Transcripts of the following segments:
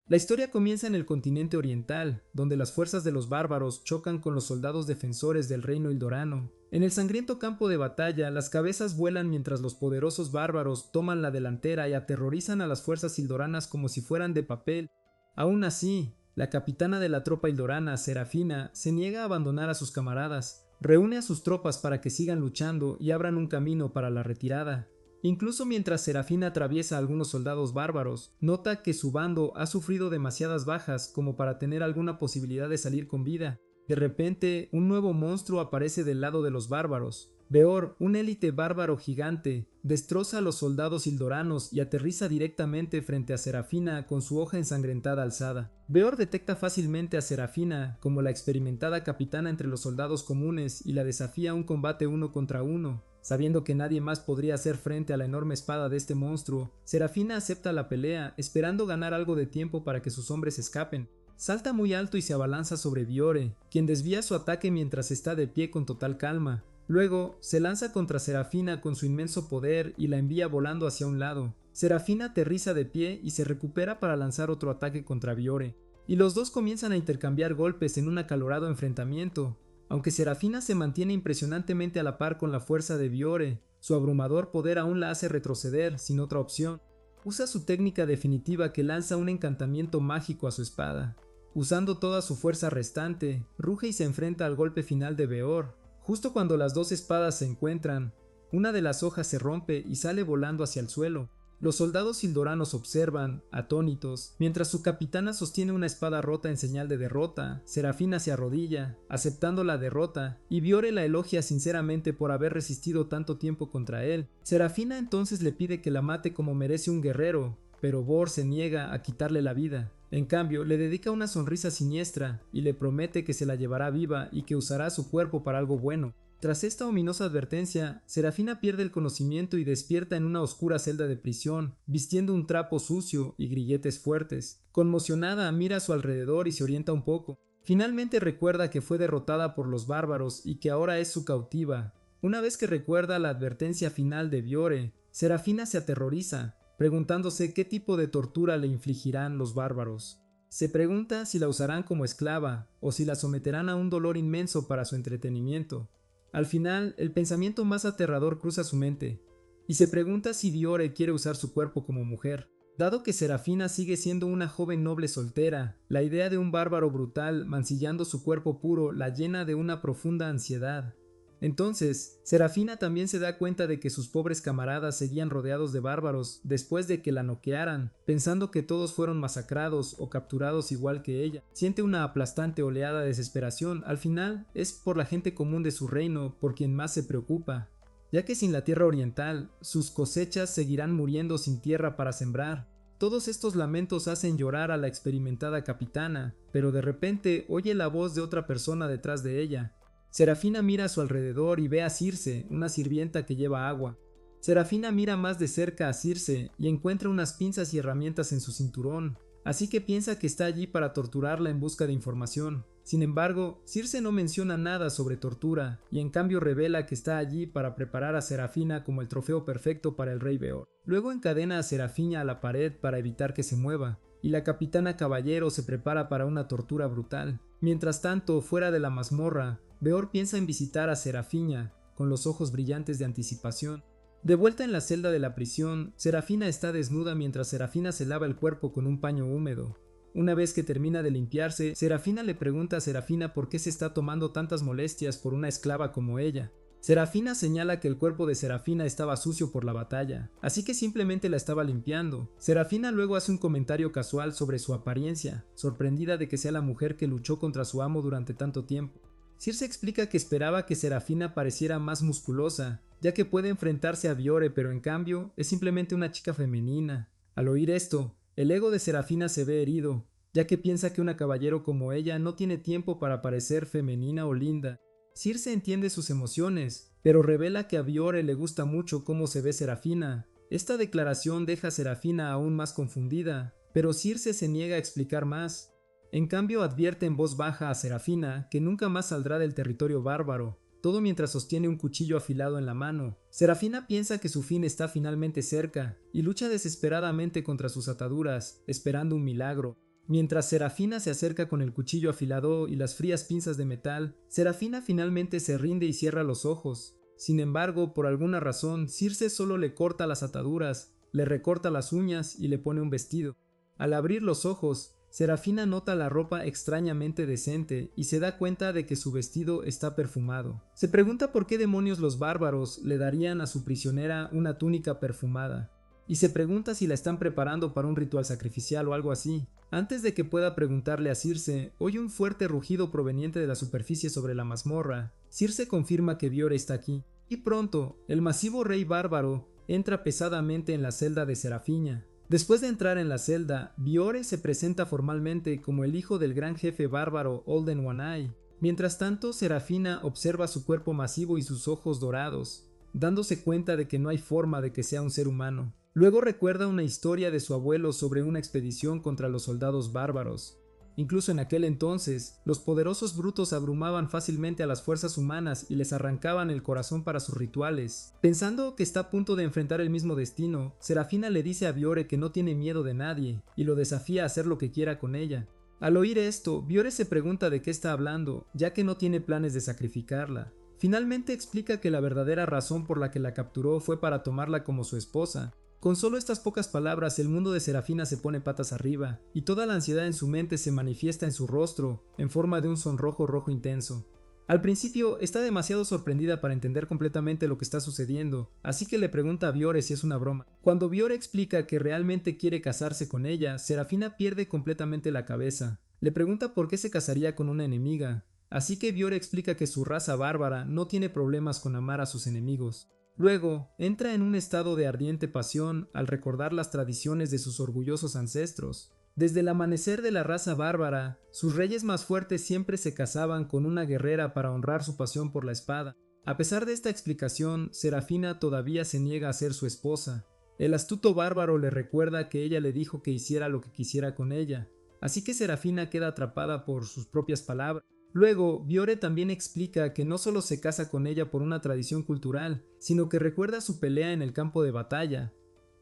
La historia comienza en el continente oriental, donde las fuerzas de los bárbaros chocan con los soldados defensores del reino Hildorano. En el sangriento campo de batalla, las cabezas vuelan mientras los poderosos bárbaros toman la delantera y aterrorizan a las fuerzas hildoranas como si fueran de papel. Aún así, la capitana de la tropa hildorana, Serafina, se niega a abandonar a sus camaradas. Reúne a sus tropas para que sigan luchando y abran un camino para la retirada. Incluso mientras Serafina atraviesa a algunos soldados bárbaros, nota que su bando ha sufrido demasiadas bajas como para tener alguna posibilidad de salir con vida. De repente, un nuevo monstruo aparece del lado de los bárbaros. Beor, un élite bárbaro gigante, destroza a los soldados hildoranos y aterriza directamente frente a Serafina con su hoja ensangrentada alzada. Beor detecta fácilmente a Serafina como la experimentada capitana entre los soldados comunes y la desafía a un combate uno contra uno. Sabiendo que nadie más podría hacer frente a la enorme espada de este monstruo, Serafina acepta la pelea, esperando ganar algo de tiempo para que sus hombres escapen. Salta muy alto y se abalanza sobre Biore, quien desvía su ataque mientras está de pie con total calma. Luego, se lanza contra Serafina con su inmenso poder y la envía volando hacia un lado. Serafina aterriza de pie y se recupera para lanzar otro ataque contra Biore, y los dos comienzan a intercambiar golpes en un acalorado enfrentamiento. Aunque Serafina se mantiene impresionantemente a la par con la fuerza de Biore, su abrumador poder aún la hace retroceder sin otra opción. Usa su técnica definitiva que lanza un encantamiento mágico a su espada. Usando toda su fuerza restante, ruge y se enfrenta al golpe final de Beor. Justo cuando las dos espadas se encuentran, una de las hojas se rompe y sale volando hacia el suelo. Los soldados hildoranos observan, atónitos, mientras su capitana sostiene una espada rota en señal de derrota. Serafina se arrodilla, aceptando la derrota, y Biore la elogia sinceramente por haber resistido tanto tiempo contra él. Serafina entonces le pide que la mate como merece un guerrero, pero Bor se niega a quitarle la vida. En cambio, le dedica una sonrisa siniestra y le promete que se la llevará viva y que usará su cuerpo para algo bueno. Tras esta ominosa advertencia, Serafina pierde el conocimiento y despierta en una oscura celda de prisión, vistiendo un trapo sucio y grilletes fuertes. Conmocionada, mira a su alrededor y se orienta un poco. Finalmente recuerda que fue derrotada por los bárbaros y que ahora es su cautiva. Una vez que recuerda la advertencia final de Biore, Serafina se aterroriza, preguntándose qué tipo de tortura le infligirán los bárbaros. Se pregunta si la usarán como esclava o si la someterán a un dolor inmenso para su entretenimiento. Al final, el pensamiento más aterrador cruza su mente, y se pregunta si Biore quiere usar su cuerpo como mujer. Dado que Serafina sigue siendo una joven noble soltera, la idea de un bárbaro brutal mancillando su cuerpo puro la llena de una profunda ansiedad. Entonces, Serafina también se da cuenta de que sus pobres camaradas seguían rodeados de bárbaros después de que la noquearan, pensando que todos fueron masacrados o capturados igual que ella. Siente una aplastante oleada de desesperación. Al final, es por la gente común de su reino por quien más se preocupa, ya que sin la tierra oriental, sus cosechas seguirán muriendo sin tierra para sembrar. Todos estos lamentos hacen llorar a la experimentada capitana, pero de repente oye la voz de otra persona detrás de ella. Serafina mira a su alrededor y ve a Circe, una sirvienta que lleva agua. Serafina mira más de cerca a Circe y encuentra unas pinzas y herramientas en su cinturón, así que piensa que está allí para torturarla en busca de información. Sin embargo, Circe no menciona nada sobre tortura y en cambio revela que está allí para preparar a Serafina como el trofeo perfecto para el rey Beor. Luego encadena a Serafina a la pared para evitar que se mueva, y la capitana Caballero se prepara para una tortura brutal. Mientras tanto, fuera de la mazmorra, Beor piensa en visitar a Serafina, con los ojos brillantes de anticipación. De vuelta en la celda de la prisión, Serafina está desnuda mientras Serafina se lava el cuerpo con un paño húmedo. Una vez que termina de limpiarse, Serafina le pregunta a Serafina por qué se está tomando tantas molestias por una esclava como ella. Serafina señala que el cuerpo de Serafina estaba sucio por la batalla, así que simplemente la estaba limpiando. Serafina luego hace un comentario casual sobre su apariencia, sorprendida de que sea la mujer que luchó contra su amo durante tanto tiempo. Circe explica que esperaba que Serafina pareciera más musculosa, ya que puede enfrentarse a Biore, pero en cambio es simplemente una chica femenina. Al oír esto, el ego de Serafina se ve herido, ya que piensa que una caballero como ella no tiene tiempo para parecer femenina o linda. Circe entiende sus emociones, pero revela que a Biore le gusta mucho cómo se ve Serafina. Esta declaración deja a Serafina aún más confundida, pero Circe se niega a explicar más. En cambio, advierte en voz baja a Serafina que nunca más saldrá del territorio bárbaro, todo mientras sostiene un cuchillo afilado en la mano. Serafina piensa que su fin está finalmente cerca y lucha desesperadamente contra sus ataduras, esperando un milagro. Mientras Serafina se acerca con el cuchillo afilado y las frías pinzas de metal, Serafina finalmente se rinde y cierra los ojos. Sin embargo, por alguna razón, Circe solo le corta las ataduras, le recorta las uñas y le pone un vestido. Al abrir los ojos, Serafina nota la ropa extrañamente decente y se da cuenta de que su vestido está perfumado. Se pregunta por qué demonios los bárbaros le darían a su prisionera una túnica perfumada, y se pregunta si la están preparando para un ritual sacrificial o algo así. Antes de que pueda preguntarle a Circe, oye un fuerte rugido proveniente de la superficie sobre la mazmorra. Circe confirma que Biore está aquí, y pronto, el masivo rey bárbaro entra pesadamente en la celda de Serafina. Después de entrar en la celda, Biore se presenta formalmente como el hijo del gran jefe bárbaro Olden Wanai. Mientras tanto, Serafina observa su cuerpo masivo y sus ojos dorados, dándose cuenta de que no hay forma de que sea un ser humano. Luego recuerda una historia de su abuelo sobre una expedición contra los soldados bárbaros. Incluso en aquel entonces, los poderosos brutos abrumaban fácilmente a las fuerzas humanas y les arrancaban el corazón para sus rituales. Pensando que está a punto de enfrentar el mismo destino, Serafina le dice a Biore que no tiene miedo de nadie y lo desafía a hacer lo que quiera con ella. Al oír esto, Biore se pregunta de qué está hablando, ya que no tiene planes de sacrificarla. Finalmente explica que la verdadera razón por la que la capturó fue para tomarla como su esposa. Con solo estas pocas palabras, el mundo de Serafina se pone patas arriba, y toda la ansiedad en su mente se manifiesta en su rostro, en forma de un sonrojo rojo intenso. Al principio, está demasiado sorprendida para entender completamente lo que está sucediendo, así que le pregunta a Biore si es una broma. Cuando Biore explica que realmente quiere casarse con ella, Serafina pierde completamente la cabeza. Le pregunta por qué se casaría con una enemiga, así que Biore explica que su raza bárbara no tiene problemas con amar a sus enemigos. Luego, entra en un estado de ardiente pasión al recordar las tradiciones de sus orgullosos ancestros. Desde el amanecer de la raza bárbara, sus reyes más fuertes siempre se casaban con una guerrera para honrar su pasión por la espada. A pesar de esta explicación, Serafina todavía se niega a ser su esposa. El astuto bárbaro le recuerda que ella le dijo que hiciera lo que quisiera con ella, así que Serafina queda atrapada por sus propias palabras. Luego, Biore también explica que no solo se casa con ella por una tradición cultural, sino que recuerda su pelea en el campo de batalla,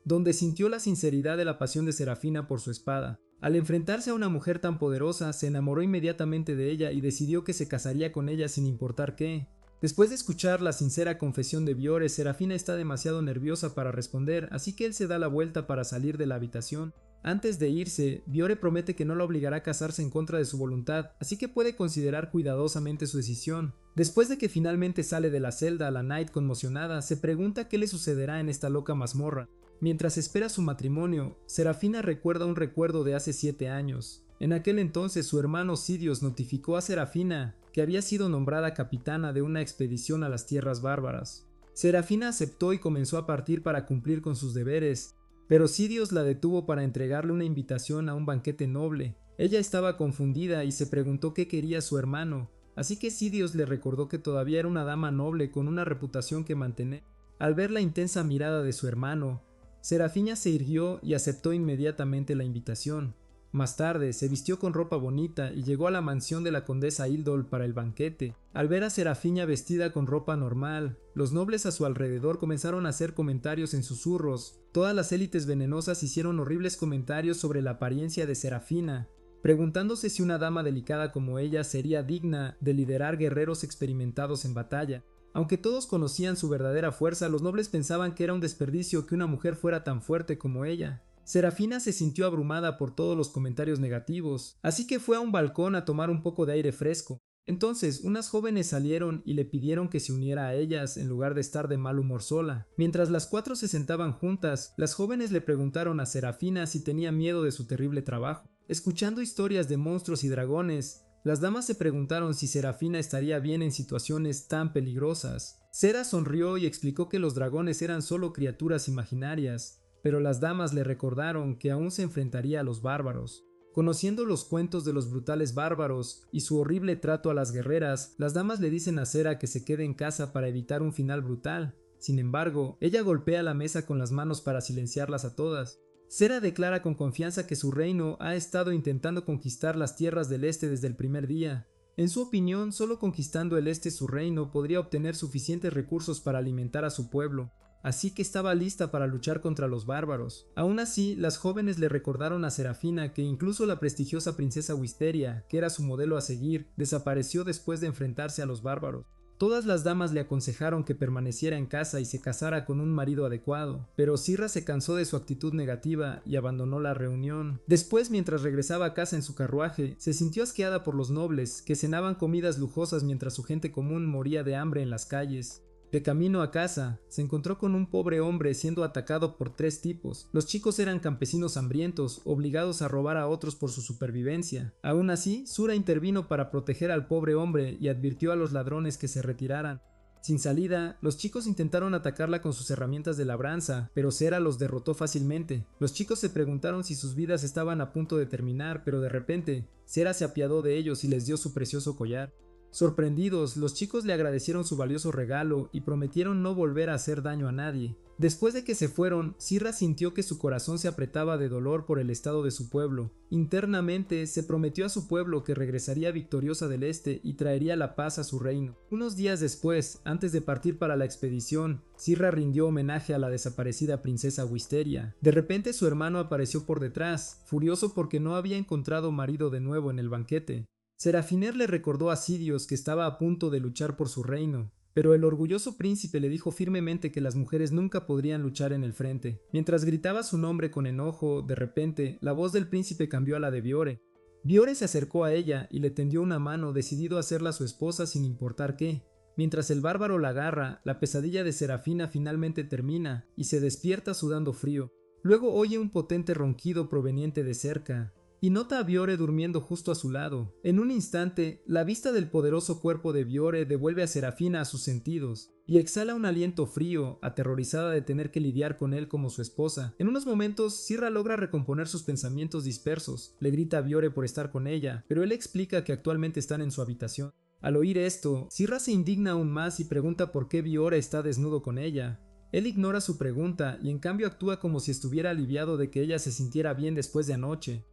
donde sintió la sinceridad de la pasión de Serafina por su espada. Al enfrentarse a una mujer tan poderosa, se enamoró inmediatamente de ella y decidió que se casaría con ella sin importar qué. Después de escuchar la sincera confesión de Biore, Serafina está demasiado nerviosa para responder, así que él se da la vuelta para salir de la habitación. Antes de irse, Biore promete que no la obligará a casarse en contra de su voluntad, así que puede considerar cuidadosamente su decisión. Después de que finalmente sale de la celda, la Knight, conmocionada, se pregunta qué le sucederá en esta loca mazmorra. Mientras espera su matrimonio, Serafina recuerda un recuerdo de hace 7 años. En aquel entonces su hermano Sidios notificó a Serafina que había sido nombrada capitana de una expedición a las tierras bárbaras. Serafina aceptó y comenzó a partir para cumplir con sus deberes, pero Sidios la detuvo para entregarle una invitación a un banquete noble. Ella estaba confundida y se preguntó qué quería su hermano, así que Sidios le recordó que todavía era una dama noble con una reputación que mantener. Al ver la intensa mirada de su hermano, Serafina se irguió y aceptó inmediatamente la invitación. Más tarde, se vistió con ropa bonita y llegó a la mansión de la condesa Ildol para el banquete. Al ver a Serafina vestida con ropa normal, los nobles a su alrededor comenzaron a hacer comentarios en susurros. Todas las élites venenosas hicieron horribles comentarios sobre la apariencia de Serafina, preguntándose si una dama delicada como ella sería digna de liderar guerreros experimentados en batalla. Aunque todos conocían su verdadera fuerza, los nobles pensaban que era un desperdicio que una mujer fuera tan fuerte como ella. Serafina se sintió abrumada por todos los comentarios negativos, así que fue a un balcón a tomar un poco de aire fresco. Entonces, unas jóvenes salieron y le pidieron que se uniera a ellas en lugar de estar de mal humor sola. Mientras las 4 se sentaban juntas, las jóvenes le preguntaron a Serafina si tenía miedo de su terrible trabajo. Escuchando historias de monstruos y dragones, las damas se preguntaron si Serafina estaría bien en situaciones tan peligrosas. Sera sonrió y explicó que los dragones eran solo criaturas imaginarias, pero las damas le recordaron que aún se enfrentaría a los bárbaros. Conociendo los cuentos de los brutales bárbaros y su horrible trato a las guerreras, las damas le dicen a Sera que se quede en casa para evitar un final brutal. Sin embargo, ella golpea la mesa con las manos para silenciarlas a todas. Sera declara con confianza que su reino ha estado intentando conquistar las tierras del este desde el primer día. En su opinión, solo conquistando el este su reino podría obtener suficientes recursos para alimentar a su pueblo. así que estaba lista para luchar contra los bárbaros. Aún así, las jóvenes le recordaron a Serafina que incluso la prestigiosa princesa Wisteria, que era su modelo a seguir, desapareció después de enfrentarse a los bárbaros. Todas las damas le aconsejaron que permaneciera en casa y se casara con un marido adecuado, pero Sirra se cansó de su actitud negativa y abandonó la reunión. Después, mientras regresaba a casa en su carruaje, se sintió asqueada por los nobles, que cenaban comidas lujosas mientras su gente común moría de hambre en las calles. De camino a casa, se encontró con un pobre hombre siendo atacado por 3 tipos. Los chicos eran campesinos hambrientos, obligados a robar a otros por su supervivencia. Aún así, Sura intervino para proteger al pobre hombre y advirtió a los ladrones que se retiraran. Sin salida, los chicos intentaron atacarla con sus herramientas de labranza, pero Sera los derrotó fácilmente. Los chicos se preguntaron si sus vidas estaban a punto de terminar, pero de repente, Sera se apiadó de ellos y les dio su precioso collar. Sorprendidos, los chicos le agradecieron su valioso regalo y prometieron no volver a hacer daño a nadie. Después de que se fueron, Sirra sintió que su corazón se apretaba de dolor por el estado de su pueblo. Internamente, se prometió a su pueblo que regresaría victoriosa del este y traería la paz a su reino. Unos días después, antes de partir para la expedición, Sirra rindió homenaje a la desaparecida princesa Wisteria. De repente su hermano apareció por detrás, furioso porque no había encontrado marido de nuevo en el banquete. Serafiner le recordó a Sidios que estaba a punto de luchar por su reino, pero el orgulloso príncipe le dijo firmemente que las mujeres nunca podrían luchar en el frente. Mientras gritaba su nombre con enojo, de repente, la voz del príncipe cambió a la de Biore. Biore se acercó a ella y le tendió una mano, decidido a hacerla su esposa sin importar qué. Mientras el bárbaro la agarra, la pesadilla de Serafina finalmente termina y se despierta sudando frío. Luego oye un potente ronquido proveniente de cerca y nota a Biore durmiendo justo a su lado. En un instante, la vista del poderoso cuerpo de Biore devuelve a Serafina a sus sentidos, y exhala un aliento frío, aterrorizada de tener que lidiar con él como su esposa. En unos momentos, Sirra logra recomponer sus pensamientos dispersos. Le grita a Biore por estar con ella, pero él explica que actualmente están en su habitación. Al oír esto, Sirra se indigna aún más y pregunta por qué Biore está desnudo con ella. Él ignora su pregunta y en cambio actúa como si estuviera aliviado de que ella se sintiera bien después de anoche.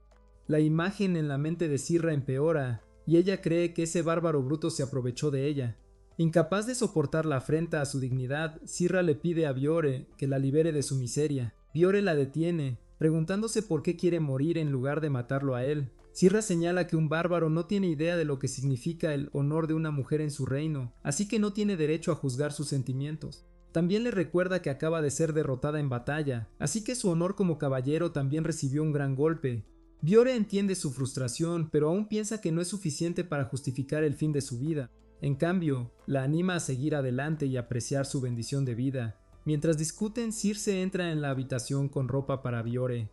La imagen en la mente de Sirra empeora, y ella cree que ese bárbaro bruto se aprovechó de ella. Incapaz de soportar la afrenta a su dignidad, Sirra le pide a Biore que la libere de su miseria. Biore la detiene, preguntándose por qué quiere morir en lugar de matarlo a él. Sirra señala que un bárbaro no tiene idea de lo que significa el honor de una mujer en su reino, así que no tiene derecho a juzgar sus sentimientos. También le recuerda que acaba de ser derrotada en batalla, así que su honor como caballero también recibió un gran golpe. Biore entiende su frustración, pero aún piensa que no es suficiente para justificar el fin de su vida. En cambio, la anima a seguir adelante y apreciar su bendición de vida. Mientras discuten, Circe entra en la habitación con ropa para Biore.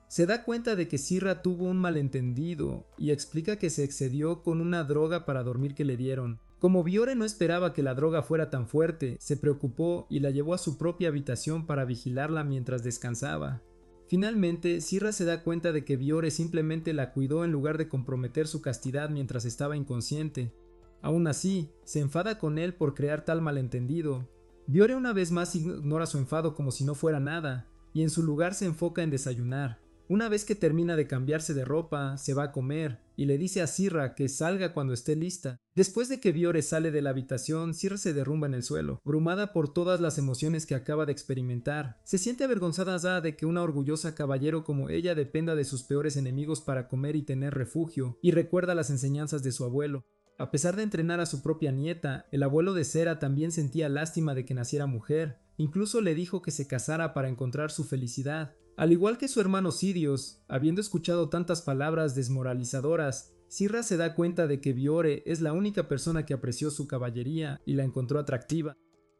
Se da cuenta de que Sirra tuvo un malentendido y explica que se excedió con una droga para dormir que le dieron. Como Biore no esperaba que la droga fuera tan fuerte, se preocupó y la llevó a su propia habitación para vigilarla mientras descansaba. Finalmente, Sirra se da cuenta de que Biore simplemente la cuidó en lugar de comprometer su castidad mientras estaba inconsciente. Aún así, se enfada con él por crear tal malentendido. Biore una vez más ignora su enfado como si no fuera nada, y en su lugar se enfoca en desayunar. Una vez que termina de cambiarse de ropa, se va a comer, y le dice a Sirra que salga cuando esté lista. Después de que Biore sale de la habitación, Sirra se derrumba en el suelo, abrumada por todas las emociones que acaba de experimentar. Se siente avergonzada de que una orgullosa caballero como ella dependa de sus peores enemigos para comer y tener refugio, y recuerda las enseñanzas de su abuelo. A pesar de entrenar a su propia nieta, el abuelo de Sera también sentía lástima de que naciera mujer. Incluso le dijo que se casara para encontrar su felicidad. Al igual que su hermano Sidios, habiendo escuchado tantas palabras desmoralizadoras, Sirra se da cuenta de que Biore es la única persona que apreció su caballería y la encontró atractiva.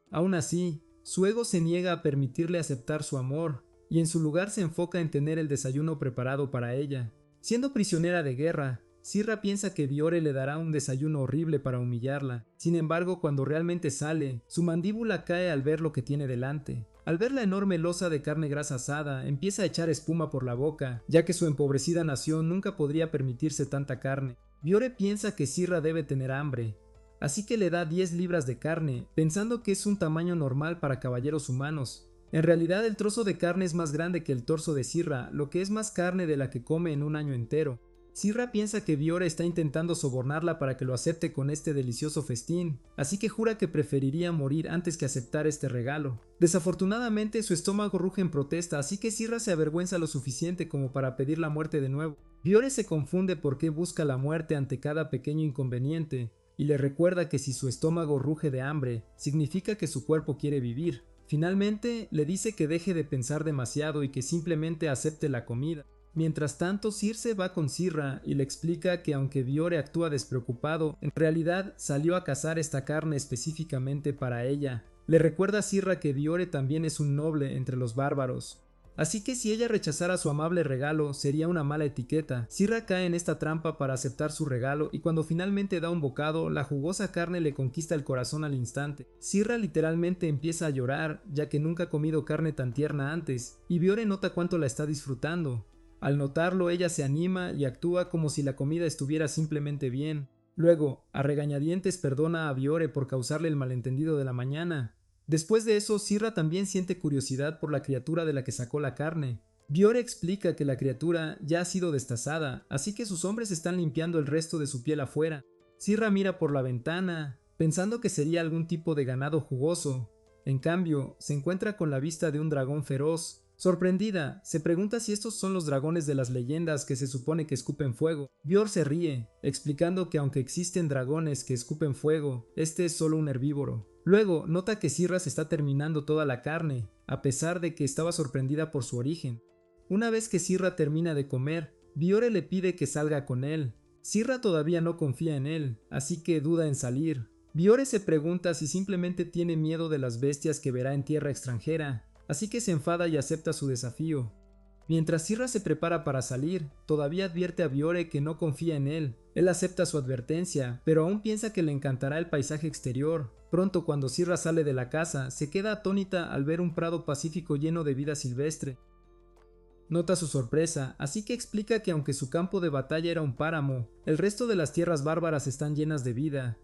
Aún así, su ego se niega a permitirle aceptar su amor, y en su lugar se enfoca en tener el desayuno preparado para ella. Siendo prisionera de guerra, Sirra piensa que Biore le dará un desayuno horrible para humillarla. Sin embargo, cuando realmente sale, su mandíbula cae al ver lo que tiene delante. Al ver la enorme losa de carne grasa asada, empieza a echar espuma por la boca, ya que su empobrecida nación nunca podría permitirse tanta carne. Biore piensa que Sirra debe tener hambre, así que le da 10 libras de carne, pensando que es un tamaño normal para caballeros humanos. En realidad el trozo de carne es más grande que el torso de Sirra, lo que es más carne de la que come en un año entero. Sirra piensa que Biore está intentando sobornarla para que lo acepte con este delicioso festín, así que jura que preferiría morir antes que aceptar este regalo. Desafortunadamente su estómago ruge en protesta, así que Sirra se avergüenza lo suficiente como para pedir la muerte de nuevo. Biore se confunde por qué busca la muerte ante cada pequeño inconveniente, y le recuerda que si su estómago ruge de hambre, significa que su cuerpo quiere vivir. Finalmente, le dice que deje de pensar demasiado y que simplemente acepte la comida. Mientras tanto, Circe va con Sirra y le explica que aunque Biore actúa despreocupado, en realidad salió a cazar esta carne específicamente para ella. Le recuerda a Sirra que Biore también es un noble entre los bárbaros. Así que si ella rechazara su amable regalo, sería una mala etiqueta. Sirra cae en esta trampa para aceptar su regalo y cuando finalmente da un bocado, la jugosa carne le conquista el corazón al instante. Sirra literalmente empieza a llorar, ya que nunca ha comido carne tan tierna antes, y Biore nota cuánto la está disfrutando. Al notarlo, ella se anima y actúa como si la comida estuviera simplemente bien. Luego, a regañadientes perdona a Biore por causarle el malentendido de la mañana. Después de eso, Sirra también siente curiosidad por la criatura de la que sacó la carne. Biore explica que la criatura ya ha sido destazada, así que sus hombres están limpiando el resto de su piel afuera. Sirra mira por la ventana, pensando que sería algún tipo de ganado jugoso. En cambio, se encuentra con la vista de un dragón feroz. Sorprendida, se pregunta si estos son los dragones de las leyendas que se supone que escupen fuego. Björn se ríe, explicando que aunque existen dragones que escupen fuego, este es solo un herbívoro. Luego, nota que Sirra se está terminando toda la carne, a pesar de que estaba sorprendida por su origen. Una vez que Sirra termina de comer, Biore le pide que salga con él. Sirra todavía no confía en él, así que duda en salir. Biore se pregunta si simplemente tiene miedo de las bestias que verá en tierra extranjera, así que se enfada y acepta su desafío. Mientras Sirra se prepara para salir, todavía advierte a Biore que no confía en él. Él acepta su advertencia, pero aún piensa que le encantará el paisaje exterior. Pronto, cuando Sirra sale de la casa, se queda atónita al ver un prado pacífico lleno de vida silvestre. Nota su sorpresa, así que explica que aunque su campo de batalla era un páramo, el resto de las tierras bárbaras están llenas de vida.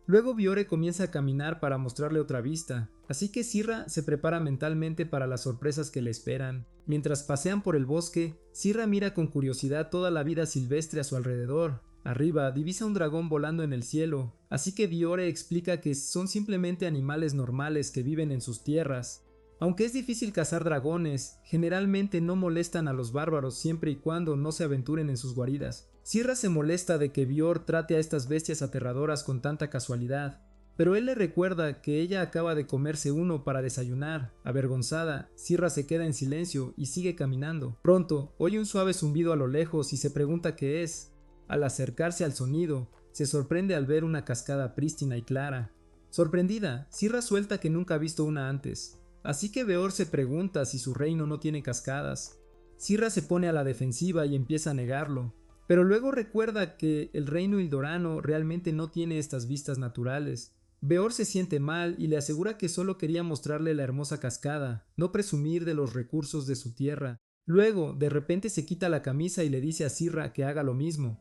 Luego Biore comienza a caminar para mostrarle otra vista, así que Sirra se prepara mentalmente para las sorpresas que le esperan. Mientras pasean por el bosque, Sirra mira con curiosidad toda la vida silvestre a su alrededor. Arriba divisa un dragón volando en el cielo, así que Biore explica que son simplemente animales normales que viven en sus tierras. Aunque es difícil cazar dragones, generalmente no molestan a los bárbaros siempre y cuando no se aventuren en sus guaridas. Sirra se molesta de que Björn trate a estas bestias aterradoras con tanta casualidad, pero él le recuerda que ella acaba de comerse uno para desayunar. Avergonzada, Sirra se queda en silencio y sigue caminando. Pronto, oye un suave zumbido a lo lejos y se pregunta qué es. Al acercarse al sonido, se sorprende al ver una cascada prístina y clara. Sorprendida, Sirra suelta que nunca ha visto una antes. Así que Björn se pregunta si su reino no tiene cascadas. Sirra se pone a la defensiva y empieza a negarlo, pero luego recuerda que el reino Hildorano realmente no tiene estas vistas naturales. Björn se siente mal y le asegura que solo quería mostrarle la hermosa cascada, no presumir de los recursos de su tierra. Luego, de repente se quita la camisa y le dice a Sirra que haga lo mismo.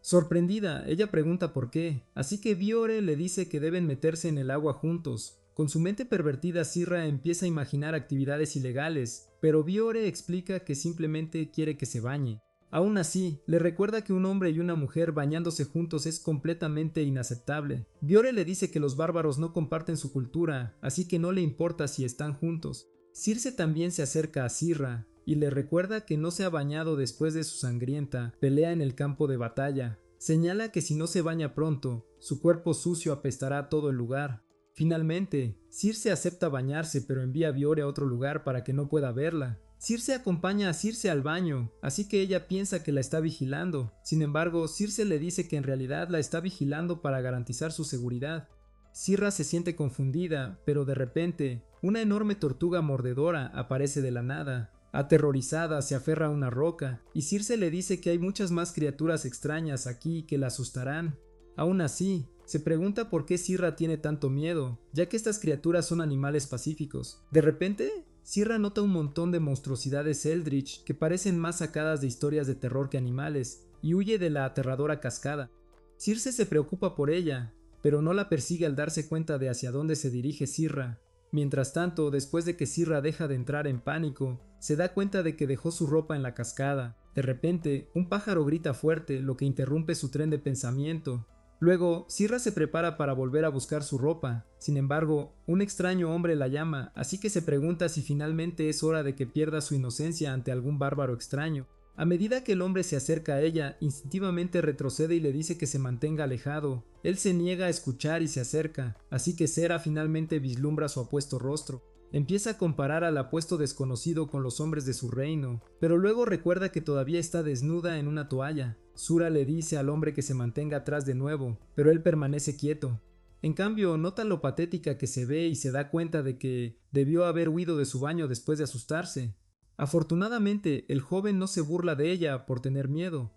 Sorprendida, ella pregunta por qué, así que Björn le dice que deben meterse en el agua juntos. Con su mente pervertida, Sirra empieza a imaginar actividades ilegales, pero Björn explica que simplemente quiere que se bañe. Aún así, le recuerda que un hombre y una mujer bañándose juntos es completamente inaceptable. Björn le dice que los bárbaros no comparten su cultura, así que no le importa si están juntos. Circe también se acerca a Sirra y le recuerda que no se ha bañado después de su sangrienta pelea en el campo de batalla. Señala que si no se baña pronto, su cuerpo sucio apestará a todo el lugar. Finalmente, Circe acepta bañarse pero envía a Björn a otro lugar para que no pueda verla. Circe acompaña a Circe al baño, así que ella piensa que la está vigilando. Sin embargo, Circe le dice que en realidad la está vigilando para garantizar su seguridad. Sirra se siente confundida, pero de repente, una enorme tortuga mordedora aparece de la nada. Aterrorizada, se aferra a una roca, y Circe le dice que hay muchas más criaturas extrañas aquí que la asustarán. Aún así, se pregunta por qué Sirra tiene tanto miedo, ya que estas criaturas son animales pacíficos. De repente, Sirra nota un montón de monstruosidades eldritch que parecen más sacadas de historias de terror que animales, y huye de la aterradora cascada. Circe se preocupa por ella, pero no la persigue al darse cuenta de hacia dónde se dirige Sirra. Mientras tanto, después de que Sirra deja de entrar en pánico, se da cuenta de que dejó su ropa en la cascada. De repente, un pájaro grita fuerte, lo que interrumpe su tren de pensamiento. Luego, Sirra se prepara para volver a buscar su ropa. Sin embargo, un extraño hombre la llama, así que se pregunta si finalmente es hora de que pierda su inocencia ante algún bárbaro extraño. A medida que el hombre se acerca a ella, instintivamente retrocede y le dice que se mantenga alejado. Él se niega a escuchar y se acerca, así que Sera finalmente vislumbra su apuesto rostro. Empieza a comparar al apuesto desconocido con los hombres de su reino, pero luego recuerda que todavía está desnuda en una toalla. Sura le dice al hombre que se mantenga atrás de nuevo, pero él permanece quieto. En cambio, nota lo patética que se ve y se da cuenta de que debió haber huido de su baño después de asustarse. Afortunadamente, el joven no se burla de ella por tener miedo.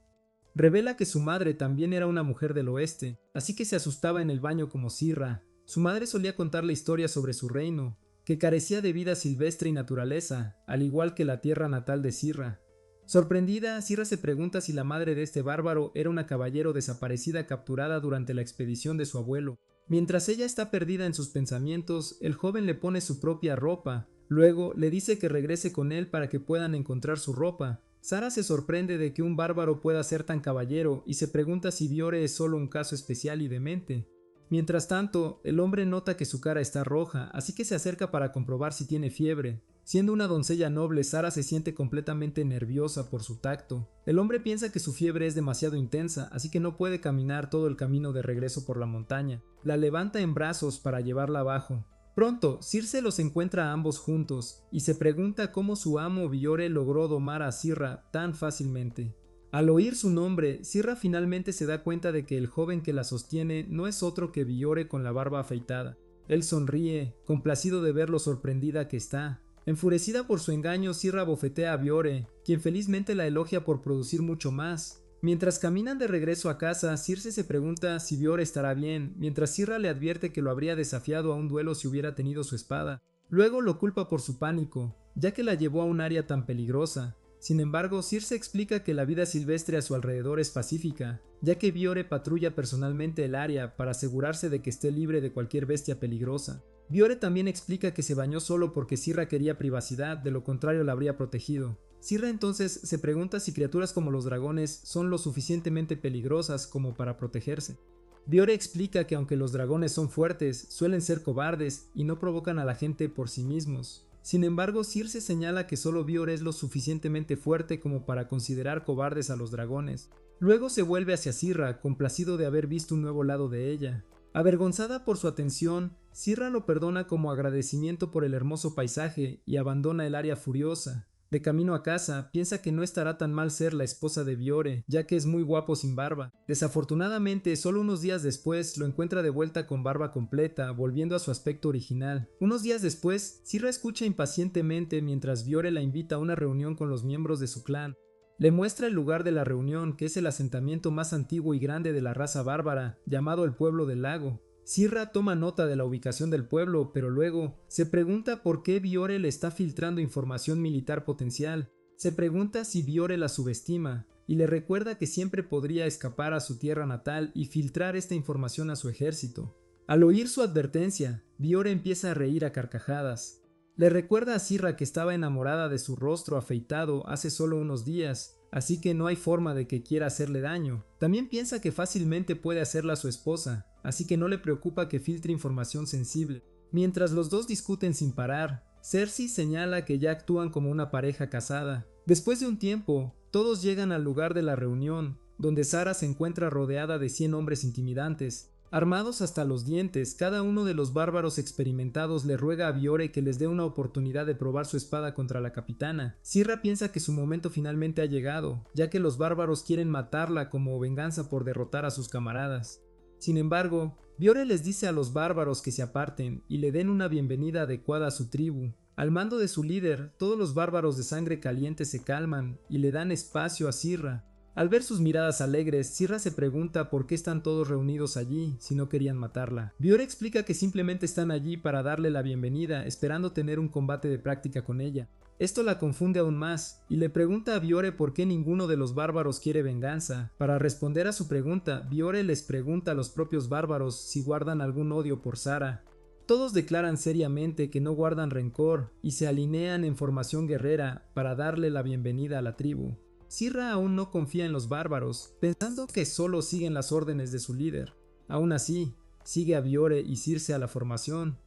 Revela que su madre también era una mujer del oeste, así que se asustaba en el baño como Sirra. Su madre solía contarle historias sobre su reino, que carecía de vida silvestre y naturaleza, al igual que la tierra natal de Sirra. Sorprendida, Sirra se pregunta si la madre de este bárbaro era una caballero desaparecida capturada durante la expedición de su abuelo. Mientras ella está perdida en sus pensamientos, el joven le pone su propia ropa. Luego le dice que regrese con él para que puedan encontrar su ropa. Sara se sorprende de que un bárbaro pueda ser tan caballero y se pregunta si Biore es solo un caso especial y demente. Mientras tanto, el hombre nota que su cara está roja, así que se acerca para comprobar si tiene fiebre. Siendo una doncella noble, Sara se siente completamente nerviosa por su tacto. El hombre piensa que su fiebre es demasiado intensa, así que no puede caminar todo el camino de regreso por la montaña. La levanta en brazos para llevarla abajo. Pronto, Circe los encuentra a ambos juntos, y se pregunta cómo su amo Biore logró domar a Sirra tan fácilmente. Al oír su nombre, Sirra finalmente se da cuenta de que el joven que la sostiene no es otro que Biore con la barba afeitada. Él sonríe, complacido de ver lo sorprendida que está. Enfurecida por su engaño, Sirra bofetea a Biore, quien felizmente la elogia por producir mucho más. Mientras caminan de regreso a casa, Circe se pregunta si Biore estará bien, mientras Sirra le advierte que lo habría desafiado a un duelo si hubiera tenido su espada. Luego lo culpa por su pánico, ya que la llevó a un área tan peligrosa. Sin embargo, Circe explica que la vida silvestre a su alrededor es pacífica, ya que Biore patrulla personalmente el área para asegurarse de que esté libre de cualquier bestia peligrosa. Biore también explica que se bañó solo porque Sirra quería privacidad, de lo contrario la habría protegido. Sirra entonces se pregunta si criaturas como los dragones son lo suficientemente peligrosas como para protegerse. Biore explica que aunque los dragones son fuertes, suelen ser cobardes y no provocan a la gente por sí mismos. Sin embargo, Circe señala que solo Biore es lo suficientemente fuerte como para considerar cobardes a los dragones. Luego se vuelve hacia Sirra, complacido de haber visto un nuevo lado de ella. Avergonzada por su atención, Sirra lo perdona como agradecimiento por el hermoso paisaje y abandona el área furiosa. De camino a casa, piensa que no estará tan mal ser la esposa de Biore, ya que es muy guapo sin barba. Desafortunadamente, solo unos días después lo encuentra de vuelta con barba completa, volviendo a su aspecto original. Unos días después, Sirra escucha impacientemente mientras Biore la invita a una reunión con los miembros de su clan. Le muestra el lugar de la reunión, que es el asentamiento más antiguo y grande de la raza bárbara, llamado el Pueblo del Lago. Sirra toma nota de la ubicación del pueblo, pero luego se pregunta por qué Biore le está filtrando información militar potencial. Se pregunta si Biore la subestima, y le recuerda que siempre podría escapar a su tierra natal y filtrar esta información a su ejército. Al oír su advertencia, Biore empieza a reír a carcajadas. Le recuerda a Sirra que estaba enamorada de su rostro afeitado hace solo unos días, así que no hay forma de que quiera hacerle daño. También piensa que fácilmente puede hacerla su esposa, así que no le preocupa que filtre información sensible. Mientras los dos discuten sin parar, Cersei señala que ya actúan como una pareja casada. Después de un tiempo, todos llegan al lugar de la reunión, donde Sara se encuentra rodeada de 100 hombres intimidantes. Armados hasta los dientes, cada uno de los bárbaros experimentados le ruega a Biore que les dé una oportunidad de probar su espada contra la capitana. Sirra piensa que su momento finalmente ha llegado, ya que los bárbaros quieren matarla como venganza por derrotar a sus camaradas. Sin embargo, Biore les dice a los bárbaros que se aparten y le den una bienvenida adecuada a su tribu. Al mando de su líder, todos los bárbaros de sangre caliente se calman y le dan espacio a Sirra. Al ver sus miradas alegres, Sirra se pregunta por qué están todos reunidos allí si no querían matarla. Biore explica que simplemente están allí para darle la bienvenida, esperando tener un combate de práctica con ella. Esto la confunde aún más, y le pregunta a Biore por qué ninguno de los bárbaros quiere venganza. Para responder a su pregunta, Biore les pregunta a los propios bárbaros si guardan algún odio por Sara. Todos declaran seriamente que no guardan rencor y se alinean en formación guerrera para darle la bienvenida a la tribu. Sirra aún no confía en los bárbaros, pensando que solo siguen las órdenes de su líder. Aún así, sigue a Biore y Circe a la formación.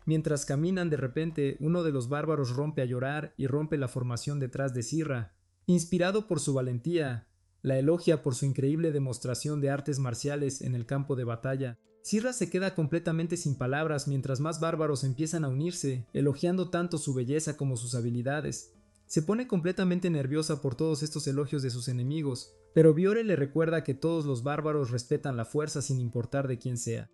Mientras caminan, de repente, uno de los bárbaros rompe a llorar y rompe la formación detrás de Sirra. Inspirado por su valentía, la elogia por su increíble demostración de artes marciales en el campo de batalla. Sirra se queda completamente sin palabras mientras más bárbaros empiezan a unirse, elogiando tanto su belleza como sus habilidades. Se pone completamente nerviosa por todos estos elogios de sus enemigos, pero Biore le recuerda que todos los bárbaros respetan la fuerza sin importar de quién sea.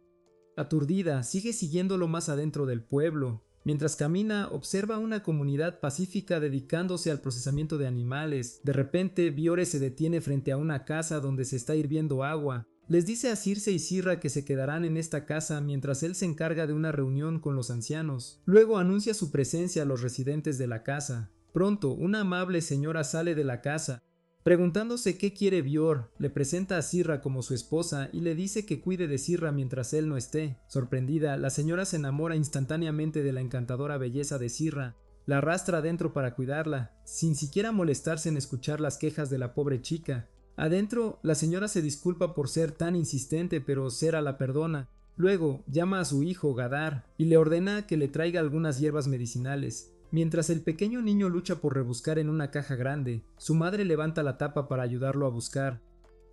Aturdida, sigue siguiéndolo más adentro del pueblo. Mientras camina, observa una comunidad pacífica dedicándose al procesamiento de animales. De repente, Biore se detiene frente a una casa donde se está hirviendo agua. Les dice a Circe y Sirra que se quedarán en esta casa mientras él se encarga de una reunión con los ancianos. Luego anuncia su presencia a los residentes de la casa. Pronto, una amable señora sale de la casa. Preguntándose qué quiere Bior, le presenta a Sirra como su esposa y le dice que cuide de Sirra mientras él no esté. Sorprendida, la señora se enamora instantáneamente de la encantadora belleza de Sirra. La arrastra adentro para cuidarla, sin siquiera molestarse en escuchar las quejas de la pobre chica. Adentro, la señora se disculpa por ser tan insistente, pero Sera la perdona. Luego, llama a su hijo, Gadar, y le ordena que le traiga algunas hierbas medicinales. Mientras el pequeño niño lucha por rebuscar en una caja grande, su madre levanta la tapa para ayudarlo a buscar.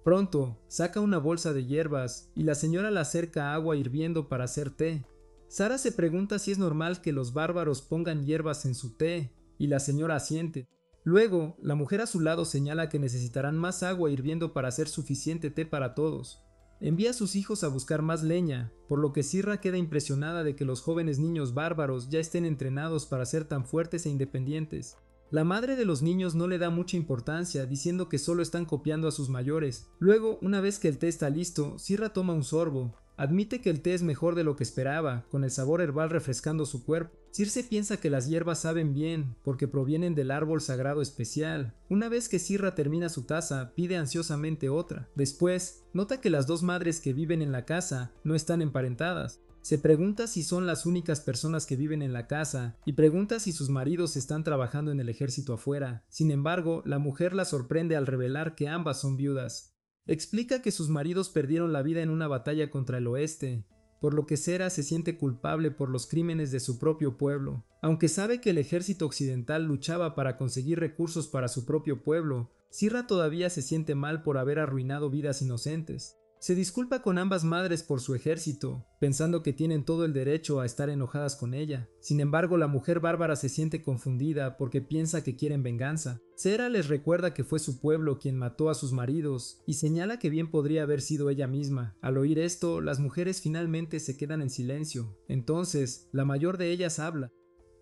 Pronto, saca una bolsa de hierbas y la señora le acerca agua hirviendo para hacer té. Sara se pregunta si es normal que los bárbaros pongan hierbas en su té, y la señora asiente. Luego, la mujer a su lado señala que necesitarán más agua hirviendo para hacer suficiente té para todos. Envía a sus hijos a buscar más leña, por lo que Sirra queda impresionada de que los jóvenes niños bárbaros ya estén entrenados para ser tan fuertes e independientes. La madre de los niños no le da mucha importancia, diciendo que solo están copiando a sus mayores. Luego, una vez que el té está listo, Sirra toma un sorbo. Admite que el té es mejor de lo que esperaba, con el sabor herbal refrescando su cuerpo. Circe piensa que las hierbas saben bien, porque provienen del árbol sagrado especial. Una vez que Sirra termina su taza, pide ansiosamente otra. Después, nota que las dos madres que viven en la casa no están emparentadas. Se pregunta si son las únicas personas que viven en la casa, y pregunta si sus maridos están trabajando en el ejército afuera. Sin embargo, la mujer la sorprende al revelar que ambas son viudas. Explica que sus maridos perdieron la vida en una batalla contra el oeste, por lo que Sera se siente culpable por los crímenes de su propio pueblo. Aunque sabe que el ejército occidental luchaba para conseguir recursos para su propio pueblo, Sirra todavía se siente mal por haber arruinado vidas inocentes. Se disculpa con ambas madres por su ejército, pensando que tienen todo el derecho a estar enojadas con ella. Sin embargo, la mujer bárbara se siente confundida porque piensa que quieren venganza. Sera les recuerda que fue su pueblo quien mató a sus maridos y señala que bien podría haber sido ella misma. Al oír esto, las mujeres finalmente se quedan en silencio. Entonces, la mayor de ellas habla.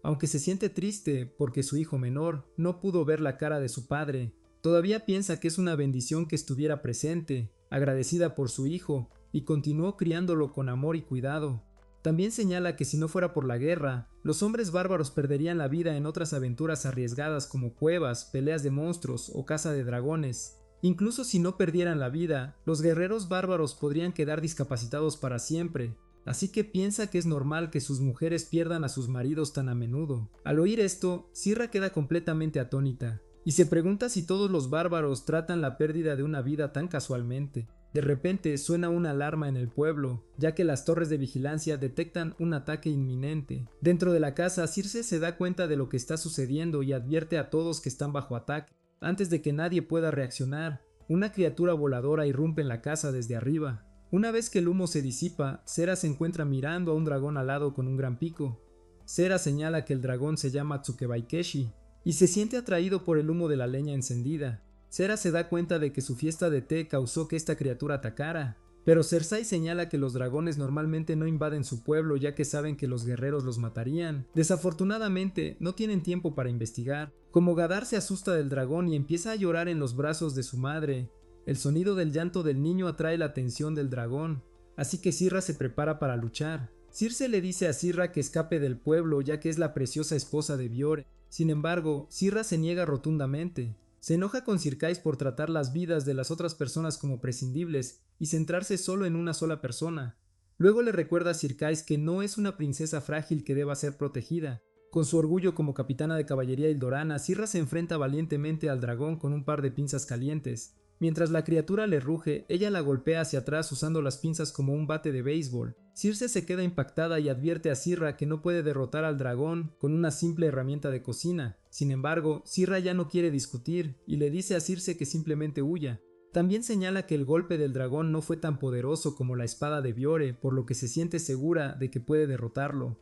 Aunque se siente triste porque su hijo menor no pudo ver la cara de su padre, todavía piensa que es una bendición que estuviera presente, agradecida por su hijo, y continuó criándolo con amor y cuidado. También señala que si no fuera por la guerra, los hombres bárbaros perderían la vida en otras aventuras arriesgadas como cuevas, peleas de monstruos o caza de dragones. Incluso si no perdieran la vida, los guerreros bárbaros podrían quedar discapacitados para siempre, así que piensa que es normal que sus mujeres pierdan a sus maridos tan a menudo. Al oír esto, Sirra queda completamente atónita, y se pregunta si todos los bárbaros tratan la pérdida de una vida tan casualmente. De repente suena una alarma en el pueblo, ya que las torres de vigilancia detectan un ataque inminente. Dentro de la casa, Circe se da cuenta de lo que está sucediendo y advierte a todos que están bajo ataque. Antes de que nadie pueda reaccionar, una criatura voladora irrumpe en la casa desde arriba. Una vez que el humo se disipa, Sera se encuentra mirando a un dragón alado con un gran pico. Sera señala que el dragón se llama Tsukebaikeshi, y se siente atraído por el humo de la leña encendida. Sera se da cuenta de que su fiesta de té causó que esta criatura atacara, pero Cersei señala que los dragones normalmente no invaden su pueblo ya que saben que los guerreros los matarían. Desafortunadamente, no tienen tiempo para investigar. Como Gadar se asusta del dragón y empieza a llorar en los brazos de su madre, el sonido del llanto del niño atrae la atención del dragón, así que Sirra se prepara para luchar. Circe le dice a Sirra que escape del pueblo ya que es la preciosa esposa de Biore. Sin embargo, Sirra se niega rotundamente. Se enoja con Sirkais por tratar las vidas de las otras personas como prescindibles y centrarse solo en una sola persona. Luego le recuerda a Sirkais que no es una princesa frágil que deba ser protegida. Con su orgullo como capitana de caballería Hildorana, Sirra se enfrenta valientemente al dragón con un par de pinzas calientes. Mientras la criatura le ruge, ella la golpea hacia atrás usando las pinzas como un bate de béisbol. Circe se queda impactada y advierte a Sirra que no puede derrotar al dragón con una simple herramienta de cocina. Sin embargo, Sirra ya no quiere discutir y le dice a Circe que simplemente huya. También señala que el golpe del dragón no fue tan poderoso como la espada de Biore, por lo que se siente segura de que puede derrotarlo.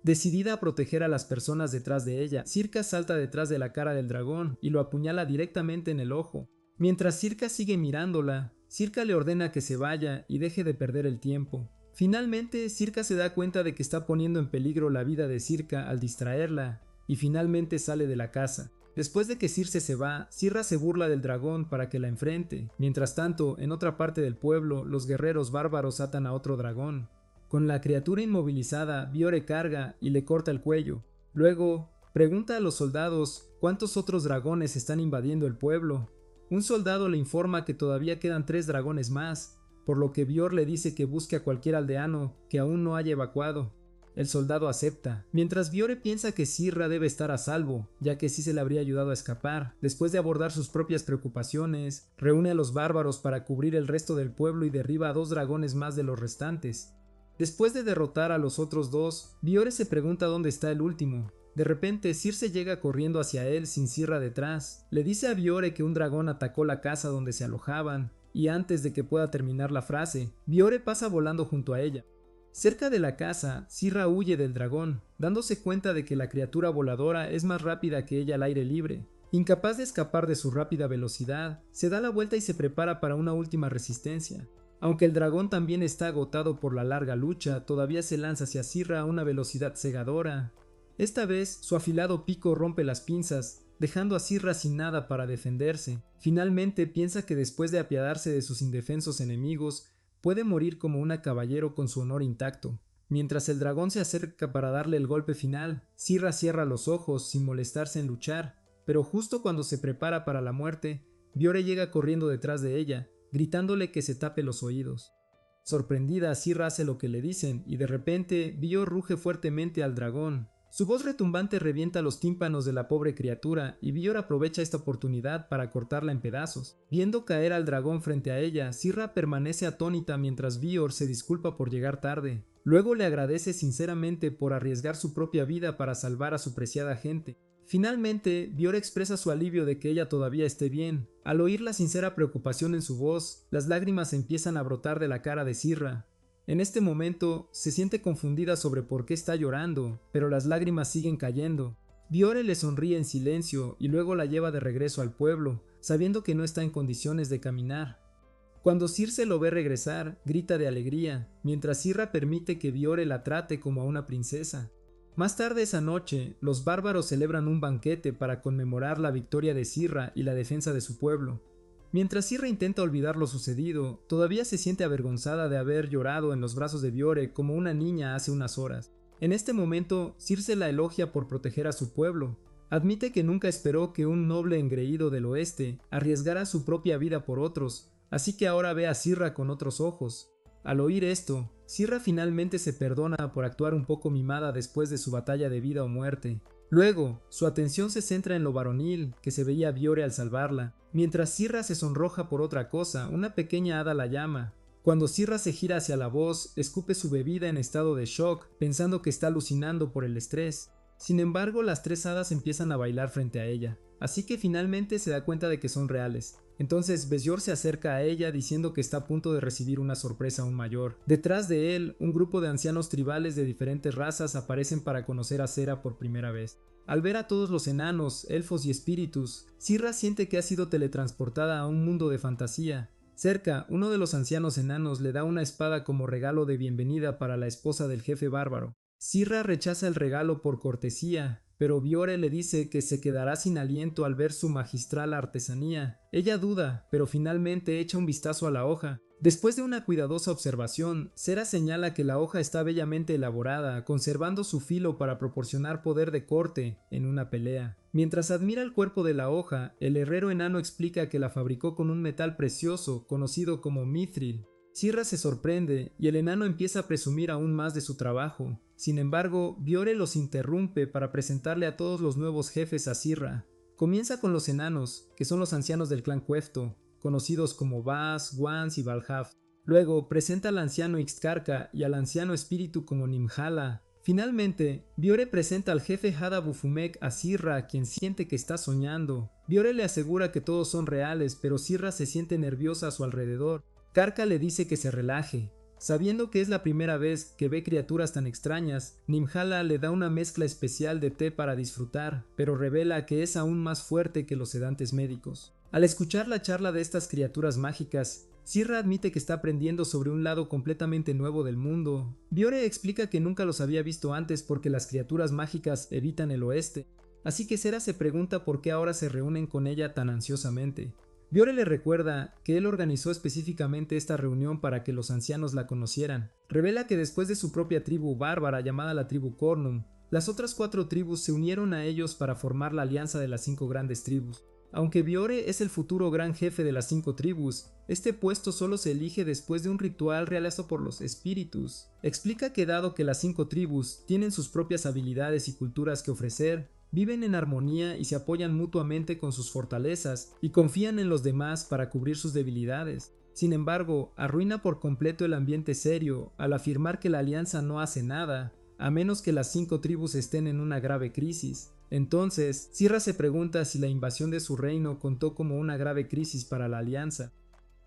Decidida a proteger a las personas detrás de ella, Circa salta detrás de la cara del dragón y lo apuñala directamente en el ojo. Mientras Circa sigue mirándola, Circa le ordena que se vaya y deje de perder el tiempo. Finalmente, Circa se da cuenta de que está poniendo en peligro la vida de Circa al distraerla, y finalmente sale de la casa. Después de que Circe se va, Sirra se burla del dragón para que la enfrente. Mientras tanto, en otra parte del pueblo, los guerreros bárbaros atan a otro dragón. Con la criatura inmovilizada, Biore carga y le corta el cuello. Luego, pregunta a los soldados cuántos otros dragones están invadiendo el pueblo. Un soldado le informa que todavía quedan 3 dragones más, por lo que Bior le dice que busque a cualquier aldeano que aún no haya evacuado. El soldado acepta, mientras Biore piensa que Sirra debe estar a salvo, ya que sí se le habría ayudado a escapar. Después de abordar sus propias preocupaciones, reúne a los bárbaros para cubrir el resto del pueblo y derriba a 2 dragones más de los restantes. Después de derrotar a los otros 2, Biore se pregunta dónde está el último. De repente, Circe llega corriendo hacia él sin Sirra detrás. Le dice a Biore que un dragón atacó la casa donde se alojaban, y antes de que pueda terminar la frase, Biore pasa volando junto a ella. Cerca de la casa, Sirra huye del dragón, dándose cuenta de que la criatura voladora es más rápida que ella al aire libre. Incapaz de escapar de su rápida velocidad, se da la vuelta y se prepara para una última resistencia. Aunque el dragón también está agotado por la larga lucha, todavía se lanza hacia Sirra a una velocidad cegadora. Esta vez, su afilado pico rompe las pinzas, dejando a Sirra sin nada para defenderse. Finalmente piensa que después de apiadarse de sus indefensos enemigos, puede morir como un caballero con su honor intacto. Mientras el dragón se acerca para darle el golpe final, Sirra cierra los ojos sin molestarse en luchar, pero justo cuando se prepara para la muerte, Biore llega corriendo detrás de ella, gritándole que se tape los oídos. Sorprendida, Sirra hace lo que le dicen y de repente Bior ruge fuertemente al dragón. Su voz retumbante revienta los tímpanos de la pobre criatura y Bior aprovecha esta oportunidad para cortarla en pedazos. Viendo caer al dragón frente a ella, Sirra permanece atónita mientras Bior se disculpa por llegar tarde. Luego le agradece sinceramente por arriesgar su propia vida para salvar a su preciada gente. Finalmente, Bior expresa su alivio de que ella todavía esté bien. Al oír la sincera preocupación en su voz, las lágrimas empiezan a brotar de la cara de Sirra. En este momento, se siente confundida sobre por qué está llorando, pero las lágrimas siguen cayendo. Biore le sonríe en silencio y luego la lleva de regreso al pueblo, sabiendo que no está en condiciones de caminar. Cuando Circe lo ve regresar, grita de alegría, mientras Sirra permite que Biore la trate como a una princesa. Más tarde esa noche, los bárbaros celebran un banquete para conmemorar la victoria de Sirra y la defensa de su pueblo. Mientras Sirra intenta olvidar lo sucedido, todavía se siente avergonzada de haber llorado en los brazos de Biore como una niña hace unas horas. En este momento, Circe la elogia por proteger a su pueblo. Admite que nunca esperó que un noble engreído del oeste arriesgara su propia vida por otros, así que ahora ve a Sirra con otros ojos. Al oír esto, Sirra finalmente se perdona por actuar un poco mimada después de su batalla de vida o muerte. Luego, su atención se centra en lo varonil que se veía Biore al salvarla. Mientras Sirra se sonroja por otra cosa, una pequeña hada la llama. Cuando Sirra se gira hacia la voz, escupe su bebida en estado de shock, pensando que está alucinando por el estrés. Sin embargo, las 3 hadas empiezan a bailar frente a ella, así que finalmente se da cuenta de que son reales. Entonces Besyor se acerca a ella diciendo que está a punto de recibir una sorpresa aún mayor. Detrás de él, un grupo de ancianos tribales de diferentes razas aparecen para conocer a Sera por primera vez. Al ver a todos los enanos, elfos y espíritus, Sirra siente que ha sido teletransportada a un mundo de fantasía. Cerca, uno de los ancianos enanos le da una espada como regalo de bienvenida para la esposa del jefe bárbaro. Sirra rechaza el regalo por cortesía, pero Biore le dice que se quedará sin aliento al ver su magistral artesanía. Ella duda, pero finalmente echa un vistazo a la hoja. Después de una cuidadosa observación, Sera señala que la hoja está bellamente elaborada, conservando su filo para proporcionar poder de corte en una pelea. Mientras admira el cuerpo de la hoja, el herrero enano explica que la fabricó con un metal precioso conocido como mithril. Sirra se sorprende y el enano empieza a presumir aún más de su trabajo. Sin embargo, Biore los interrumpe para presentarle a todos los nuevos jefes a Sirra. Comienza con los enanos, que son los ancianos del clan Cuefto, conocidos como Bas, Wans y Valhaf. Luego presenta al anciano Ixcarca y al anciano espíritu como Nimhala. Finalmente, Biore presenta al jefe Hada Bufumek a Sirra, quien siente que está soñando. Biore le asegura que todos son reales, pero Sirra se siente nerviosa a su alrededor. Carca le dice que se relaje. Sabiendo que es la primera vez que ve criaturas tan extrañas, Nimhala le da una mezcla especial de té para disfrutar, pero revela que es aún más fuerte que los sedantes médicos. Al escuchar la charla de estas criaturas mágicas, Sirra admite que está aprendiendo sobre un lado completamente nuevo del mundo. Biore explica que nunca los había visto antes porque las criaturas mágicas evitan el oeste, así que Sera se pregunta por qué ahora se reúnen con ella tan ansiosamente. Biore le recuerda que él organizó específicamente esta reunión para que los ancianos la conocieran. Revela que después de su propia tribu bárbara llamada la tribu Cornum, las otras 4 tribus se unieron a ellos para formar la alianza de las 5 grandes tribus. Aunque Biore es el futuro gran jefe de las 5 tribus, este puesto solo se elige después de un ritual realizado por los espíritus. Explica que dado que las 5 tribus tienen sus propias habilidades y culturas que ofrecer, viven en armonía y se apoyan mutuamente con sus fortalezas y confían en los demás para cubrir sus debilidades. Sin embargo, arruina por completo el ambiente serio al afirmar que la alianza no hace nada, a menos que las 5 tribus estén en una grave crisis. Entonces, Sirra se pregunta si la invasión de su reino contó como una grave crisis para la alianza.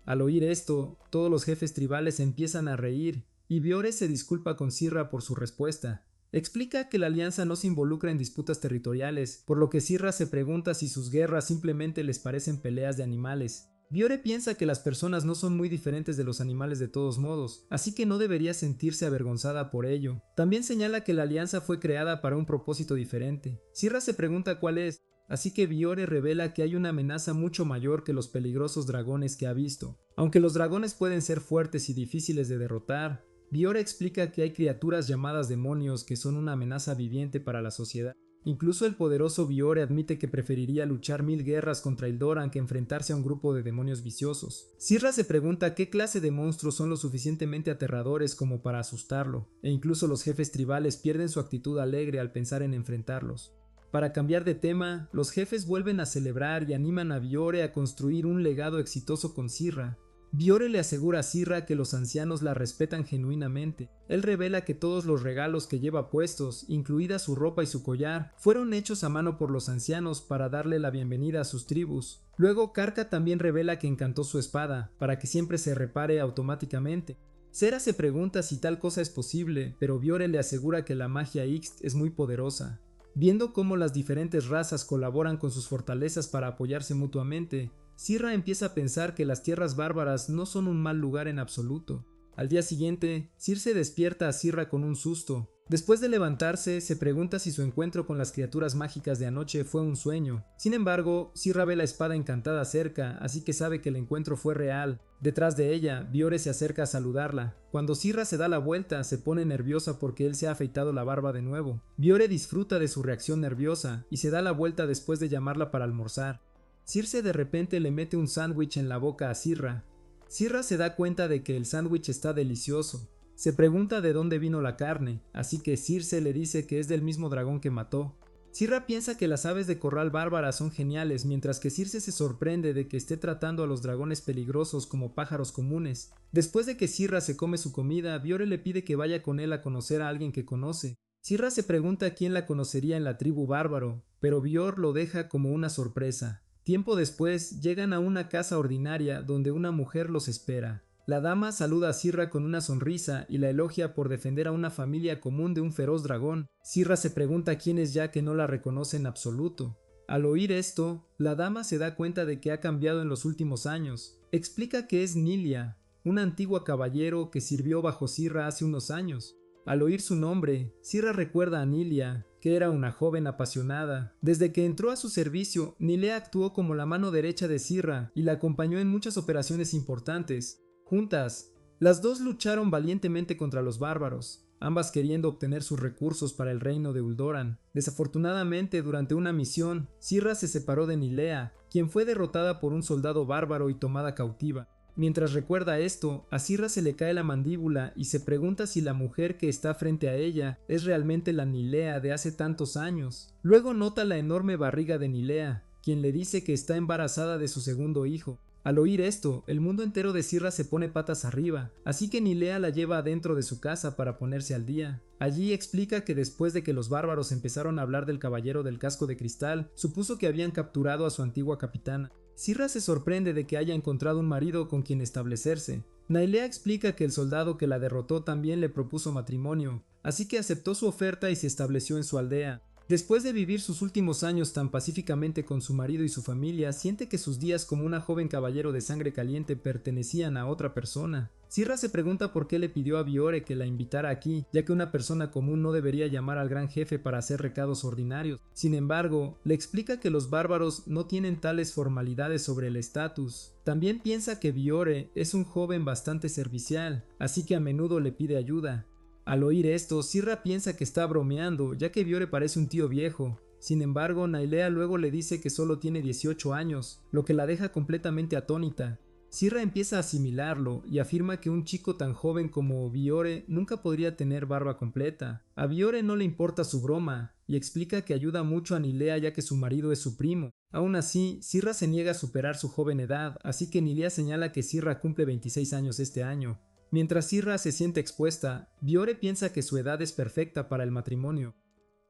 Al oír esto, todos los jefes tribales empiezan a reír, y Biore se disculpa con Sirra por su respuesta. Explica que la alianza no se involucra en disputas territoriales, por lo que Sirra se pregunta si sus guerras simplemente les parecen peleas de animales. Biore piensa que las personas no son muy diferentes de los animales de todos modos, así que no debería sentirse avergonzada por ello. También señala que la alianza fue creada para un propósito diferente. Sirra se pregunta cuál es, así que Biore revela que hay una amenaza mucho mayor que los peligrosos dragones que ha visto. Aunque los dragones pueden ser fuertes y difíciles de derrotar, Biore explica que hay criaturas llamadas demonios que son una amenaza viviente para la sociedad. Incluso el poderoso Biore admite que preferiría luchar 1000 guerras contra Ildoran que enfrentarse a un grupo de demonios viciosos. Sirra se pregunta qué clase de monstruos son lo suficientemente aterradores como para asustarlo, e incluso los jefes tribales pierden su actitud alegre al pensar en enfrentarlos. Para cambiar de tema, los jefes vuelven a celebrar y animan a Biore a construir un legado exitoso con Sirra. Biore le asegura a Sirra que los ancianos la respetan genuinamente. Él revela que todos los regalos que lleva puestos, incluida su ropa y su collar, fueron hechos a mano por los ancianos para darle la bienvenida a sus tribus. Luego Carca también revela que encantó su espada, para que siempre se repare automáticamente. Sera se pregunta si tal cosa es posible, pero Biore le asegura que la magia Ixt es muy poderosa. Viendo cómo las diferentes razas colaboran con sus fortalezas para apoyarse mutuamente, Sirra empieza a pensar que las tierras bárbaras no son un mal lugar en absoluto. Al día siguiente, Circe despierta a Sirra con un susto. Después de levantarse, se pregunta si su encuentro con las criaturas mágicas de anoche fue un sueño. Sin embargo, Sirra ve la espada encantada cerca, así que sabe que el encuentro fue real. Detrás de ella, Biore se acerca a saludarla. Cuando Sirra se da la vuelta, se pone nerviosa porque él se ha afeitado la barba de nuevo. Biore disfruta de su reacción nerviosa y se da la vuelta después de llamarla para almorzar. Circe de repente le mete un sándwich en la boca a Sirra. Sirra se da cuenta de que el sándwich está delicioso. Se pregunta de dónde vino la carne, así que Circe le dice que es del mismo dragón que mató. Sirra piensa que las aves de corral bárbaras son geniales, mientras que Circe se sorprende de que esté tratando a los dragones peligrosos como pájaros comunes. Después de que Sirra se come su comida, Biore le pide que vaya con él a conocer a alguien que conoce. Sirra se pregunta quién la conocería en la tribu bárbaro, pero Biore lo deja como una sorpresa. Tiempo después, llegan a una casa ordinaria donde una mujer los espera. La dama saluda a Sirra con una sonrisa y la elogia por defender a una familia común de un feroz dragón. Sirra se pregunta quién es ya que no la reconoce en absoluto. Al oír esto, la dama se da cuenta de que ha cambiado en los últimos años. Explica que es Nilia, una antigua caballero que sirvió bajo Sirra hace unos años. Al oír su nombre, Sirra recuerda a Nilia, que era una joven apasionada. Desde que entró a su servicio, Nilia actuó como la mano derecha de Sirra y la acompañó en muchas operaciones importantes. Juntas, las dos lucharon valientemente contra los bárbaros, ambas queriendo obtener sus recursos para el reino de Uldoran. Desafortunadamente, durante una misión, Sirra se separó de Nilia, quien fue derrotada por un soldado bárbaro y tomada cautiva. Mientras recuerda esto, a Sirra se le cae la mandíbula y se pregunta si la mujer que está frente a ella es realmente la Nilea de hace tantos años. Luego nota la enorme barriga de Nilea, quien le dice que está embarazada de su segundo hijo. Al oír esto, el mundo entero de Sirra se pone patas arriba, así que Nilea la lleva adentro de su casa para ponerse al día. Allí explica que después de que los bárbaros empezaron a hablar del caballero del casco de cristal, supuso que habían capturado a su antigua capitana. Sirra se sorprende de que haya encontrado un marido con quien establecerse. Nilea explica que el soldado que la derrotó también le propuso matrimonio, así que aceptó su oferta y se estableció en su aldea. Después de vivir sus últimos años tan pacíficamente con su marido y su familia, siente que sus días como una joven caballero de sangre caliente pertenecían a otra persona. Sirra se pregunta por qué le pidió a Biore que la invitara aquí, ya que una persona común no debería llamar al gran jefe para hacer recados ordinarios. Sin embargo, le explica que los bárbaros no tienen tales formalidades sobre el estatus. También piensa que Biore es un joven bastante servicial, así que a menudo le pide ayuda. Al oír esto, Sirra piensa que está bromeando, ya que Biore parece un tío viejo. Sin embargo, Nilea luego le dice que solo tiene 18 años, lo que la deja completamente atónita. Sirra empieza a asimilarlo y afirma que un chico tan joven como Biore nunca podría tener barba completa. A Biore no le importa su broma y explica que ayuda mucho a Nilea ya que su marido es su primo. Aún así, Sirra se niega a superar su joven edad, así que Nilea señala que Sirra cumple 26 años este año. Mientras Sirra se siente expuesta, Biore piensa que su edad es perfecta para el matrimonio.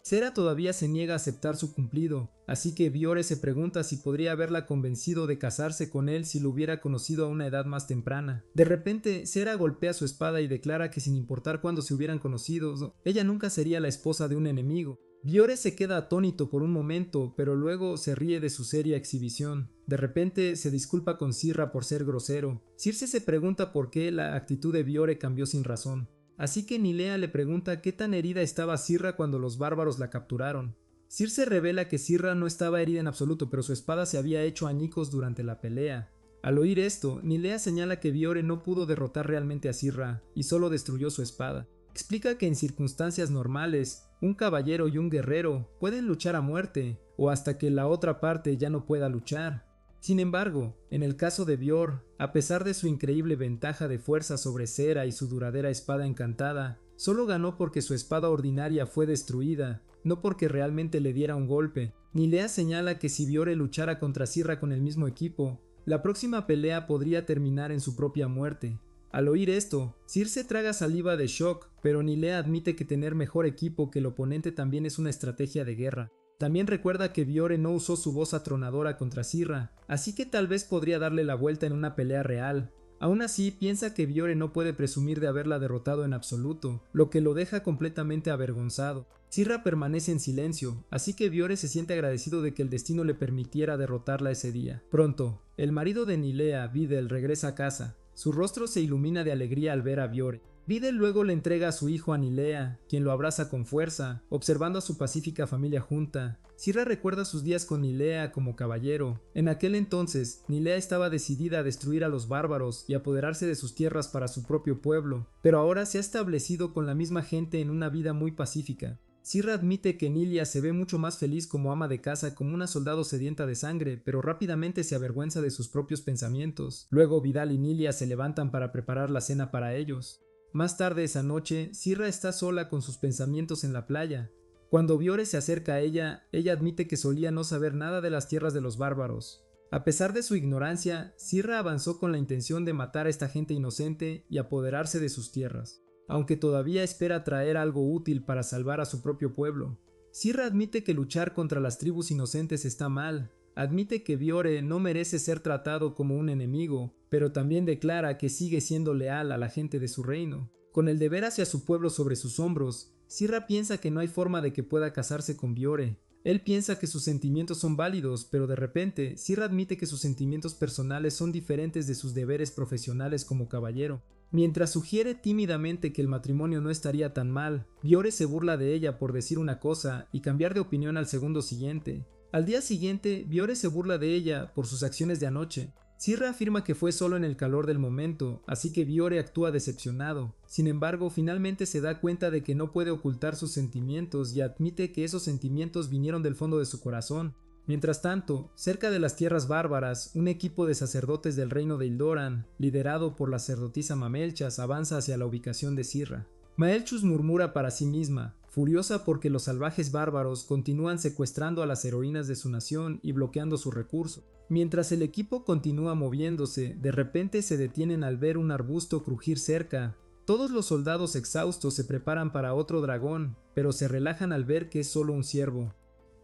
Sera todavía se niega a aceptar su cumplido, así que Biore se pregunta si podría haberla convencido de casarse con él si lo hubiera conocido a una edad más temprana. De repente, Sera golpea su espada y declara que sin importar cuándo se hubieran conocido, ella nunca sería la esposa de un enemigo. Biore se queda atónito por un momento, pero luego se ríe de su seria exhibición. De repente se disculpa con Sirra por ser grosero. Circe se pregunta por qué la actitud de Biore cambió sin razón. Así que Nilea le pregunta qué tan herida estaba Sirra cuando los bárbaros la capturaron. Circe revela que Sirra no estaba herida en absoluto, pero su espada se había hecho añicos durante la pelea. Al oír esto, Nilea señala que Biore no pudo derrotar realmente a Sirra y solo destruyó su espada. Explica que en circunstancias normales, un caballero y un guerrero pueden luchar a muerte, o hasta que la otra parte ya no pueda luchar. Sin embargo, en el caso de Björn, a pesar de su increíble ventaja de fuerza sobre Sera y su duradera espada encantada, solo ganó porque su espada ordinaria fue destruida, no porque realmente le diera un golpe. Nilea señala que si Björn luchara contra Sirra con el mismo equipo, la próxima pelea podría terminar en su propia muerte. Al oír esto, Circe traga saliva de shock, pero Nilea admite que tener mejor equipo que el oponente también es una estrategia de guerra. También recuerda que Biore no usó su voz atronadora contra Sirra, así que tal vez podría darle la vuelta en una pelea real. Aún así, piensa que Biore no puede presumir de haberla derrotado en absoluto, lo que lo deja completamente avergonzado. Sirra permanece en silencio, así que Biore se siente agradecido de que el destino le permitiera derrotarla ese día. Pronto, el marido de Nilea, Videl, regresa a casa. Su rostro se ilumina de alegría al ver a Biore. Videl luego le entrega a su hijo a Nilea, quien lo abraza con fuerza, observando a su pacífica familia junta. Sirra recuerda sus días con Nilea como caballero. En aquel entonces, Nilea estaba decidida a destruir a los bárbaros y apoderarse de sus tierras para su propio pueblo, pero ahora se ha establecido con la misma gente en una vida muy pacífica. Sirra admite que Nilia se ve mucho más feliz como ama de casa, como una soldado sedienta de sangre, pero rápidamente se avergüenza de sus propios pensamientos. Luego Vidal y Nilia se levantan para preparar la cena para ellos. Más tarde esa noche, Sirra está sola con sus pensamientos en la playa. Cuando Biore se acerca a ella admite que solía no saber nada de las tierras de los bárbaros. A pesar de su ignorancia, Sirra avanzó con la intención de matar a esta gente inocente y apoderarse de sus tierras, aunque todavía espera traer algo útil para salvar a su propio pueblo. Sirra admite que luchar contra las tribus inocentes está mal. Admite que Biore no merece ser tratado como un enemigo, pero también declara que sigue siendo leal a la gente de su reino. Con el deber hacia su pueblo sobre sus hombros, Sirra piensa que no hay forma de que pueda casarse con Biore. Él piensa que sus sentimientos son válidos, pero de repente, Sirra admite que sus sentimientos personales son diferentes de sus deberes profesionales como caballero. Mientras sugiere tímidamente que el matrimonio no estaría tan mal, Biore se burla de ella por decir una cosa y cambiar de opinión al segundo siguiente. Al día siguiente, Biore se burla de ella por sus acciones de anoche. Sirra afirma que fue solo en el calor del momento, así que Biore actúa decepcionado. Sin embargo, finalmente se da cuenta de que no puede ocultar sus sentimientos y admite que esos sentimientos vinieron del fondo de su corazón. Mientras tanto, cerca de las tierras bárbaras, un equipo de sacerdotes del reino de Ildoran, liderado por la sacerdotisa Mamelchas, avanza hacia la ubicación de Sirra. Maelchus murmura para sí misma, furiosa porque los salvajes bárbaros continúan secuestrando a las heroínas de su nación y bloqueando sus recursos. Mientras el equipo continúa moviéndose, de repente se detienen al ver un arbusto crujir cerca. Todos los soldados exhaustos se preparan para otro dragón, pero se relajan al ver que es solo un ciervo.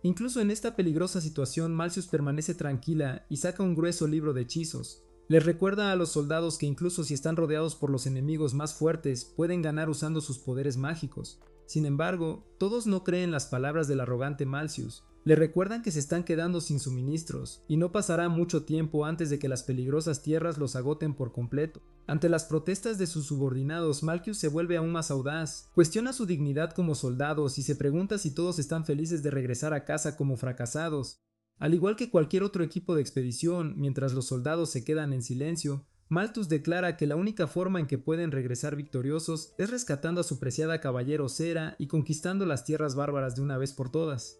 Incluso en esta peligrosa situación, Malcius permanece tranquila y saca un grueso libro de hechizos. Les recuerda a los soldados que incluso si están rodeados por los enemigos más fuertes, pueden ganar usando sus poderes mágicos. Sin embargo, todos no creen las palabras del arrogante Malcius. Le recuerdan que se están quedando sin suministros, y no pasará mucho tiempo antes de que las peligrosas tierras los agoten por completo. Ante las protestas de sus subordinados, Malcius se vuelve aún más audaz, cuestiona su dignidad como soldados y se pregunta si todos están felices de regresar a casa como fracasados. Al igual que cualquier otro equipo de expedición, mientras los soldados se quedan en silencio, Malthus declara que la única forma en que pueden regresar victoriosos es rescatando a su preciada caballero Cera y conquistando las tierras bárbaras de una vez por todas.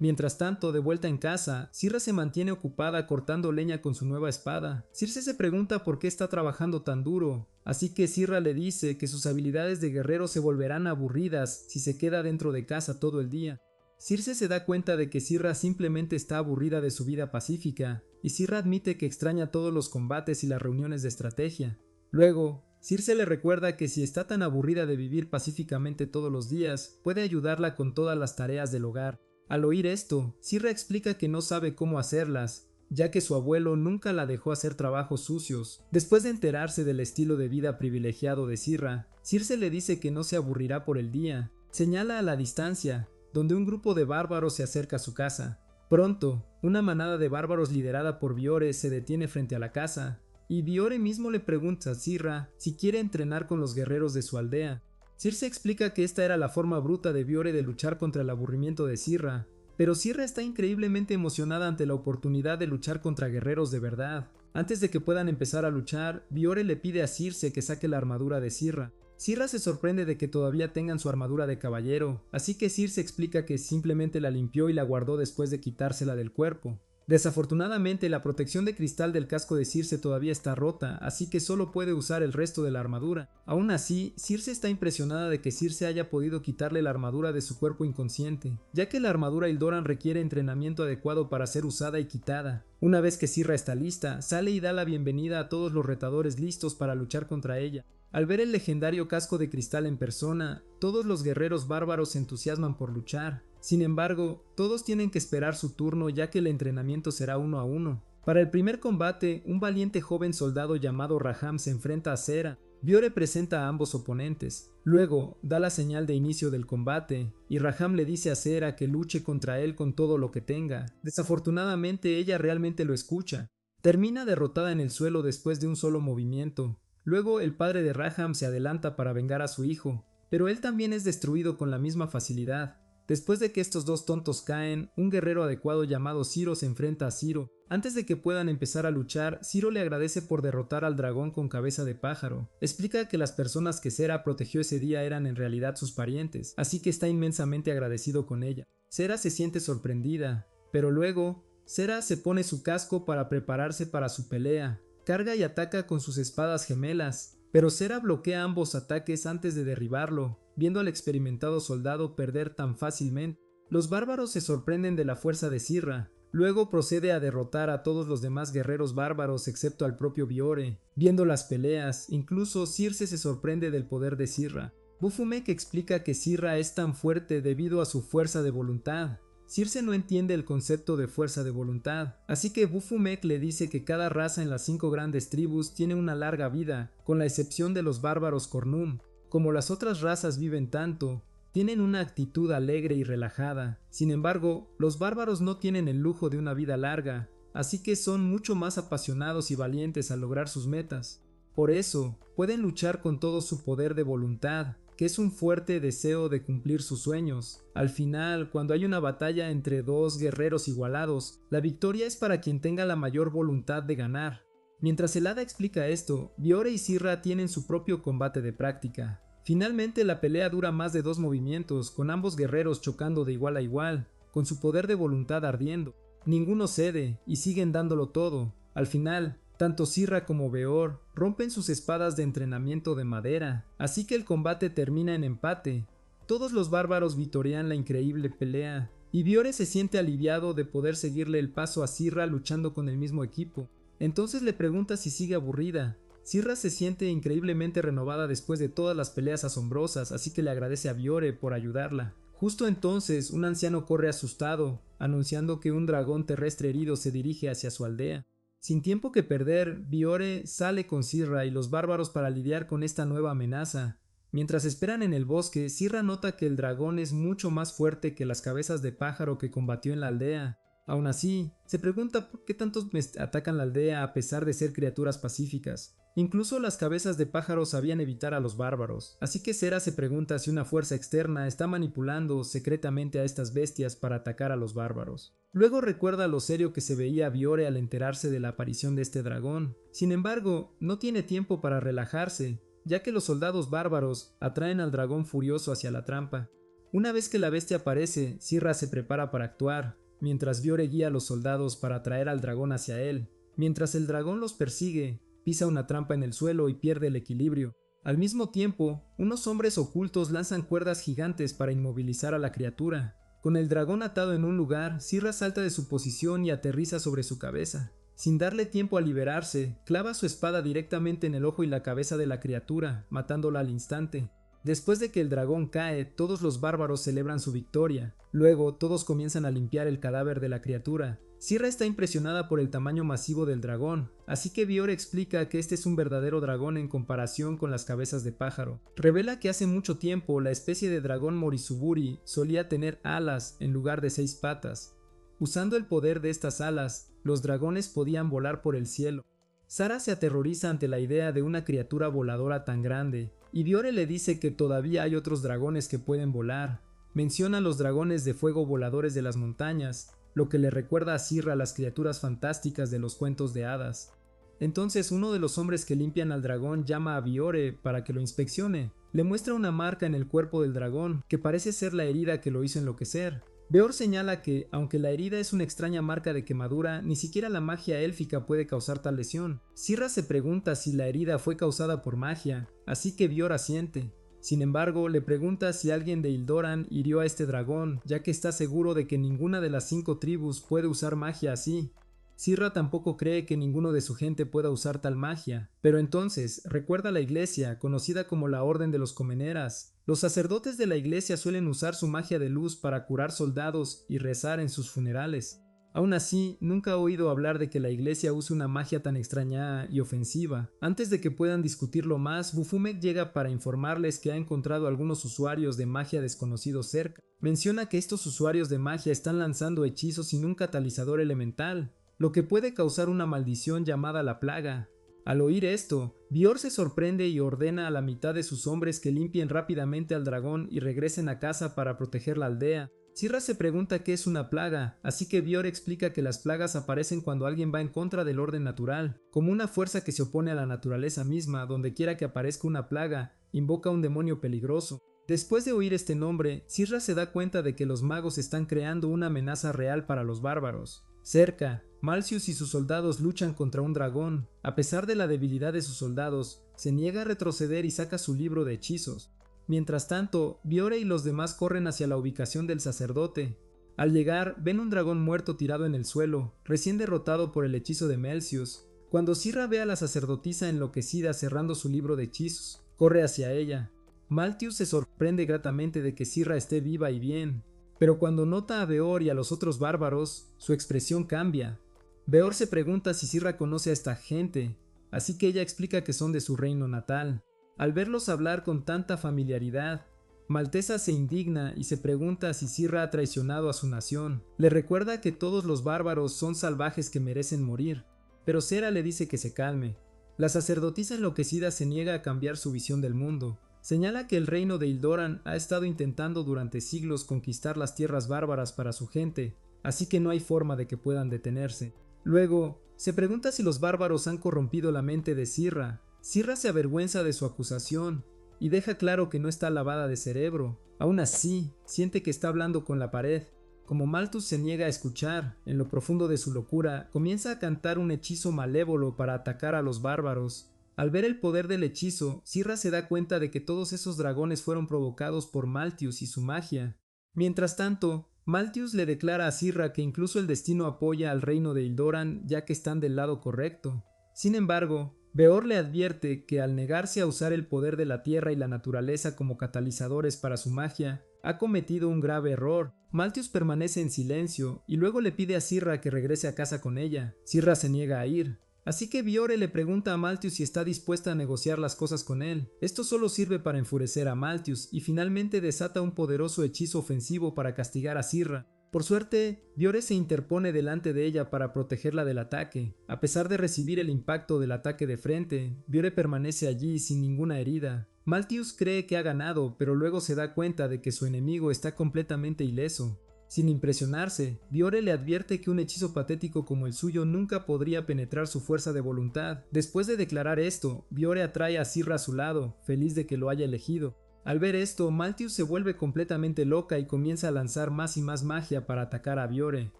Mientras tanto, de vuelta en casa, Sirra se mantiene ocupada cortando leña con su nueva espada. Circe se pregunta por qué está trabajando tan duro, así que Sirra le dice que sus habilidades de guerrero se volverán aburridas si se queda dentro de casa todo el día. Circe se da cuenta de que Sirra simplemente está aburrida de su vida pacífica, y Sirra admite que extraña todos los combates y las reuniones de estrategia. Luego, Circe le recuerda que si está tan aburrida de vivir pacíficamente todos los días, puede ayudarla con todas las tareas del hogar. Al oír esto, Sirra explica que no sabe cómo hacerlas, ya que su abuelo nunca la dejó hacer trabajos sucios. Después de enterarse del estilo de vida privilegiado de Sirra, Circe le dice que no se aburrirá por el día. Señala a la distancia, donde un grupo de bárbaros se acerca a su casa. Pronto, una manada de bárbaros liderada por Biore se detiene frente a la casa, y Biore mismo le pregunta a Sirra si quiere entrenar con los guerreros de su aldea. Circe explica que esta era la forma bruta de Biore de luchar contra el aburrimiento de Sirra, pero Sirra está increíblemente emocionada ante la oportunidad de luchar contra guerreros de verdad. Antes de que puedan empezar a luchar, Biore le pide a Circe que saque la armadura de Sirra. Sirra se sorprende de que todavía tengan su armadura de caballero, así que Circe explica que simplemente la limpió y la guardó después de quitársela del cuerpo. Desafortunadamente, la protección de cristal del casco de Circe todavía está rota, así que solo puede usar el resto de la armadura. Aún así, Circe está impresionada de que Circe haya podido quitarle la armadura de su cuerpo inconsciente, ya que la armadura Ildoran requiere entrenamiento adecuado para ser usada y quitada. Una vez que Sirra está lista, sale y da la bienvenida a todos los retadores listos para luchar contra ella. Al ver el legendario casco de cristal en persona, todos los guerreros bárbaros se entusiasman por luchar. Sin embargo, todos tienen que esperar su turno ya que el entrenamiento será 1 a 1. Para el primer combate, un valiente joven soldado llamado Raham se enfrenta a Cera. Biore presenta a ambos oponentes. Luego, da la señal de inicio del combate, y Raham le dice a Cera que luche contra él con todo lo que tenga. Desafortunadamente, ella realmente lo escucha. Termina derrotada en el suelo después de un solo movimiento. Luego, el padre de Raham se adelanta para vengar a su hijo, pero él también es destruido con la misma facilidad. Después de que estos dos tontos caen, un guerrero adecuado llamado Ciro se enfrenta a Ciro. Antes de que puedan empezar a luchar, Ciro le agradece por derrotar al dragón con cabeza de pájaro. Explica que las personas que Cera protegió ese día eran en realidad sus parientes, así que está inmensamente agradecido con ella. Cera se siente sorprendida, pero luego, Cera se pone su casco para prepararse para su pelea. Carga y ataca con sus espadas gemelas, pero Cera bloquea ambos ataques antes de derribarlo, viendo al experimentado soldado perder tan fácilmente. Los bárbaros se sorprenden de la fuerza de Sirra. Luego procede a derrotar a todos los demás guerreros bárbaros excepto al propio Biore. Viendo las peleas, incluso Circe se sorprende del poder de Sirra. Bufumek explica que Sirra es tan fuerte debido a su fuerza de voluntad. Circe no entiende el concepto de fuerza de voluntad, así que Bufumek le dice que cada raza en las 5 grandes tribus tiene una larga vida, con la excepción de los bárbaros Cornum. Como las otras razas viven tanto, tienen una actitud alegre y relajada. Sin embargo, los bárbaros no tienen el lujo de una vida larga, así que son mucho más apasionados y valientes al lograr sus metas. Por eso, pueden luchar con todo su poder de voluntad, que es un fuerte deseo de cumplir sus sueños. Al final, cuando hay una batalla entre dos guerreros igualados, la victoria es para quien tenga la mayor voluntad de ganar. Mientras el hada explica esto, Biore y Sirra tienen su propio combate de práctica. Finalmente la pelea dura más de 2 movimientos, con ambos guerreros chocando de igual a igual, con su poder de voluntad ardiendo. Ninguno cede y siguen dándolo todo. Al final, tanto Sirra como Beor rompen sus espadas de entrenamiento de madera, así que el combate termina en empate. Todos los bárbaros vitorean la increíble pelea, y Biore se siente aliviado de poder seguirle el paso a Sirra luchando con el mismo equipo. Entonces le pregunta si sigue aburrida. Sirra se siente increíblemente renovada después de todas las peleas asombrosas, así que le agradece a Biore por ayudarla. Justo entonces, un anciano corre asustado, anunciando que un dragón terrestre herido se dirige hacia su aldea. Sin tiempo que perder, Biore sale con Sirra y los bárbaros para lidiar con esta nueva amenaza. Mientras esperan en el bosque, Sirra nota que el dragón es mucho más fuerte que las cabezas de pájaro que combatió en la aldea. Aún así, se pregunta por qué tantos atacan la aldea a pesar de ser criaturas pacíficas. Incluso las cabezas de pájaro sabían evitar a los bárbaros, así que Sera se pregunta si una fuerza externa está manipulando secretamente a estas bestias para atacar a los bárbaros. Luego recuerda lo serio que se veía Biore al enterarse de la aparición de este dragón. Sin embargo, no tiene tiempo para relajarse, ya que los soldados bárbaros atraen al dragón furioso hacia la trampa. Una vez que la bestia aparece, Sirra se prepara para actuar, mientras Biore guía a los soldados para atraer al dragón hacia él. Mientras el dragón los persigue, pisa una trampa en el suelo y pierde el equilibrio. Al mismo tiempo, unos hombres ocultos lanzan cuerdas gigantes para inmovilizar a la criatura. Con el dragón atado en un lugar, Sirra salta de su posición y aterriza sobre su cabeza. Sin darle tiempo a liberarse, clava su espada directamente en el ojo y la cabeza de la criatura, matándola al instante. Después de que el dragón cae, todos los bárbaros celebran su victoria. Luego, todos comienzan a limpiar el cadáver de la criatura. Sirra está impresionada por el tamaño masivo del dragón, así que Biore explica que este es un verdadero dragón en comparación con las cabezas de pájaro. Revela que hace mucho tiempo la especie de dragón Morizuburi solía tener alas en lugar de 6 patas. Usando el poder de estas alas, los dragones podían volar por el cielo. Sara se aterroriza ante la idea de una criatura voladora tan grande, y Biore le dice que todavía hay otros dragones que pueden volar. Menciona los dragones de fuego voladores de las montañas, lo que le recuerda a Sirra las criaturas fantásticas de los cuentos de hadas. Entonces uno de los hombres que limpian al dragón llama a Biore para que lo inspeccione. Le muestra una marca en el cuerpo del dragón, que parece ser la herida que lo hizo enloquecer. Beor señala que, aunque la herida es una extraña marca de quemadura, ni siquiera la magia élfica puede causar tal lesión. Sirra se pregunta si la herida fue causada por magia, así que Beor asiente. Sin embargo, le pregunta si alguien de Ildoran hirió a este dragón, ya que está seguro de que ninguna de las 5 tribus puede usar magia así. Sirra tampoco cree que ninguno de su gente pueda usar tal magia, pero entonces recuerda la iglesia, conocida como la Orden de los Comeneras. Los sacerdotes de la iglesia suelen usar su magia de luz para curar soldados y rezar en sus funerales. Aún así, nunca ha oído hablar de que la iglesia use una magia tan extraña y ofensiva. Antes de que puedan discutirlo más, Bufumek llega para informarles que ha encontrado algunos usuarios de magia desconocidos cerca. Menciona que estos usuarios de magia están lanzando hechizos sin un catalizador elemental, lo que puede causar una maldición llamada la plaga. Al oír esto, Bior se sorprende y ordena a la mitad de sus hombres que limpien rápidamente al dragón y regresen a casa para proteger la aldea. Sirra se pregunta qué es una plaga, así que Bior explica que las plagas aparecen cuando alguien va en contra del orden natural, como una fuerza que se opone a la naturaleza misma. Donde quiera que aparezca una plaga, invoca a un demonio peligroso. Después de oír este nombre, Sirra se da cuenta de que los magos están creando una amenaza real para los bárbaros. Cerca, Malcius y sus soldados luchan contra un dragón. A pesar de la debilidad de sus soldados, se niega a retroceder y saca su libro de hechizos. Mientras tanto, Biore y los demás corren hacia la ubicación del sacerdote. Al llegar, ven un dragón muerto tirado en el suelo, recién derrotado por el hechizo de Malcius. Cuando Sirra ve a la sacerdotisa enloquecida cerrando su libro de hechizos, corre hacia ella. Malcius se sorprende gratamente de que Sirra esté viva y bien, pero cuando nota a Beor y a los otros bárbaros, su expresión cambia. Beor se pregunta si Sirra conoce a esta gente, así que ella explica que son de su reino natal. Al verlos hablar con tanta familiaridad, Maltesa se indigna y se pregunta si Sirra ha traicionado a su nación. Le recuerda que todos los bárbaros son salvajes que merecen morir, pero Sera le dice que se calme. La sacerdotisa enloquecida se niega a cambiar su visión del mundo. Señala que el reino de Ildoran ha estado intentando durante siglos conquistar las tierras bárbaras para su gente, así que no hay forma de que puedan detenerse. Luego, se pregunta si los bárbaros han corrompido la mente de Sirra. Sirra se avergüenza de su acusación y deja claro que no está lavada de cerebro. Aún así, siente que está hablando con la pared. Como Malthus se niega a escuchar, en lo profundo de su locura, comienza a cantar un hechizo malévolo para atacar a los bárbaros. Al ver el poder del hechizo, Sirra se da cuenta de que todos esos dragones fueron provocados por Malthus y su magia. Mientras tanto, Malthus le declara a Sirra que incluso el destino apoya al reino de Hildoran ya que están del lado correcto. Sin embargo, Beor le advierte que al negarse a usar el poder de la tierra y la naturaleza como catalizadores para su magia, ha cometido un grave error. Malthus permanece en silencio y luego le pide a Sirra que regrese a casa con ella. Sirra se niega a ir. Así que Biore le pregunta a Malthus si está dispuesta a negociar las cosas con él. Esto solo sirve para enfurecer a Malthus y finalmente desata un poderoso hechizo ofensivo para castigar a Sirra. Por suerte, Biore se interpone delante de ella para protegerla del ataque. A pesar de recibir el impacto del ataque de frente, Biore permanece allí sin ninguna herida. Malthus cree que ha ganado, pero luego se da cuenta de que su enemigo está completamente ileso. Sin impresionarse, Biore le advierte que un hechizo patético como el suyo nunca podría penetrar su fuerza de voluntad. Después de declarar esto, Biore atrae a Sirra a su lado, feliz de que lo haya elegido. Al ver esto, Malthus se vuelve completamente loca y comienza a lanzar más y más magia para atacar a Biore.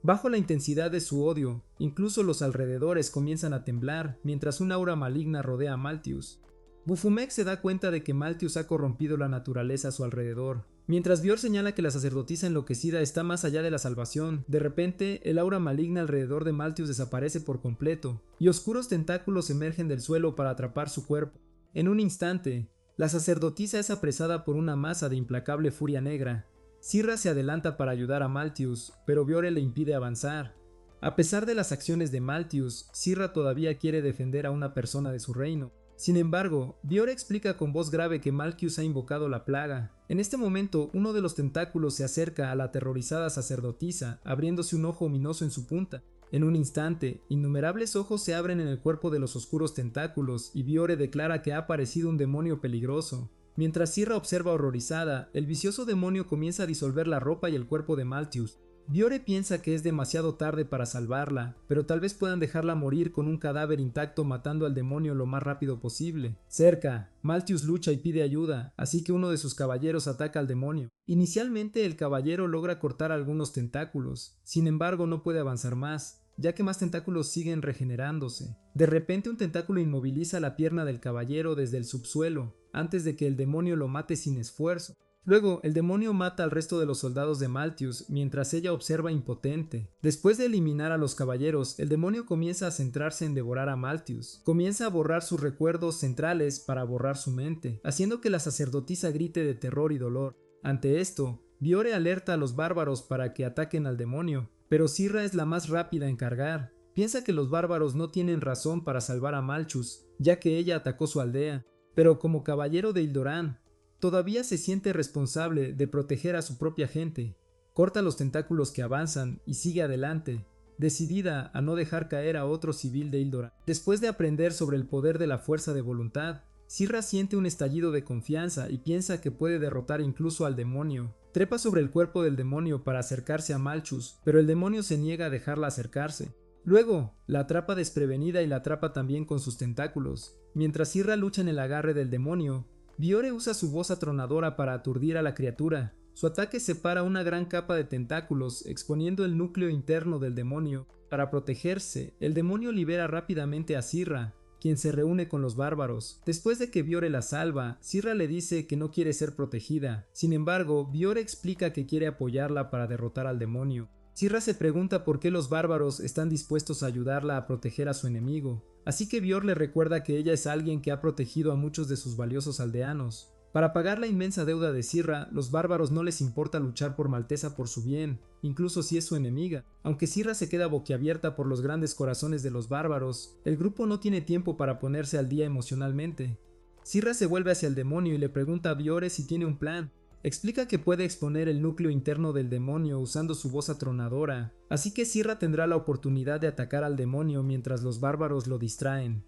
Bajo la intensidad de su odio, incluso los alrededores comienzan a temblar, mientras un aura maligna rodea a Malthus. Bufumek se da cuenta de que Malthus ha corrompido la naturaleza a su alrededor. Mientras Bior señala que la sacerdotisa enloquecida está más allá de la salvación, de repente el aura maligna alrededor de Malthus desaparece por completo, y oscuros tentáculos emergen del suelo para atrapar su cuerpo. En un instante, la sacerdotisa es apresada por una masa de implacable furia negra. Sirra se adelanta para ayudar a Malthus, pero Biore le impide avanzar. A pesar de las acciones de Malthus, Sirra todavía quiere defender a una persona de su reino. Sin embargo, Biore explica con voz grave que Malthus ha invocado la plaga. En este momento, uno de los tentáculos se acerca a la aterrorizada sacerdotisa, abriéndose un ojo ominoso en su punta. En un instante, innumerables ojos se abren en el cuerpo de los oscuros tentáculos y Biore declara que ha aparecido un demonio peligroso. Mientras Sirra observa horrorizada, el vicioso demonio comienza a disolver la ropa y el cuerpo de Malthus. Biore piensa que es demasiado tarde para salvarla, pero tal vez puedan dejarla morir con un cadáver intacto matando al demonio lo más rápido posible. Cerca, Malthus lucha y pide ayuda, así que uno de sus caballeros ataca al demonio. Inicialmente el caballero logra cortar algunos tentáculos, sin embargo no puede avanzar más, ya que más tentáculos siguen regenerándose. De repente un tentáculo inmoviliza la pierna del caballero desde el subsuelo, antes de que el demonio lo mate sin esfuerzo. Luego, el demonio mata al resto de los soldados de Malthus, mientras ella observa impotente. Después de eliminar a los caballeros, el demonio comienza a centrarse en devorar a Malthus. Comienza a borrar sus recuerdos centrales para borrar su mente, haciendo que la sacerdotisa grite de terror y dolor. Ante esto, Biore alerta a los bárbaros para que ataquen al demonio, pero Sirra es la más rápida en cargar. Piensa que los bárbaros no tienen razón para salvar a Malthus, ya que ella atacó su aldea, pero como caballero de Hildoran, todavía se siente responsable de proteger a su propia gente. Corta los tentáculos que avanzan y sigue adelante, decidida a no dejar caer a otro civil de Hildoran. Después de aprender sobre el poder de la fuerza de voluntad, Sirra siente un estallido de confianza y piensa que puede derrotar incluso al demonio. Trepa sobre el cuerpo del demonio para acercarse a Malthus, pero el demonio se niega a dejarla acercarse. Luego, la atrapa desprevenida y la atrapa también con sus tentáculos. Mientras Sirra lucha en el agarre del demonio, Biore usa su voz atronadora para aturdir a la criatura. Su ataque separa una gran capa de tentáculos, exponiendo el núcleo interno del demonio. Para protegerse, el demonio libera rápidamente a Sirra, quien se reúne con los bárbaros. Después de que Biore la salva, Sirra le dice que no quiere ser protegida. Sin embargo, Biore explica que quiere apoyarla para derrotar al demonio. Sirra se pregunta por qué los bárbaros están dispuestos a ayudarla a proteger a su enemigo, así que Bior le recuerda que ella es alguien que ha protegido a muchos de sus valiosos aldeanos. Para pagar la inmensa deuda de Sirra, los bárbaros no les importa luchar por Maltesa por su bien, incluso si es su enemiga. Aunque Sirra se queda boquiabierta por los grandes corazones de los bárbaros, el grupo no tiene tiempo para ponerse al día emocionalmente. Sirra se vuelve hacia el demonio y le pregunta a Biore si tiene un plan. Explica que puede exponer el núcleo interno del demonio usando su voz atronadora, así que Sirra tendrá la oportunidad de atacar al demonio mientras los bárbaros lo distraen.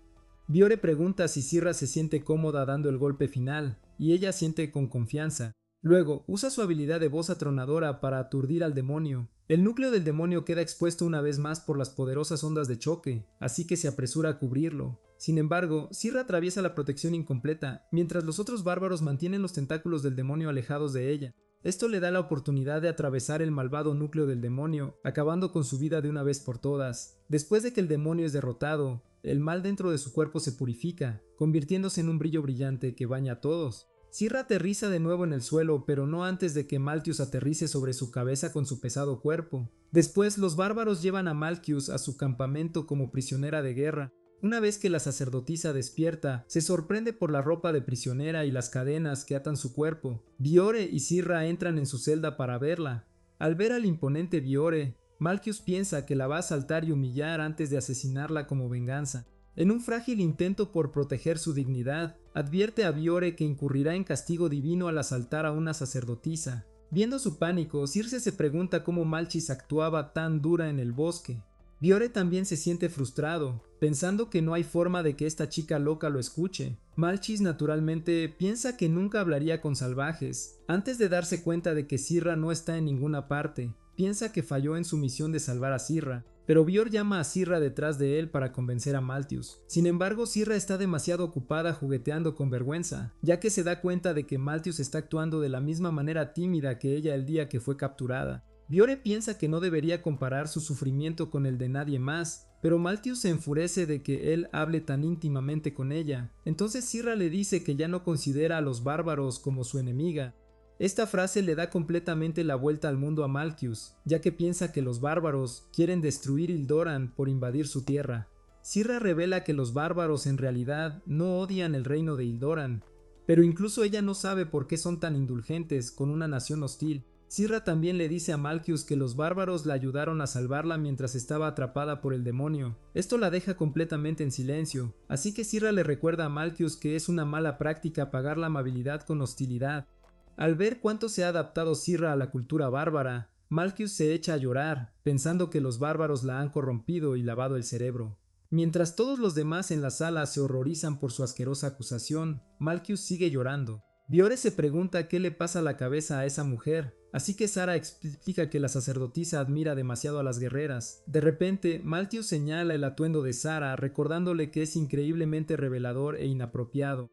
Biore pregunta si Sirra se siente cómoda dando el golpe final, y ella siente con confianza. Luego, usa su habilidad de voz atronadora para aturdir al demonio. El núcleo del demonio queda expuesto una vez más por las poderosas ondas de choque, así que se apresura a cubrirlo. Sin embargo, Sirra atraviesa la protección incompleta, mientras los otros bárbaros mantienen los tentáculos del demonio alejados de ella. Esto le da la oportunidad de atravesar el malvado núcleo del demonio, acabando con su vida de una vez por todas. Después de que el demonio es derrotado, el mal dentro de su cuerpo se purifica, convirtiéndose en un brillo brillante que baña a todos. Sirra aterriza de nuevo en el suelo, pero no antes de que Malthus aterrice sobre su cabeza con su pesado cuerpo. Después, los bárbaros llevan a Malchus a su campamento como prisionera de guerra. Una vez que la sacerdotisa despierta, se sorprende por la ropa de prisionera y las cadenas que atan su cuerpo. Biore y Sirra entran en su celda para verla. Al ver al imponente Biore, Malchus piensa que la va a asaltar y humillar antes de asesinarla como venganza. En un frágil intento por proteger su dignidad, advierte a Biore que incurrirá en castigo divino al asaltar a una sacerdotisa. Viendo su pánico, Circe se pregunta cómo Malchis actuaba tan dura en el bosque. Biore también se siente frustrado, pensando que no hay forma de que esta chica loca lo escuche. Malchis naturalmente piensa que nunca hablaría con salvajes. Antes de darse cuenta de que Sirra no está en ninguna parte, piensa que falló en su misión de salvar a Sirra. Pero Bior llama a Sirra detrás de él para convencer a Malthus. Sin embargo, Sirra está demasiado ocupada jugueteando con vergüenza, ya que se da cuenta de que Malthus está actuando de la misma manera tímida que ella el día que fue capturada. Biore piensa que no debería comparar su sufrimiento con el de nadie más, pero Malthus se enfurece de que él hable tan íntimamente con ella. Entonces Sirra le dice que ya no considera a los bárbaros como su enemiga. Esta frase le da completamente la vuelta al mundo a Malchus, ya que piensa que los bárbaros quieren destruir Ildoran por invadir su tierra. Sirra revela que los bárbaros en realidad no odian el reino de Ildoran, pero incluso ella no sabe por qué son tan indulgentes con una nación hostil. Sirra también le dice a Malchus que los bárbaros la ayudaron a salvarla mientras estaba atrapada por el demonio. Esto la deja completamente en silencio, así que Sirra le recuerda a Malchus que es una mala práctica pagar la amabilidad con hostilidad. Al ver cuánto se ha adaptado Sirra a la cultura bárbara, Malchus se echa a llorar, pensando que los bárbaros la han corrompido y lavado el cerebro. Mientras todos los demás en la sala se horrorizan por su asquerosa acusación, Malchus sigue llorando. Biore se pregunta qué le pasa a la cabeza a esa mujer, así que Sara explica que la sacerdotisa admira demasiado a las guerreras. De repente, Malchus señala el atuendo de Sara, recordándole que es increíblemente revelador e inapropiado.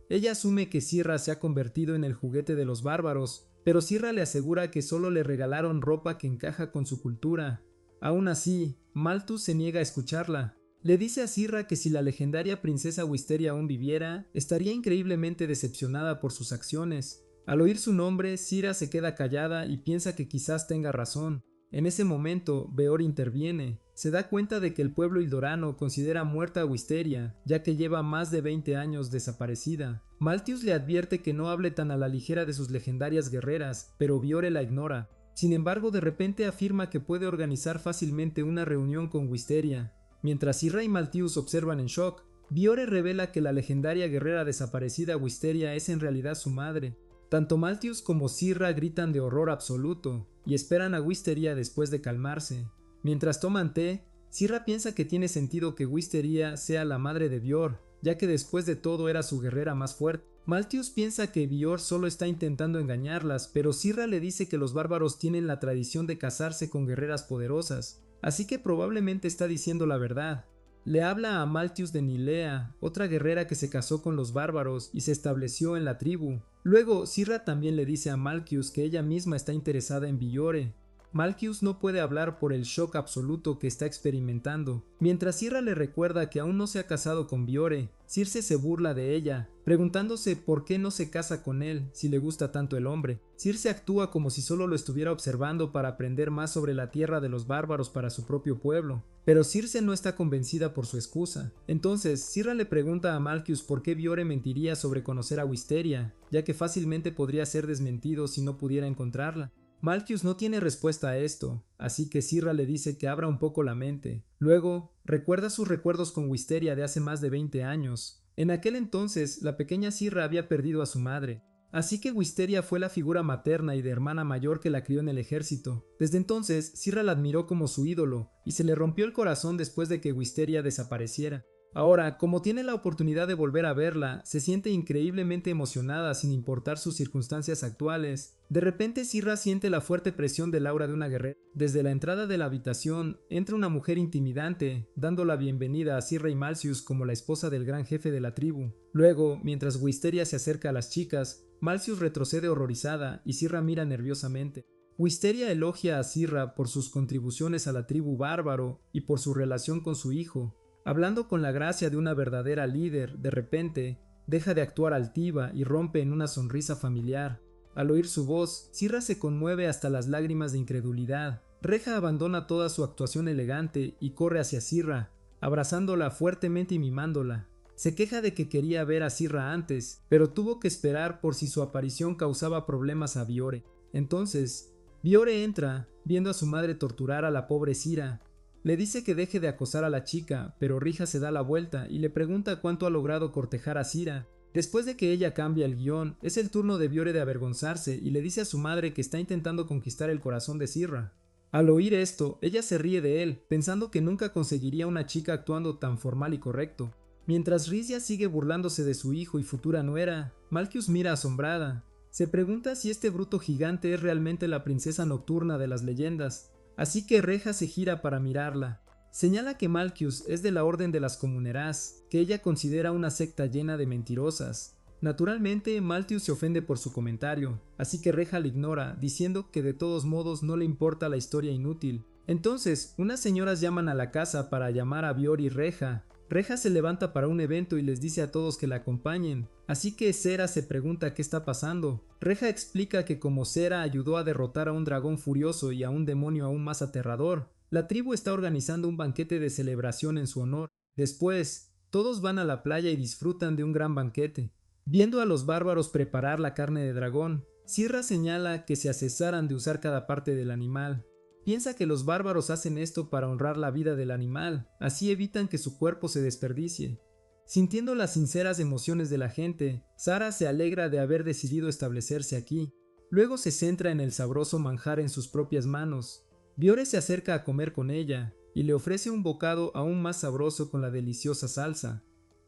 Ella asume que Sirra se ha convertido en el juguete de los bárbaros, pero Sirra le asegura que solo le regalaron ropa que encaja con su cultura. Aún así, Malthus se niega a escucharla. Le dice a Sirra que si la legendaria princesa Wisteria aún viviera, estaría increíblemente decepcionada por sus acciones. Al oír su nombre, Sirra se queda callada y piensa que quizás tenga razón. En ese momento, Beor interviene. Se da cuenta de que el pueblo ildorano considera muerta a Wisteria, ya que lleva más de 20 años desaparecida. Malthus le advierte que no hable tan a la ligera de sus legendarias guerreras, pero Biore la ignora. Sin embargo, de repente afirma que puede organizar fácilmente una reunión con Wisteria. Mientras Sirra y Malthus observan en shock, Biore revela que la legendaria guerrera desaparecida Wisteria es en realidad su madre. Tanto Malthus como Sirra gritan de horror absoluto y esperan a Wisteria después de calmarse. Mientras toman té, Sirra piensa que tiene sentido que Wisteria sea la madre de Bior, ya que después de todo era su guerrera más fuerte. Malthus piensa que Bior solo está intentando engañarlas, pero Sirra le dice que los bárbaros tienen la tradición de casarse con guerreras poderosas, así que probablemente está diciendo la verdad. Le habla a Malthus de Nilea, otra guerrera que se casó con los bárbaros y se estableció en la tribu. Luego, Sirra también le dice a Malchus que ella misma está interesada en Biore. Malchus no puede hablar por el shock absoluto que está experimentando. Mientras Sirra le recuerda que aún no se ha casado con Biore, Circe se burla de ella, preguntándose por qué no se casa con él si le gusta tanto el hombre. Circe actúa como si solo lo estuviera observando para aprender más sobre la tierra de los bárbaros para su propio pueblo. Pero Circe no está convencida por su excusa. Entonces, Sirra le pregunta a Malchus por qué Biore mentiría sobre conocer a Wisteria, ya que fácilmente podría ser desmentido si no pudiera encontrarla. Malchus no tiene respuesta a esto, así que Sirra le dice que abra un poco la mente. Luego, recuerda sus recuerdos con Wisteria de hace más de 20 años. En aquel entonces, la pequeña Sirra había perdido a su madre, así que Wisteria fue la figura materna y de hermana mayor que la crió en el ejército. Desde entonces, Sirra la admiró como su ídolo, y se le rompió el corazón después de que Wisteria desapareciera. Ahora, como tiene la oportunidad de volver a verla, se siente increíblemente emocionada sin importar sus circunstancias actuales. De repente Sirra siente la fuerte presión del aura de una guerrera. Desde la entrada de la habitación entra una mujer intimidante, dando la bienvenida a Sirra y Malcius como la esposa del gran jefe de la tribu. Luego, mientras Wisteria se acerca a las chicas, Malcius retrocede horrorizada y Sirra mira nerviosamente. Wisteria elogia a Sirra por sus contribuciones a la tribu bárbaro y por su relación con su hijo. Hablando con la gracia de una verdadera líder, de repente, deja de actuar altiva y rompe en una sonrisa familiar. Al oír su voz, Sirra se conmueve hasta las lágrimas de incredulidad. Reja abandona toda su actuación elegante y corre hacia Sirra, abrazándola fuertemente y mimándola. Se queja de que quería ver a Sirra antes, pero tuvo que esperar por si su aparición causaba problemas a Biore. Entonces, Biore entra, viendo a su madre torturar a la pobre Sirra. Le dice que deje de acosar a la chica, pero Rija se da la vuelta y le pregunta cuánto ha logrado cortejar a Sirra. Después de que ella cambia el guión, es el turno de Biore de avergonzarse y le dice a su madre que está intentando conquistar el corazón de Sirra. Al oír esto, ella se ríe de él, pensando que nunca conseguiría una chica actuando tan formal y correcto. Mientras Rizia sigue burlándose de su hijo y futura nuera, Malcius mira asombrada. Se pregunta si este bruto gigante es realmente la princesa nocturna de las leyendas, así que Reja se gira para mirarla. Señala que Malcius es de la Orden de las Comuneras, que ella considera una secta llena de mentirosas. Naturalmente, Malcius se ofende por su comentario, así que Reja le ignora, diciendo que de todos modos no le importa la historia inútil. Entonces, unas señoras llaman a la casa para llamar a Biore y Reja. Reja se levanta para un evento y les dice a todos que la acompañen, así que Sera se pregunta qué está pasando. Reja explica que como Sera ayudó a derrotar a un dragón furioso y a un demonio aún más aterrador, la tribu está organizando un banquete de celebración en su honor. Después, todos van a la playa y disfrutan de un gran banquete. Viendo a los bárbaros preparar la carne de dragón, Sirra señala que se cesaran de usar cada parte del animal. Piensa que los bárbaros hacen esto para honrar la vida del animal, así evitan que su cuerpo se desperdicie. Sintiendo las sinceras emociones de la gente, Sara se alegra de haber decidido establecerse aquí. Luego se centra en el sabroso manjar en sus propias manos. Biore se acerca a comer con ella y le ofrece un bocado aún más sabroso con la deliciosa salsa.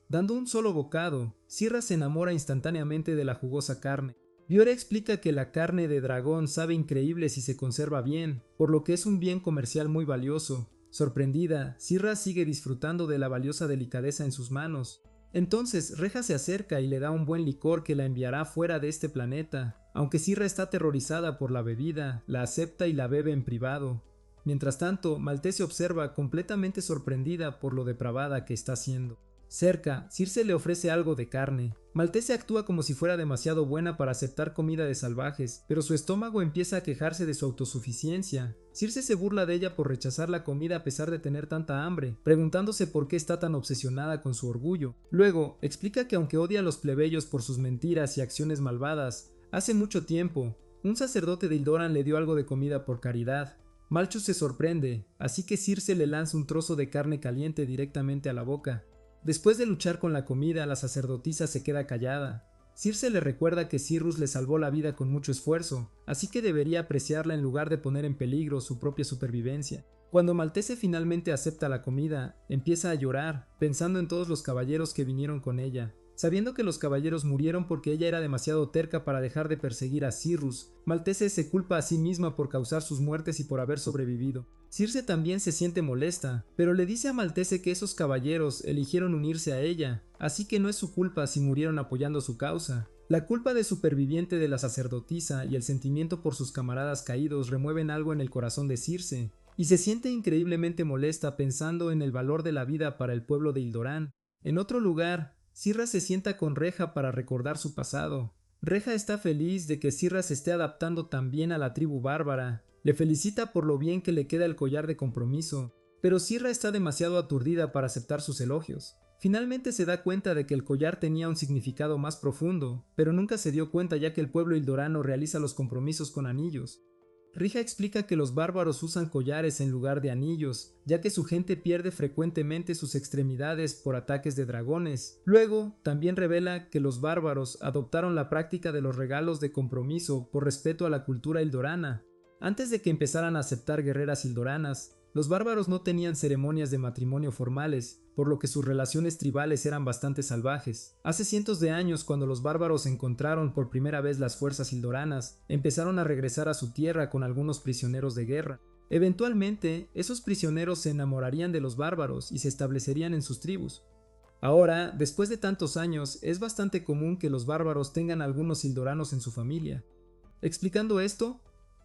Dando un solo bocado, Sirra se enamora instantáneamente de la jugosa carne. Biore explica que la carne de dragón sabe increíble si se conserva bien, por lo que es un bien comercial muy valioso. Sorprendida, Sirra sigue disfrutando de la valiosa delicadeza en sus manos. Entonces Reja se acerca y le da un buen licor que la enviará fuera de este planeta. Aunque Sirra está aterrorizada por la bebida, la acepta y la bebe en privado. Mientras tanto, Maltese observa completamente sorprendida por lo depravada que está haciendo. Cerca, Circe le ofrece algo de carne. Maltese actúa como si fuera demasiado buena para aceptar comida de salvajes, pero su estómago empieza a quejarse de su autosuficiencia. Circe se burla de ella por rechazar la comida a pesar de tener tanta hambre, preguntándose por qué está tan obsesionada con su orgullo. Luego, explica que aunque odia a los plebeyos por sus mentiras y acciones malvadas, hace mucho tiempo, un sacerdote de Ildoran le dio algo de comida por caridad. Malchus se sorprende, así que Circe le lanza un trozo de carne caliente directamente a la boca. Después de luchar con la comida, la sacerdotisa se queda callada. Circe le recuerda que Cirrus le salvó la vida con mucho esfuerzo, así que debería apreciarla en lugar de poner en peligro su propia supervivencia. Cuando Maltese finalmente acepta la comida, empieza a llorar, pensando en todos los caballeros que vinieron con ella. Sabiendo que los caballeros murieron porque ella era demasiado terca para dejar de perseguir a Cirrus, Maltese se culpa a sí misma por causar sus muertes y por haber sobrevivido. Circe también se siente molesta, pero le dice a Maltese que esos caballeros eligieron unirse a ella, así que no es su culpa si murieron apoyando su causa. La culpa de superviviente de la sacerdotisa y el sentimiento por sus camaradas caídos remueven algo en el corazón de Circe, y se siente increíblemente molesta pensando en el valor de la vida para el pueblo de Ildoran. En otro lugar, Sirra se sienta con Reja para recordar su pasado. Reja está feliz de que Sirra se esté adaptando tan bien a la tribu bárbara. Le felicita por lo bien que le queda el collar de compromiso, pero Sirra está demasiado aturdida para aceptar sus elogios. Finalmente se da cuenta de que el collar tenía un significado más profundo, pero nunca se dio cuenta ya que el pueblo ildorano realiza los compromisos con anillos. Rija explica que los bárbaros usan collares en lugar de anillos, ya que su gente pierde frecuentemente sus extremidades por ataques de dragones. Luego, también revela que los bárbaros adoptaron la práctica de los regalos de compromiso por respeto a la cultura ildorana. Antes de que empezaran a aceptar guerreras ildoranas, Los bárbaros no tenían ceremonias de matrimonio formales, por lo que sus relaciones tribales eran bastante salvajes. Hace cientos de años, cuando los bárbaros encontraron por primera vez las fuerzas ildoranas, empezaron a regresar a su tierra con algunos prisioneros de guerra. Eventualmente, esos prisioneros se enamorarían de los bárbaros y se establecerían en sus tribus. Ahora, después de tantos años, es bastante común que los bárbaros tengan algunos ildoranos en su familia. Explicando esto,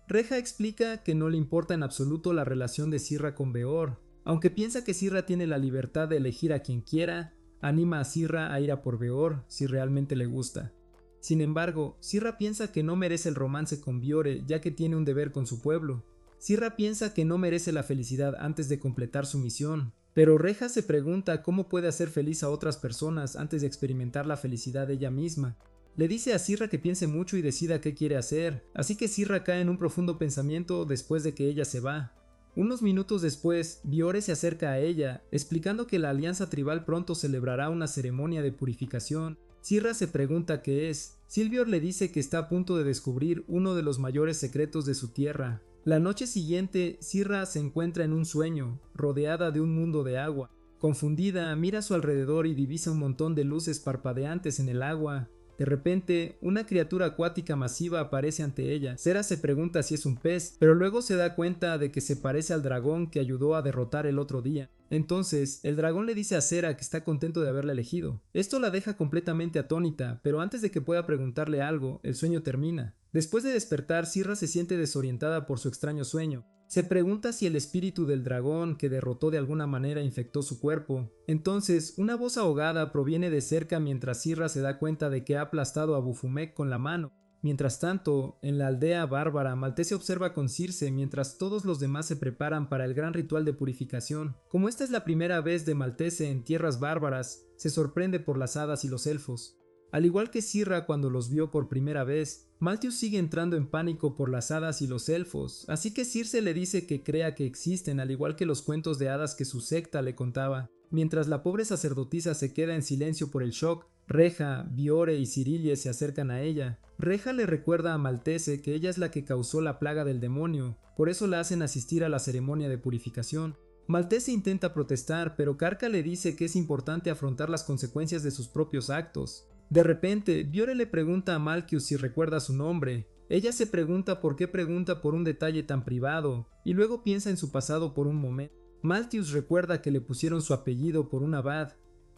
Reja explica que no le importa en absoluto la relación de Sirra con Beor. Aunque piensa que Sirra tiene la libertad de elegir a quien quiera, anima a Sirra a ir a por Beor si realmente le gusta. Sin embargo, Sirra piensa que no merece el romance con Biore ya que tiene un deber con su pueblo. Sirra piensa que no merece la felicidad antes de completar su misión, pero Reja se pregunta cómo puede hacer feliz a otras personas antes de experimentar la felicidad ella misma. Le dice a Sirra que piense mucho y decida qué quiere hacer, así que Sirra cae en un profundo pensamiento después de que ella se va. Unos minutos después, Biore se acerca a ella, explicando que la alianza tribal pronto celebrará una ceremonia de purificación. Sirra se pregunta qué es. Silvior le dice que está a punto de descubrir uno de los mayores secretos de su tierra. La noche siguiente, Sirra se encuentra en un sueño, rodeada de un mundo de agua. Confundida, mira a su alrededor y divisa un montón de luces parpadeantes en el agua. De repente, una criatura acuática masiva aparece ante ella. Sera se pregunta si es un pez, pero luego se da cuenta de que se parece al dragón que ayudó a derrotar el otro día. Entonces, el dragón le dice a Sera que está contento de haberla elegido. Esto la deja completamente atónita, pero antes de que pueda preguntarle algo, el sueño termina. Después de despertar, Sirra se siente desorientada por su extraño sueño. Se pregunta si el espíritu del dragón que derrotó de alguna manera infectó su cuerpo. Entonces, una voz ahogada proviene de cerca mientras Sirra se da cuenta de que ha aplastado a Bufumek con la mano. Mientras tanto, en la aldea bárbara, Maltese observa con Circe mientras todos los demás se preparan para el gran ritual de purificación. Como esta es la primera vez de Maltese en tierras bárbaras, se sorprende por las hadas y los elfos. Al igual que Sirra cuando los vio por primera vez, Malthus sigue entrando en pánico por las hadas y los elfos, así que Circe le dice que crea que existen al igual que los cuentos de hadas que su secta le contaba. Mientras la pobre sacerdotisa se queda en silencio por el shock, Reja, Biore y Cirilie se acercan a ella. Reja le recuerda a Maltese que ella es la que causó la plaga del demonio, por eso la hacen asistir a la ceremonia de purificación. Maltese intenta protestar, pero Karka le dice que es importante afrontar las consecuencias de sus propios actos. De repente, Biore le pregunta a Malchius si recuerda su nombre. Ella se pregunta por qué pregunta por un detalle tan privado, y luego piensa en su pasado por un momento. Malchius recuerda que le pusieron su apellido por un abad,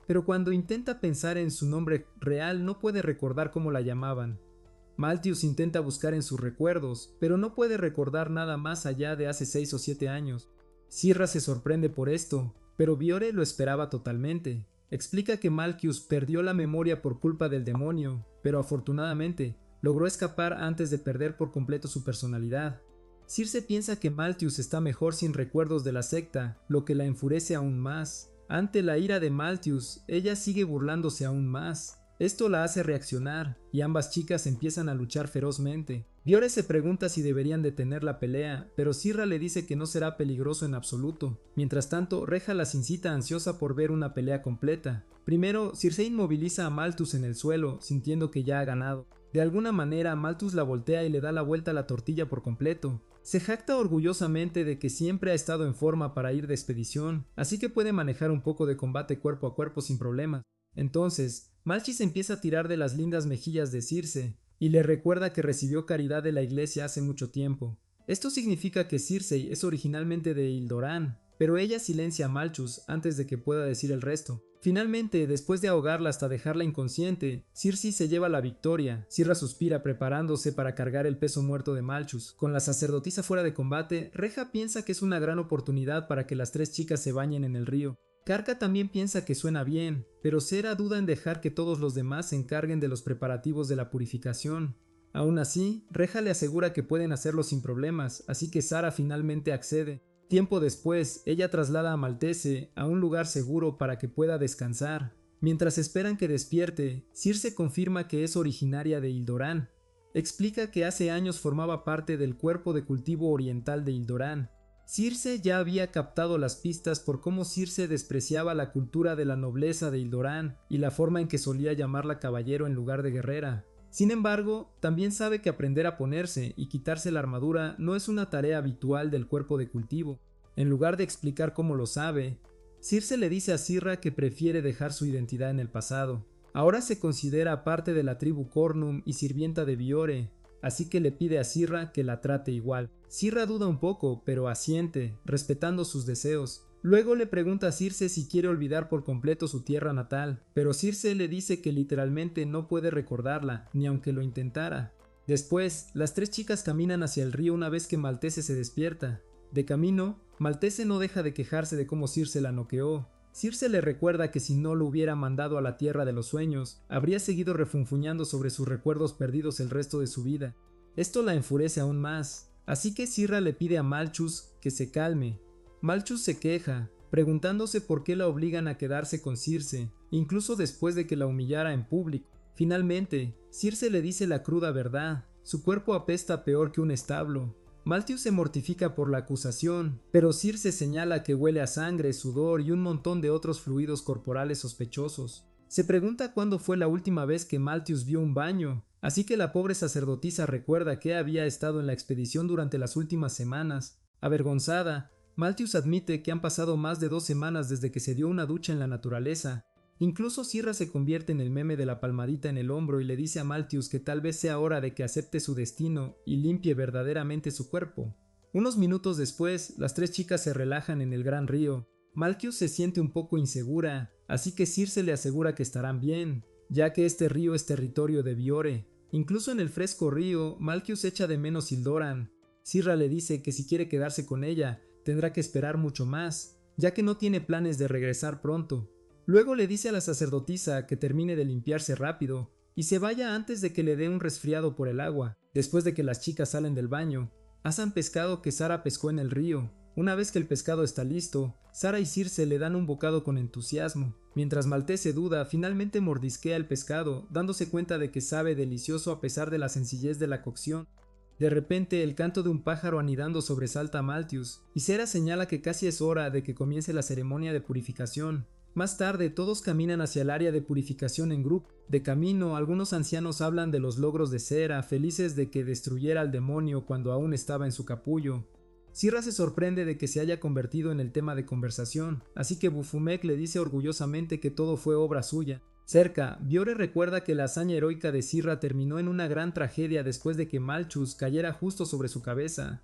pero cuando intenta pensar en su nombre real no puede recordar cómo la llamaban. Malchius intenta buscar en sus recuerdos, pero no puede recordar nada más allá de hace 6 o 7 años. Sirra se sorprende por esto, pero Biore lo esperaba totalmente. Explica que Malchius perdió la memoria por culpa del demonio, pero afortunadamente logró escapar antes de perder por completo su personalidad. Circe piensa que Malchius está mejor sin recuerdos de la secta, lo que la enfurece aún más. Ante la ira de Malchius, ella sigue burlándose aún más. Esto la hace reaccionar, y ambas chicas empiezan a luchar ferozmente. Biore se pregunta si deberían detener la pelea, pero Sirra le dice que no será peligroso en absoluto. Mientras tanto, Reja las incita ansiosa por ver una pelea completa. Primero, Circe inmoviliza a Malthus en el suelo, sintiendo que ya ha ganado. De alguna manera, Malthus la voltea y le da la vuelta a la tortilla por completo. Se jacta orgullosamente de que siempre ha estado en forma para ir de expedición, así que puede manejar un poco de combate cuerpo a cuerpo sin problemas. Entonces, Malchis empieza a tirar de las lindas mejillas de Circe, y le recuerda que recibió caridad de la iglesia hace mucho tiempo. Esto significa que Circe es originalmente de Ildoran, pero ella silencia a Malchus antes de que pueda decir el resto. Finalmente, después de ahogarla hasta dejarla inconsciente, Circe se lleva la victoria. Sirra suspira preparándose para cargar el peso muerto de Malchus. Con la sacerdotisa fuera de combate, Reja piensa que es una gran oportunidad para que las 3 chicas se bañen en el río. Karka también piensa que suena bien, pero Sera duda en dejar que todos los demás se encarguen de los preparativos de la purificación. Aún así, Reja le asegura que pueden hacerlo sin problemas, así que Sara finalmente accede. Tiempo después, ella traslada a Maltese a un lugar seguro para que pueda descansar. Mientras esperan que despierte, Circe confirma que es originaria de Ildoran. Explica que hace años formaba parte del cuerpo de cultivo oriental de Ildoran. Circe ya había captado las pistas por cómo Circe despreciaba la cultura de la nobleza de Ildoran y la forma en que solía llamarla caballero en lugar de guerrera. Sin embargo, también sabe que aprender a ponerse y quitarse la armadura no es una tarea habitual del cuerpo de cultivo. En lugar de explicar cómo lo sabe, Circe le dice a Sirra que prefiere dejar su identidad en el pasado. Ahora se considera parte de la tribu Cornum y sirvienta de Biore, así que le pide a Sirra que la trate igual. Sirra duda un poco, pero asiente, respetando sus deseos. Luego le pregunta a Circe si quiere olvidar por completo su tierra natal, pero Circe le dice que literalmente no puede recordarla, ni aunque lo intentara. Después, las tres chicas caminan hacia el río una vez que Maltese se despierta. De camino, Maltese no deja de quejarse de cómo Circe la noqueó. Circe le recuerda que si no lo hubiera mandado a la tierra de los sueños, habría seguido refunfuñando sobre sus recuerdos perdidos el resto de su vida. Esto la enfurece aún más, así que Sirra le pide a Malchus que se calme. Malchus se queja, preguntándose por qué la obligan a quedarse con Circe, incluso después de que la humillara en público. Finalmente, Circe le dice la cruda verdad: su cuerpo apesta peor que un establo. Malthus se mortifica por la acusación, pero Circe señala que huele a sangre, sudor y un montón de otros fluidos corporales sospechosos. Se pregunta cuándo fue la última vez que Malthus vio un baño, así que la pobre sacerdotisa recuerda que había estado en la expedición durante las últimas semanas. Avergonzada, Malthus admite que han pasado más de 2 semanas desde que se dio una ducha en la naturaleza. Incluso Sirra se convierte en el meme de la palmadita en el hombro y le dice a Malthus que tal vez sea hora de que acepte su destino y limpie verdaderamente su cuerpo. Unos minutos después, las tres chicas se relajan en el gran río. Malthus se siente un poco insegura, así que Circe le asegura que estarán bien, ya que este río es territorio de Biore. Incluso en el fresco río, Malthus echa de menos Sildoran. Sirra le dice que si quiere quedarse con ella, tendrá que esperar mucho más, ya que no tiene planes de regresar pronto. Luego le dice a la sacerdotisa que termine de limpiarse rápido y se vaya antes de que le dé un resfriado por el agua. Después de que las chicas salen del baño, asan pescado que Sara pescó en el río. Una vez que el pescado está listo, Sara y Circe le dan un bocado con entusiasmo. Mientras Maltese duda, finalmente mordisquea el pescado, dándose cuenta de que sabe delicioso a pesar de la sencillez de la cocción. De repente, el canto de un pájaro anidando sobresalta a Malthus, y Sera señala que casi es hora de que comience la ceremonia de purificación. Más tarde, todos caminan hacia el área de purificación en grupo. De camino, algunos ancianos hablan de los logros de Sera, felices de que destruyera al demonio cuando aún estaba en su capullo. Sirra se sorprende de que se haya convertido en el tema de conversación, así que Bufumek le dice orgullosamente que todo fue obra suya. Cerca, Biore recuerda que la hazaña heroica de Sirra terminó en una gran tragedia después de que Malchus cayera justo sobre su cabeza.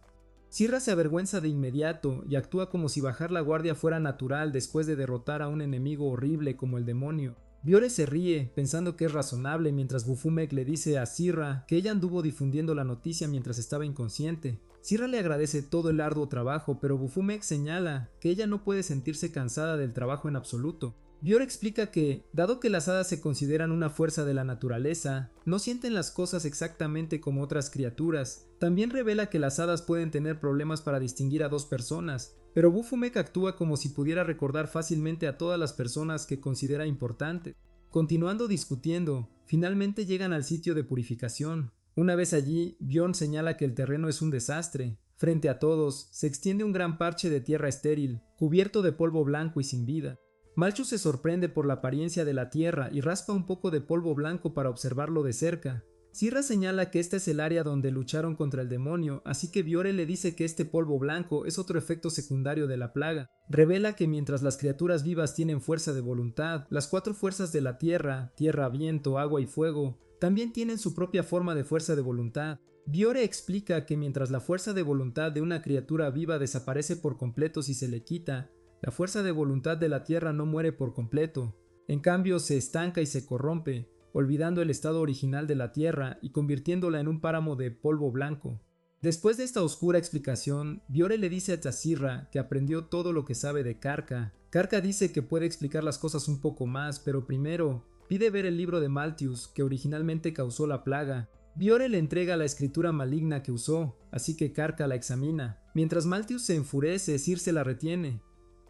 Sirra se avergüenza de inmediato y actúa como si bajar la guardia fuera natural después de derrotar a un enemigo horrible como el demonio. Biore se ríe, pensando que es razonable, mientras Bufumek le dice a Sirra que ella anduvo difundiendo la noticia mientras estaba inconsciente. Sirra le agradece todo el arduo trabajo, pero Bufumek señala que ella no puede sentirse cansada del trabajo en absoluto. Biore explica que, dado que las hadas se consideran una fuerza de la naturaleza, no sienten las cosas exactamente como otras criaturas. También revela que las hadas pueden tener problemas para distinguir a dos personas, pero Bufumek actúa como si pudiera recordar fácilmente a todas las personas que considera importantes. Continuando discutiendo, finalmente llegan al sitio de purificación. Una vez allí, Bjorn señala que el terreno es un desastre. Frente a todos, se extiende un gran parche de tierra estéril, cubierto de polvo blanco y sin vida. Malchus se sorprende por la apariencia de la tierra y raspa un poco de polvo blanco para observarlo de cerca. Sirra señala que esta es el área donde lucharon contra el demonio, así que Biore le dice que este polvo blanco es otro efecto secundario de la plaga. Revela que mientras las criaturas vivas tienen fuerza de voluntad, las 4 fuerzas de la tierra, viento, agua y fuego, también tienen su propia forma de fuerza de voluntad. Biore explica que mientras la fuerza de voluntad de una criatura viva desaparece por completo si se le quita, la fuerza de voluntad de la tierra no muere por completo. En cambio, se estanca y se corrompe, olvidando el estado original de la tierra y convirtiéndola en un páramo de polvo blanco. Después de esta oscura explicación, Biore le dice a Sirra que aprendió todo lo que sabe de Karka. Karka dice que puede explicar las cosas un poco más, pero primero pide ver el libro de Malthus, que originalmente causó la plaga. Biore le entrega la escritura maligna que usó, así que Karka la examina. Mientras Malthus se enfurece, Circe la retiene.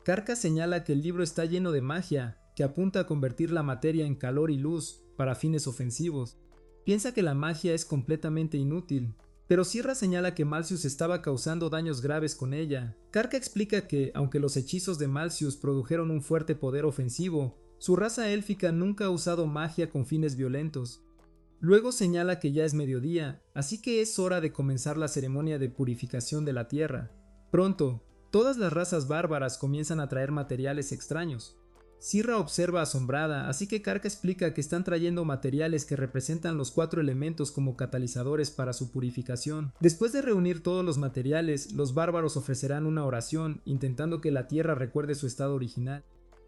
Karka señala que el libro está lleno de magia, que apunta a convertir la materia en calor y luz para fines ofensivos. Piensa que la magia es completamente inútil, pero Sirra señala que Malthus estaba causando daños graves con ella. Karka explica que, aunque los hechizos de Malthus produjeron un fuerte poder ofensivo, su raza élfica nunca ha usado magia con fines violentos. Luego señala que ya es mediodía, así que es hora de comenzar la ceremonia de purificación de la tierra. Pronto, Todas las razas bárbaras comienzan a traer materiales extraños. Sirra observa asombrada, así que Karka explica que están trayendo materiales que representan los 4 elementos como catalizadores para su purificación. Después de reunir todos los materiales, los bárbaros ofrecerán una oración, intentando que la tierra recuerde su estado original.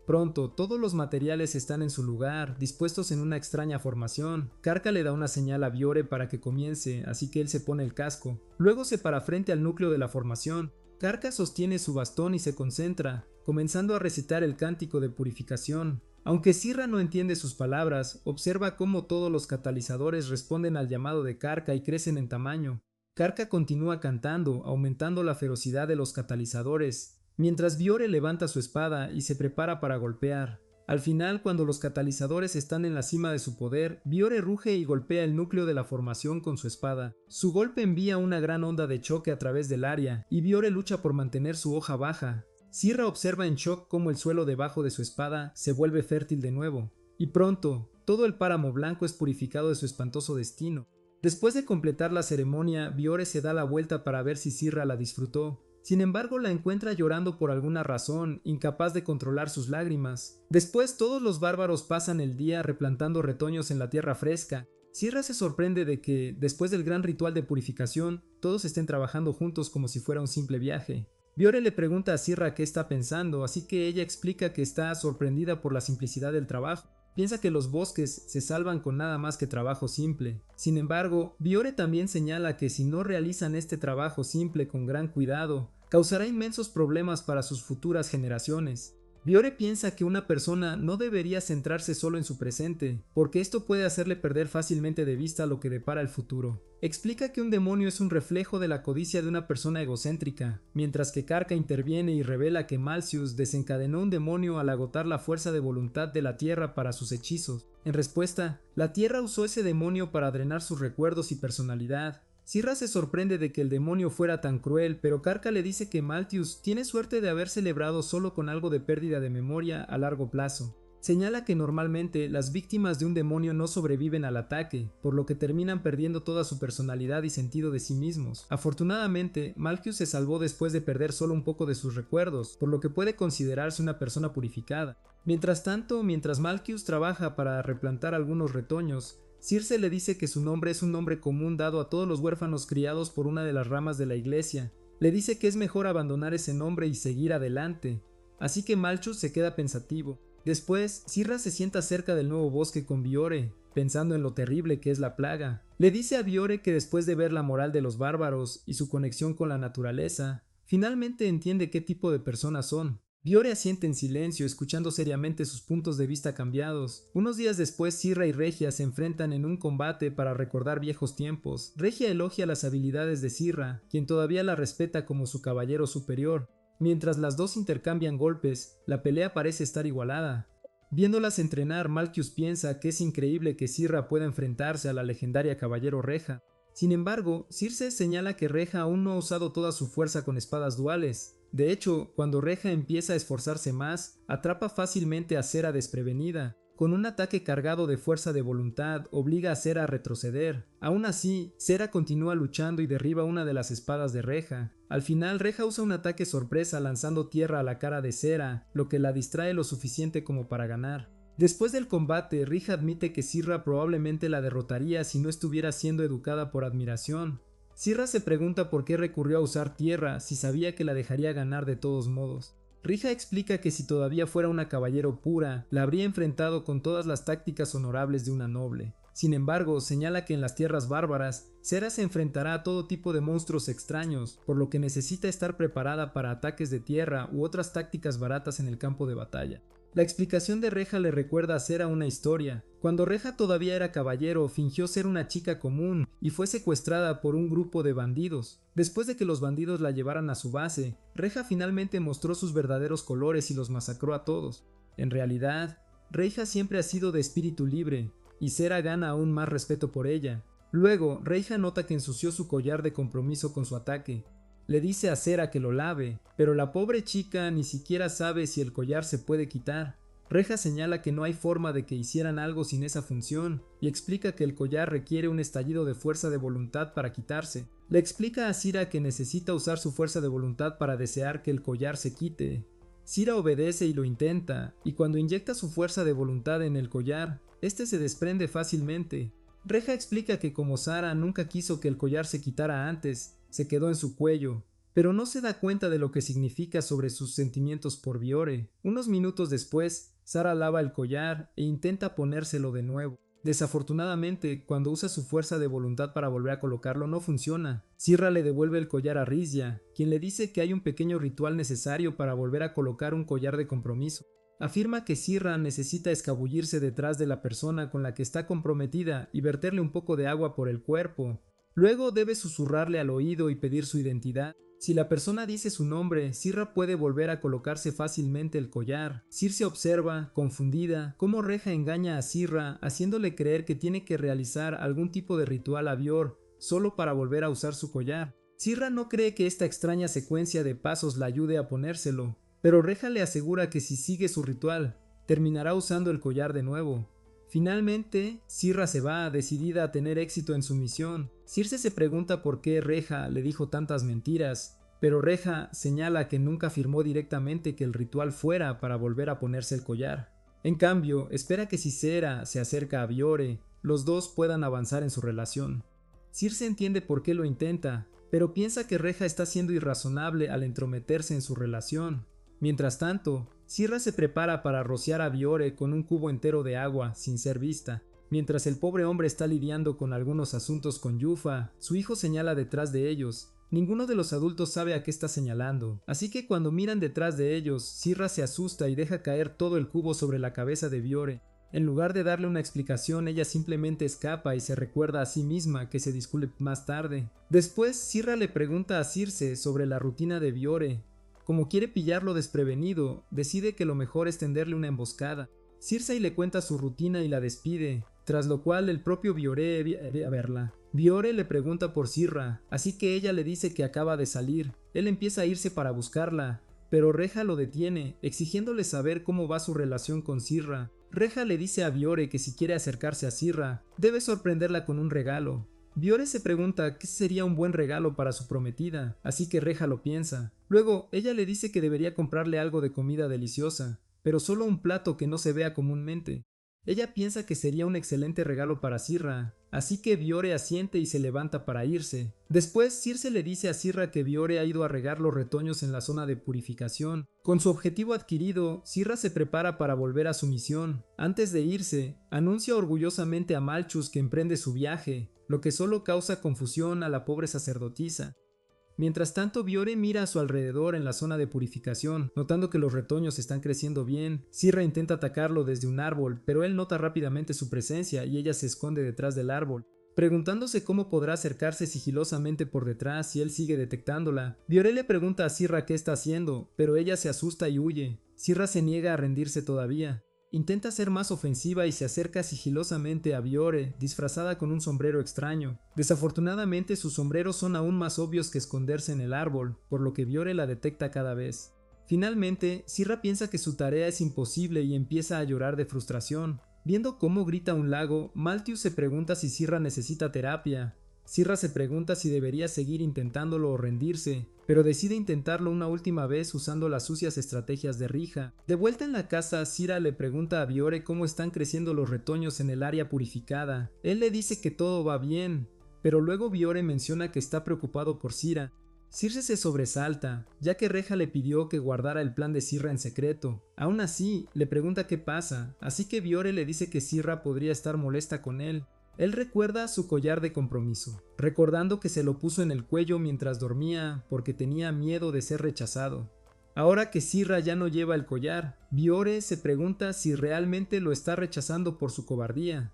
Pronto, todos los materiales están en su lugar, dispuestos en una extraña formación. Karka le da una señal a Biore para que comience, así que él se pone el casco. Luego se para frente al núcleo de la formación. Karka sostiene su bastón y se concentra, comenzando a recitar el cántico de purificación. Aunque Sirra no entiende sus palabras, observa cómo todos los catalizadores responden al llamado de Karka y crecen en tamaño. Karka continúa cantando, aumentando la ferocidad de los catalizadores, mientras Biore levanta su espada y se prepara para golpear. Al final, cuando los catalizadores están en la cima de su poder, Biore ruge y golpea el núcleo de la formación con su espada. Su golpe envía una gran onda de choque a través del área, y Biore lucha por mantener su hoja baja. Sirra observa en shock cómo el suelo debajo de su espada se vuelve fértil de nuevo, y pronto, todo el páramo blanco es purificado de su espantoso destino. Después de completar la ceremonia, Biore se da la vuelta para ver si Sirra la disfrutó. Sin embargo, la encuentra llorando por alguna razón, incapaz de controlar sus lágrimas. Después, todos los bárbaros pasan el día replantando retoños en la tierra fresca. Sirra se sorprende de que, después del gran ritual de purificación, todos estén trabajando juntos como si fuera un simple viaje. Biore le pregunta a Sirra qué está pensando, así que ella explica que está sorprendida por la simplicidad del trabajo. Piensa que los bosques se salvan con nada más que trabajo simple. Sin embargo, Biore también señala que si no realizan este trabajo simple con gran cuidado, causará inmensos problemas para sus futuras generaciones. Biore piensa que una persona no debería centrarse solo en su presente, porque esto puede hacerle perder fácilmente de vista lo que depara el futuro. Explica que un demonio es un reflejo de la codicia de una persona egocéntrica, mientras que Karka interviene y revela que Malcius desencadenó un demonio al agotar la fuerza de voluntad de la tierra para sus hechizos. En respuesta, la tierra usó ese demonio para drenar sus recuerdos y personalidad. Sirra se sorprende de que el demonio fuera tan cruel, pero Karka le dice que Maltius tiene suerte de haber celebrado solo con algo de pérdida de memoria a largo plazo. Señala que normalmente las víctimas de un demonio no sobreviven al ataque, por lo que terminan perdiendo toda su personalidad y sentido de sí mismos. Afortunadamente, Maltius se salvó después de perder solo un poco de sus recuerdos, por lo que puede considerarse una persona purificada. Mientras tanto, mientras Maltius trabaja para replantar algunos retoños, Circe le dice que su nombre es un nombre común dado a todos los huérfanos criados por una de las ramas de la iglesia. Le dice que es mejor abandonar ese nombre y seguir adelante. Así que Malchus se queda pensativo. Después, Sirra se sienta cerca del nuevo bosque con Biore, pensando en lo terrible que es la plaga. Le dice a Biore que después de ver la moral de los bárbaros y su conexión con la naturaleza, finalmente entiende qué tipo de personas son. Biore asiente en silencio, escuchando seriamente sus puntos de vista cambiados. Unos días después, Sirra y Regia se enfrentan en un combate para recordar viejos tiempos. Regia elogia las habilidades de Sirra, quien todavía la respeta como su caballero superior. Mientras las dos intercambian golpes, la pelea parece estar igualada. Viéndolas entrenar, Malchus piensa que es increíble que Sirra pueda enfrentarse a la legendaria caballero Reja. Sin embargo, Circe señala que Reja aún no ha usado toda su fuerza con espadas duales. De hecho, cuando Reja empieza a esforzarse más, atrapa fácilmente a Cera desprevenida. Con un ataque cargado de fuerza de voluntad, obliga a Cera a retroceder. Aún así, Cera continúa luchando y derriba una de las espadas de Reja. Al final, Reja usa un ataque sorpresa lanzando tierra a la cara de Cera, lo que la distrae lo suficiente como para ganar. Después del combate, Reja admite que Sirra probablemente la derrotaría si no estuviera siendo educada por admiración. Sirra se pregunta por qué recurrió a usar tierra si sabía que la dejaría ganar de todos modos. Reja explica que si todavía fuera una caballero pura, la habría enfrentado con todas las tácticas honorables de una noble. Sin embargo, señala que en las tierras bárbaras, Cera se enfrentará a todo tipo de monstruos extraños, por lo que necesita estar preparada para ataques de tierra u otras tácticas baratas en el campo de batalla. La explicación de Reja le recuerda a Cera una historia. Cuando Reja todavía era caballero, fingió ser una chica común y fue secuestrada por un grupo de bandidos. Después de que los bandidos la llevaran a su base, Reja finalmente mostró sus verdaderos colores y los masacró a todos. En realidad, Reja siempre ha sido de espíritu libre, y Cera gana aún más respeto por ella. Luego, Reja nota que ensució su collar de compromiso con su ataque. Le dice a Cera que lo lave, pero la pobre chica ni siquiera sabe si el collar se puede quitar. Reja señala que no hay forma de que hicieran algo sin esa función, y explica que el collar requiere un estallido de fuerza de voluntad para quitarse. Le explica a Sira que necesita usar su fuerza de voluntad para desear que el collar se quite. Sira obedece y lo intenta, y cuando inyecta su fuerza de voluntad en el collar, este se desprende fácilmente. Reja explica que como Sara nunca quiso que el collar se quitara antes, se quedó en su cuello, pero no se da cuenta de lo que significa sobre sus sentimientos por Biore. Unos minutos después, Sara lava el collar e intenta ponérselo de nuevo. Desafortunadamente, cuando usa su fuerza de voluntad para volver a colocarlo no funciona. Sirra le devuelve el collar a Rizya, quien le dice que hay un pequeño ritual necesario para volver a colocar un collar de compromiso. Afirma que Sirra necesita escabullirse detrás de la persona con la que está comprometida y verterle un poco de agua por el cuerpo. Luego debe susurrarle al oído y pedir su identidad. Si la persona dice su nombre, Sirra puede volver a colocarse fácilmente el collar. Circe observa, confundida, cómo Reja engaña a Sirra, haciéndole creer que tiene que realizar algún tipo de ritual a Bior, solo para volver a usar su collar. Sirra no cree que esta extraña secuencia de pasos la ayude a ponérselo, pero Reja le asegura que si sigue su ritual, terminará usando el collar de nuevo. Finalmente, Sirra se va, decidida a tener éxito en su misión. Circe se pregunta por qué Reja le dijo tantas mentiras, pero Reja señala que nunca afirmó directamente que el ritual fuera para volver a ponerse el collar. En cambio, espera que si Sera se acerca a Biore, los dos puedan avanzar en su relación. Circe entiende por qué lo intenta, pero piensa que Reja está siendo irrazonable al entrometerse en su relación. Mientras tanto, Sirra se prepara para rociar a Biore con un cubo entero de agua sin ser vista. Mientras el pobre hombre está lidiando con algunos asuntos con Yufa, su hijo señala detrás de ellos. Ninguno de los adultos sabe a qué está señalando, así que cuando miran detrás de ellos, Sirra se asusta y deja caer todo el cubo sobre la cabeza de Biore. En lugar de darle una explicación, ella simplemente escapa y se recuerda a sí misma que se disculpe más tarde. Después, Sirra le pregunta a Circe sobre la rutina de Biore. Como quiere pillarlo desprevenido, decide que lo mejor es tenderle una emboscada. Circe le cuenta su rutina y la despide, tras lo cual el propio Biore viene a verla. Biore le pregunta por Sirra, así que ella le dice que acaba de salir. Él empieza a irse para buscarla, pero Reja lo detiene, exigiéndole saber cómo va su relación con Sirra. Reja le dice a Biore que si quiere acercarse a Sirra, debe sorprenderla con un regalo. Biore se pregunta qué sería un buen regalo para su prometida, así que Reja lo piensa. Luego, ella le dice que debería comprarle algo de comida deliciosa, pero solo un plato que no se vea comúnmente. Ella piensa que sería un excelente regalo para Sirra, así que Biore asiente y se levanta para irse. Después, Circe le dice a Sirra que Biore ha ido a regar los retoños en la zona de purificación. Con su objetivo adquirido, Sirra se prepara para volver a su misión. Antes de irse, anuncia orgullosamente a Malchus que emprende su viaje, lo que solo causa confusión a la pobre sacerdotisa. Mientras tanto, Biore mira a su alrededor en la zona de purificación, notando que los retoños están creciendo bien. Sirra intenta atacarlo desde un árbol, pero él nota rápidamente su presencia y ella se esconde detrás del árbol. Preguntándose cómo podrá acercarse sigilosamente por detrás si él sigue detectándola, Biore le pregunta a Sirra qué está haciendo, pero ella se asusta y huye. Sirra se niega a rendirse todavía. Intenta ser más ofensiva y se acerca sigilosamente a Biore, disfrazada con un sombrero extraño. Desafortunadamente, sus sombreros son aún más obvios que esconderse en el árbol, por lo que Biore la detecta cada vez. Finalmente, Sirra piensa que su tarea es imposible y empieza a llorar de frustración. Viendo cómo grita un lago, Maltius se pregunta si Sirra necesita terapia. Sirra se pregunta si debería seguir intentándolo o rendirse, pero decide intentarlo una última vez usando las sucias estrategias de Rija. De vuelta en la casa, Sirra le pregunta a Biore cómo están creciendo los retoños en el área purificada. Él le dice que todo va bien, pero luego Biore menciona que está preocupado por Sirra. Circe se sobresalta, ya que Reja le pidió que guardara el plan de Sirra en secreto. Aún así, le pregunta qué pasa, así que Biore le dice que Sirra podría estar molesta con él. Él recuerda su collar de compromiso, recordando que se lo puso en el cuello mientras dormía porque tenía miedo de ser rechazado. Ahora que Sirra ya no lleva el collar, Biore se pregunta si realmente lo está rechazando por su cobardía.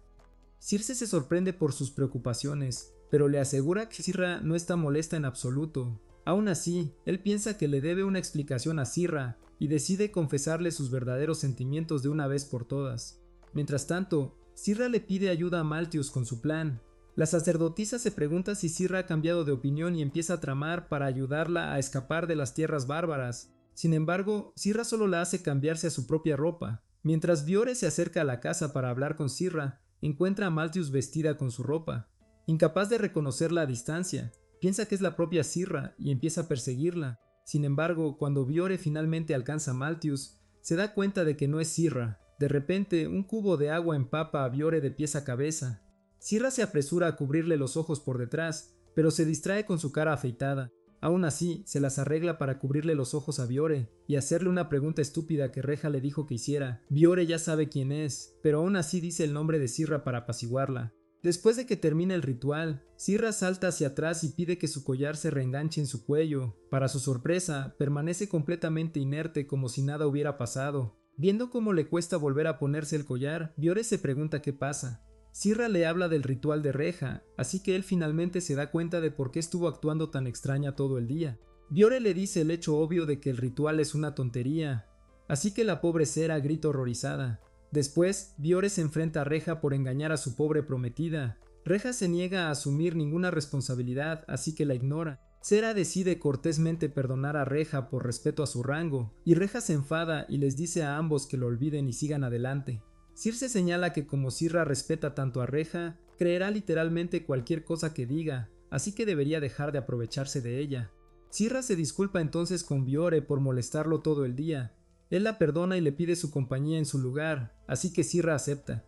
Circe se sorprende por sus preocupaciones, pero le asegura que Sirra no está molesta en absoluto. Aún así, él piensa que le debe una explicación a Sirra y decide confesarle sus verdaderos sentimientos de una vez por todas. Mientras tanto, Sirra le pide ayuda a Maltius con su plan. La sacerdotisa se pregunta si Sirra ha cambiado de opinión y empieza a tramar para ayudarla a escapar de las tierras bárbaras. Sin embargo, Sirra solo la hace cambiarse a su propia ropa. Mientras Biore se acerca a la casa para hablar con Sirra, encuentra a Maltius vestida con su ropa. Incapaz de reconocerla a distancia, piensa que es la propia Sirra y empieza a perseguirla. Sin embargo, cuando Biore finalmente alcanza a Maltius, se da cuenta de que no es Sirra. De repente, un cubo de agua empapa a Biore de pies a cabeza. Sirra se apresura a cubrirle los ojos por detrás, pero se distrae con su cara afeitada. Aún así, se las arregla para cubrirle los ojos a Biore y hacerle una pregunta estúpida que Reja le dijo que hiciera. Biore ya sabe quién es, pero aún así dice el nombre de Sirra para apaciguarla. Después de que termina el ritual, Sirra salta hacia atrás y pide que su collar se reenganche en su cuello. Para su sorpresa, permanece completamente inerte como si nada hubiera pasado. Viendo cómo le cuesta volver a ponerse el collar, Biore se pregunta qué pasa. Sirra le habla del ritual de Reja, así que él finalmente se da cuenta de por qué estuvo actuando tan extraña todo el día. Biore le dice el hecho obvio de que el ritual es una tontería, así que la pobre Sera grita horrorizada. Después, Biore se enfrenta a Reja por engañar a su pobre prometida. Reja se niega a asumir ninguna responsabilidad, así que la ignora. Sera decide cortésmente perdonar a Reja por respeto a su rango, y Reja se enfada y les dice a ambos que lo olviden y sigan adelante. Circe señala que como Sirra respeta tanto a Reja, creerá literalmente cualquier cosa que diga, así que debería dejar de aprovecharse de ella. Sirra se disculpa entonces con Biore por molestarlo todo el día. Él la perdona y le pide su compañía en su lugar, así que Sirra acepta.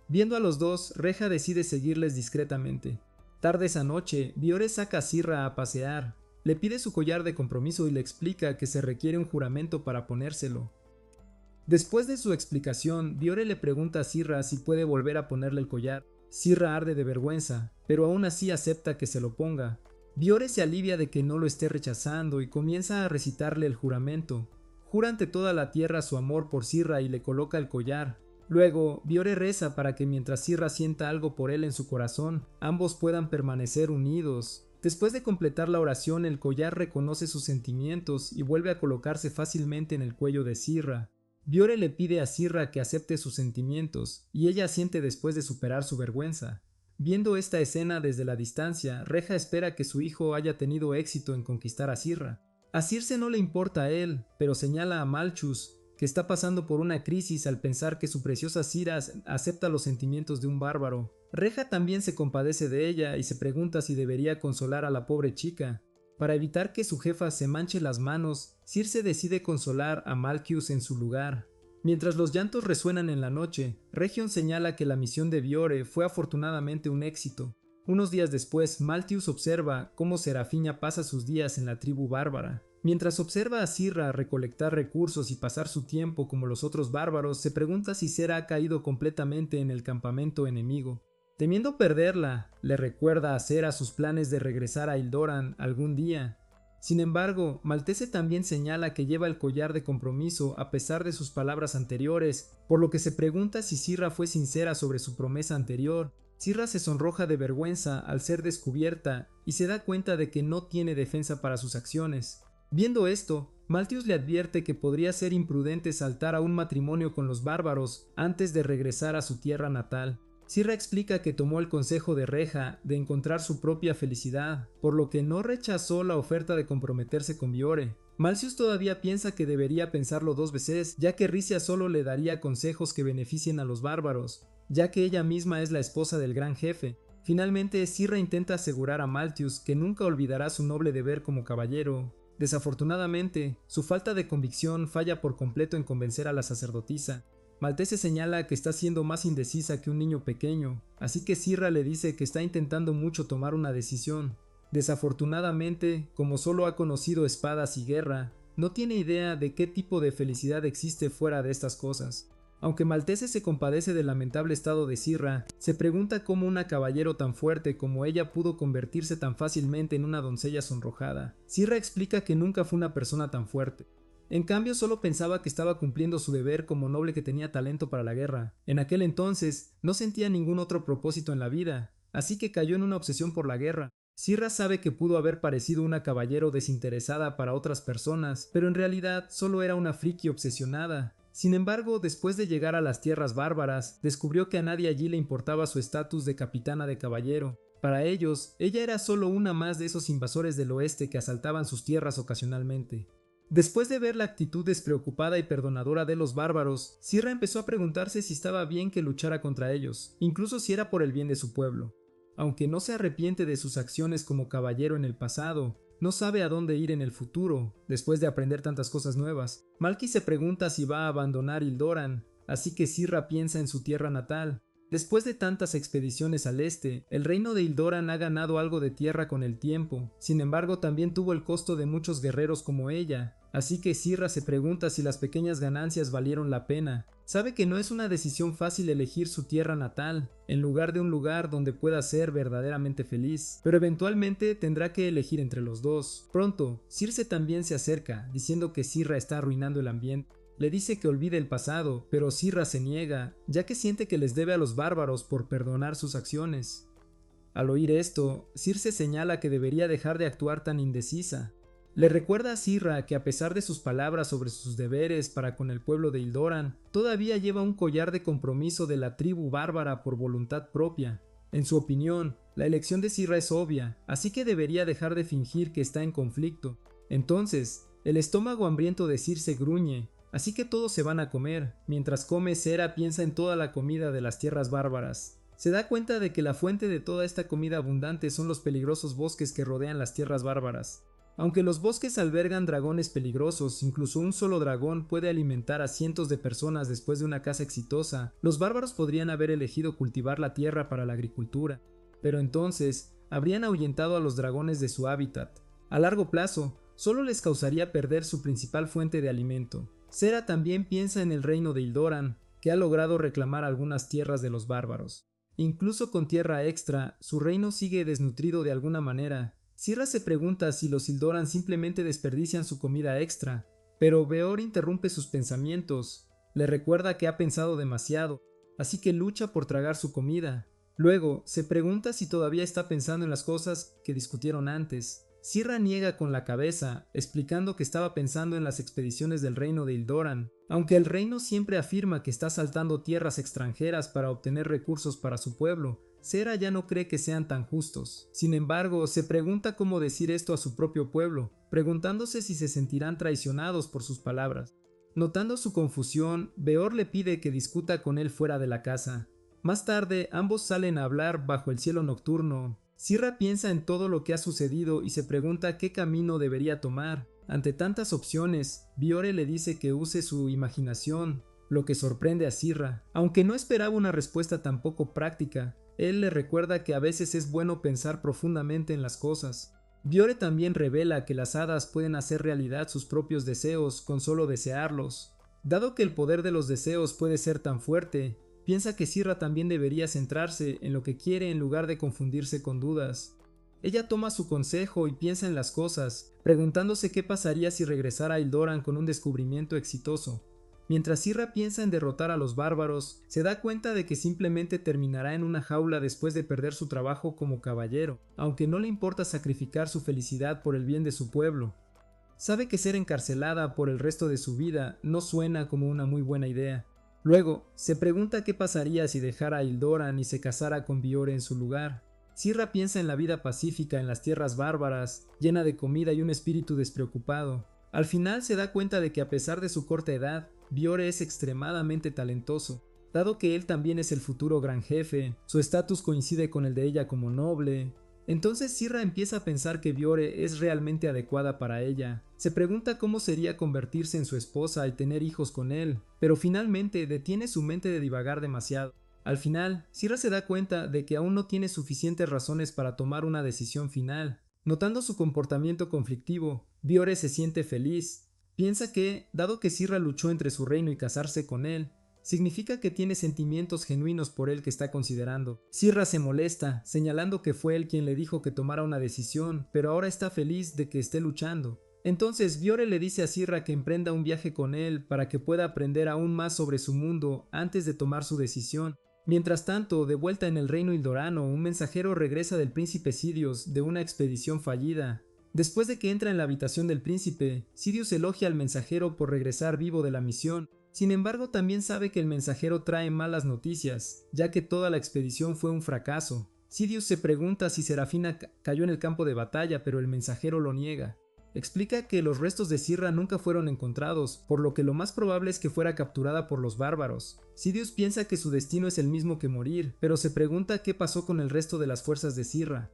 Viendo a los dos, Reja decide seguirles discretamente. Tarde esa noche, Biore saca a Sirra a pasear. Le pide su collar de compromiso y le explica que se requiere un juramento para ponérselo. Después de su explicación, Biore le pregunta a Sirra si puede volver a ponerle el collar. Sirra arde de vergüenza, pero aún así acepta que se lo ponga. Biore se alivia de que no lo esté rechazando y comienza a recitarle el juramento. Jura ante toda la tierra su amor por Sirra y le coloca el collar. Luego, Biore reza para que mientras Sirra sienta algo por él en su corazón, ambos puedan permanecer unidos. Después de completar la oración, el collar reconoce sus sentimientos y vuelve a colocarse fácilmente en el cuello de Sirra. Biore le pide a Sirra que acepte sus sentimientos, y ella asiente después de superar su vergüenza. Viendo esta escena desde la distancia, Reja espera que su hijo haya tenido éxito en conquistar a Sirra. A Circe no le importa a él, pero señala a Malchus, que está pasando por una crisis al pensar que su preciosa Sirra acepta los sentimientos de un bárbaro. Reja también se compadece de ella y se pregunta si debería consolar a la pobre chica. Para evitar que su jefa se manche las manos, Circe decide consolar a Malchus en su lugar. Mientras los llantos resuenan en la noche, Region señala que la misión de Biore fue afortunadamente un éxito. Unos días después, Malchus observa cómo Serafiña pasa sus días en la tribu bárbara. Mientras observa a Sirra recolectar recursos y pasar su tiempo como los otros bárbaros, se pregunta si Sera ha caído completamente en el campamento enemigo. Temiendo perderla, le recuerda a Sera sus planes de regresar a Hildoran algún día. Sin embargo, Maltese también señala que lleva el collar de compromiso a pesar de sus palabras anteriores, por lo que se pregunta si Sirra fue sincera sobre su promesa anterior. Sirra se sonroja de vergüenza al ser descubierta y se da cuenta de que no tiene defensa para sus acciones. Viendo esto, Maltius le advierte que podría ser imprudente saltar a un matrimonio con los bárbaros antes de regresar a su tierra natal. Sirra explica que tomó el consejo de Reja de encontrar su propia felicidad, por lo que no rechazó la oferta de comprometerse con Biore. Malchus todavía piensa que debería pensarlo dos veces, ya que Ricia solo le daría consejos que beneficien a los bárbaros, ya que ella misma es la esposa del gran jefe. Finalmente, Sirra intenta asegurar a Malchus que nunca olvidará su noble deber como caballero. Desafortunadamente, su falta de convicción falla por completo en convencer a la sacerdotisa. Maltese señala que está siendo más indecisa que un niño pequeño, así que Sirra le dice que está intentando mucho tomar una decisión. Desafortunadamente, como solo ha conocido espadas y guerra, no tiene idea de qué tipo de felicidad existe fuera de estas cosas. Aunque Maltese se compadece del lamentable estado de Sirra, se pregunta cómo una caballero tan fuerte como ella pudo convertirse tan fácilmente en una doncella sonrojada. Sirra explica que nunca fue una persona tan fuerte. En cambio, solo pensaba que estaba cumpliendo su deber como noble que tenía talento para la guerra. En aquel entonces, no sentía ningún otro propósito en la vida, así que cayó en una obsesión por la guerra. Sirra sabe que pudo haber parecido una caballero desinteresada para otras personas, pero en realidad solo era una friki obsesionada. Sin embargo, después de llegar a las tierras bárbaras, descubrió que a nadie allí le importaba su estatus de capitana de caballero. Para ellos, ella era solo una más de esos invasores del oeste que asaltaban sus tierras ocasionalmente. Después de ver la actitud despreocupada y perdonadora de los bárbaros, Sirra empezó a preguntarse si estaba bien que luchara contra ellos, incluso si era por el bien de su pueblo. Aunque no se arrepiente de sus acciones como caballero en el pasado, no sabe a dónde ir en el futuro, después de aprender tantas cosas nuevas. Malky se pregunta si va a abandonar Ildoran, así que Sirra piensa en su tierra natal. Después de tantas expediciones al este, el reino de Ildoran ha ganado algo de tierra con el tiempo, sin embargo también tuvo el costo de muchos guerreros como ella, así que Sirra se pregunta si las pequeñas ganancias valieron la pena. Sabe que no es una decisión fácil elegir su tierra natal, en lugar de un lugar donde pueda ser verdaderamente feliz, pero eventualmente tendrá que elegir entre los dos. Pronto, Circe también se acerca, diciendo que Sirra está arruinando el ambiente. Le dice que olvide el pasado, pero Sirra se niega, ya que siente que les debe a los bárbaros por perdonar sus acciones. Al oír esto, Circe señala que debería dejar de actuar tan indecisa. Le recuerda a Sirra que a pesar de sus palabras sobre sus deberes para con el pueblo de Ildoran, todavía lleva un collar de compromiso de la tribu bárbara por voluntad propia. En su opinión, la elección de Sirra es obvia, así que debería dejar de fingir que está en conflicto. Entonces, el estómago hambriento de Circe gruñe, así que todos se van a comer. Mientras come, Sera piensa en toda la comida de las tierras bárbaras. Se da cuenta de que la fuente de toda esta comida abundante son los peligrosos bosques que rodean las tierras bárbaras. Aunque los bosques albergan dragones peligrosos, incluso un solo dragón puede alimentar a cientos de personas después de una caza exitosa, los bárbaros podrían haber elegido cultivar la tierra para la agricultura, pero entonces habrían ahuyentado a los dragones de su hábitat. A largo plazo, solo les causaría perder su principal fuente de alimento. Sera también piensa en el reino de Ildoran, que ha logrado reclamar algunas tierras de los bárbaros. Incluso con tierra extra, su reino sigue desnutrido de alguna manera. Sirra se pregunta si los Ildoran simplemente desperdician su comida extra, pero Beor interrumpe sus pensamientos. Le recuerda que ha pensado demasiado, así que lucha por tragar su comida. Luego, se pregunta si todavía está pensando en las cosas que discutieron antes. Sirra niega con la cabeza, explicando que estaba pensando en las expediciones del reino de Ildoran. Aunque el reino siempre afirma que está asaltando tierras extranjeras para obtener recursos para su pueblo, Sera ya no cree que sean tan justos. Sin embargo, se pregunta cómo decir esto a su propio pueblo, preguntándose si se sentirán traicionados por sus palabras. Notando su confusión, Beor le pide que discuta con él fuera de la casa. Más tarde, ambos salen a hablar bajo el cielo nocturno. Sirra piensa en todo lo que ha sucedido y se pregunta qué camino debería tomar. Ante tantas opciones, Biore le dice que use su imaginación, lo que sorprende a Sirra. Aunque no esperaba una respuesta tan poco práctica, él le recuerda que a veces es bueno pensar profundamente en las cosas. Biore también revela que las hadas pueden hacer realidad sus propios deseos con solo desearlos. Dado que el poder de los deseos puede ser tan fuerte, piensa que Sirra también debería centrarse en lo que quiere en lugar de confundirse con dudas. Ella toma su consejo y piensa en las cosas, preguntándose qué pasaría si regresara a Ildoran con un descubrimiento exitoso. Mientras Sirra piensa en derrotar a los bárbaros, se da cuenta de que simplemente terminará en una jaula después de perder su trabajo como caballero, aunque no le importa sacrificar su felicidad por el bien de su pueblo. Sabe que ser encarcelada por el resto de su vida no suena como una muy buena idea. Luego, se pregunta qué pasaría si dejara a Ildoran y se casara con Biore en su lugar. Sirra piensa en la vida pacífica en las tierras bárbaras, llena de comida y un espíritu despreocupado. Al final se da cuenta de que a pesar de su corta edad, Biore es extremadamente talentoso. Dado que él también es el futuro gran jefe, su estatus coincide con el de ella como noble. Entonces Sirra empieza a pensar que Biore es realmente adecuada para ella. Se pregunta cómo sería convertirse en su esposa y tener hijos con él, pero finalmente detiene su mente de divagar demasiado. Al final, Sirra se da cuenta de que aún no tiene suficientes razones para tomar una decisión final. Notando su comportamiento conflictivo, Biore se siente feliz. Piensa que, dado que Sirra luchó entre su reino y casarse con él, significa que tiene sentimientos genuinos por él que está considerando. Sirra se molesta, señalando que fue él quien le dijo que tomara una decisión, pero ahora está feliz de que esté luchando. Entonces Biore le dice a Sirra que emprenda un viaje con él para que pueda aprender aún más sobre su mundo antes de tomar su decisión. Mientras tanto, de vuelta en el reino Ildorano, un mensajero regresa del príncipe Sidios de una expedición fallida. Después de que entra en la habitación del príncipe, Sidios elogia al mensajero por regresar vivo de la misión. Sin embargo, también sabe que el mensajero trae malas noticias, ya que toda la expedición fue un fracaso. Sidious se pregunta si Serafina cayó en el campo de batalla, pero el mensajero lo niega. explica que los restos de Sirra nunca fueron encontrados, por lo que lo más probable es que fuera capturada por los bárbaros. Sidious piensa que su destino es el mismo que morir, pero se pregunta qué pasó con el resto de las fuerzas de Sirra.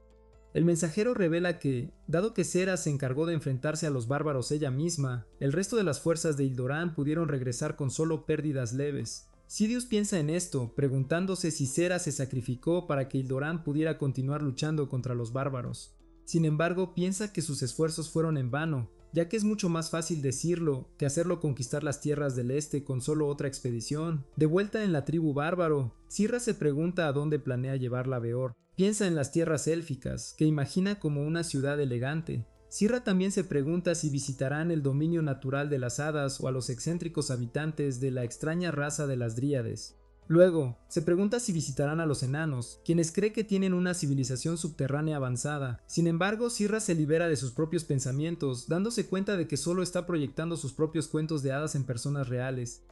El mensajero revela que, dado que Sera se encargó de enfrentarse a los bárbaros ella misma, el resto de las fuerzas de Hildoran pudieron regresar con solo pérdidas leves. Sidious piensa en esto, preguntándose si Sera se sacrificó para que Hildoran pudiera continuar luchando contra los bárbaros. Sin embargo, piensa que sus esfuerzos fueron en vano, ya que es mucho más fácil decirlo que hacerlo conquistar las tierras del este con solo otra expedición. De vuelta en la tribu bárbaro, Sirra se pregunta a dónde planea llevarla Beor. Piensa en las tierras élficas, que imagina como una ciudad elegante. Sirra también se pregunta si visitarán el dominio natural de las hadas o a los excéntricos habitantes de la extraña raza de las dríades. Luego, se pregunta si visitarán a los enanos, quienes cree que tienen una civilización subterránea avanzada. Sin embargo, Sirra se libera de sus propios pensamientos, dándose cuenta de que solo está proyectando sus propios cuentos de hadas en personas reales.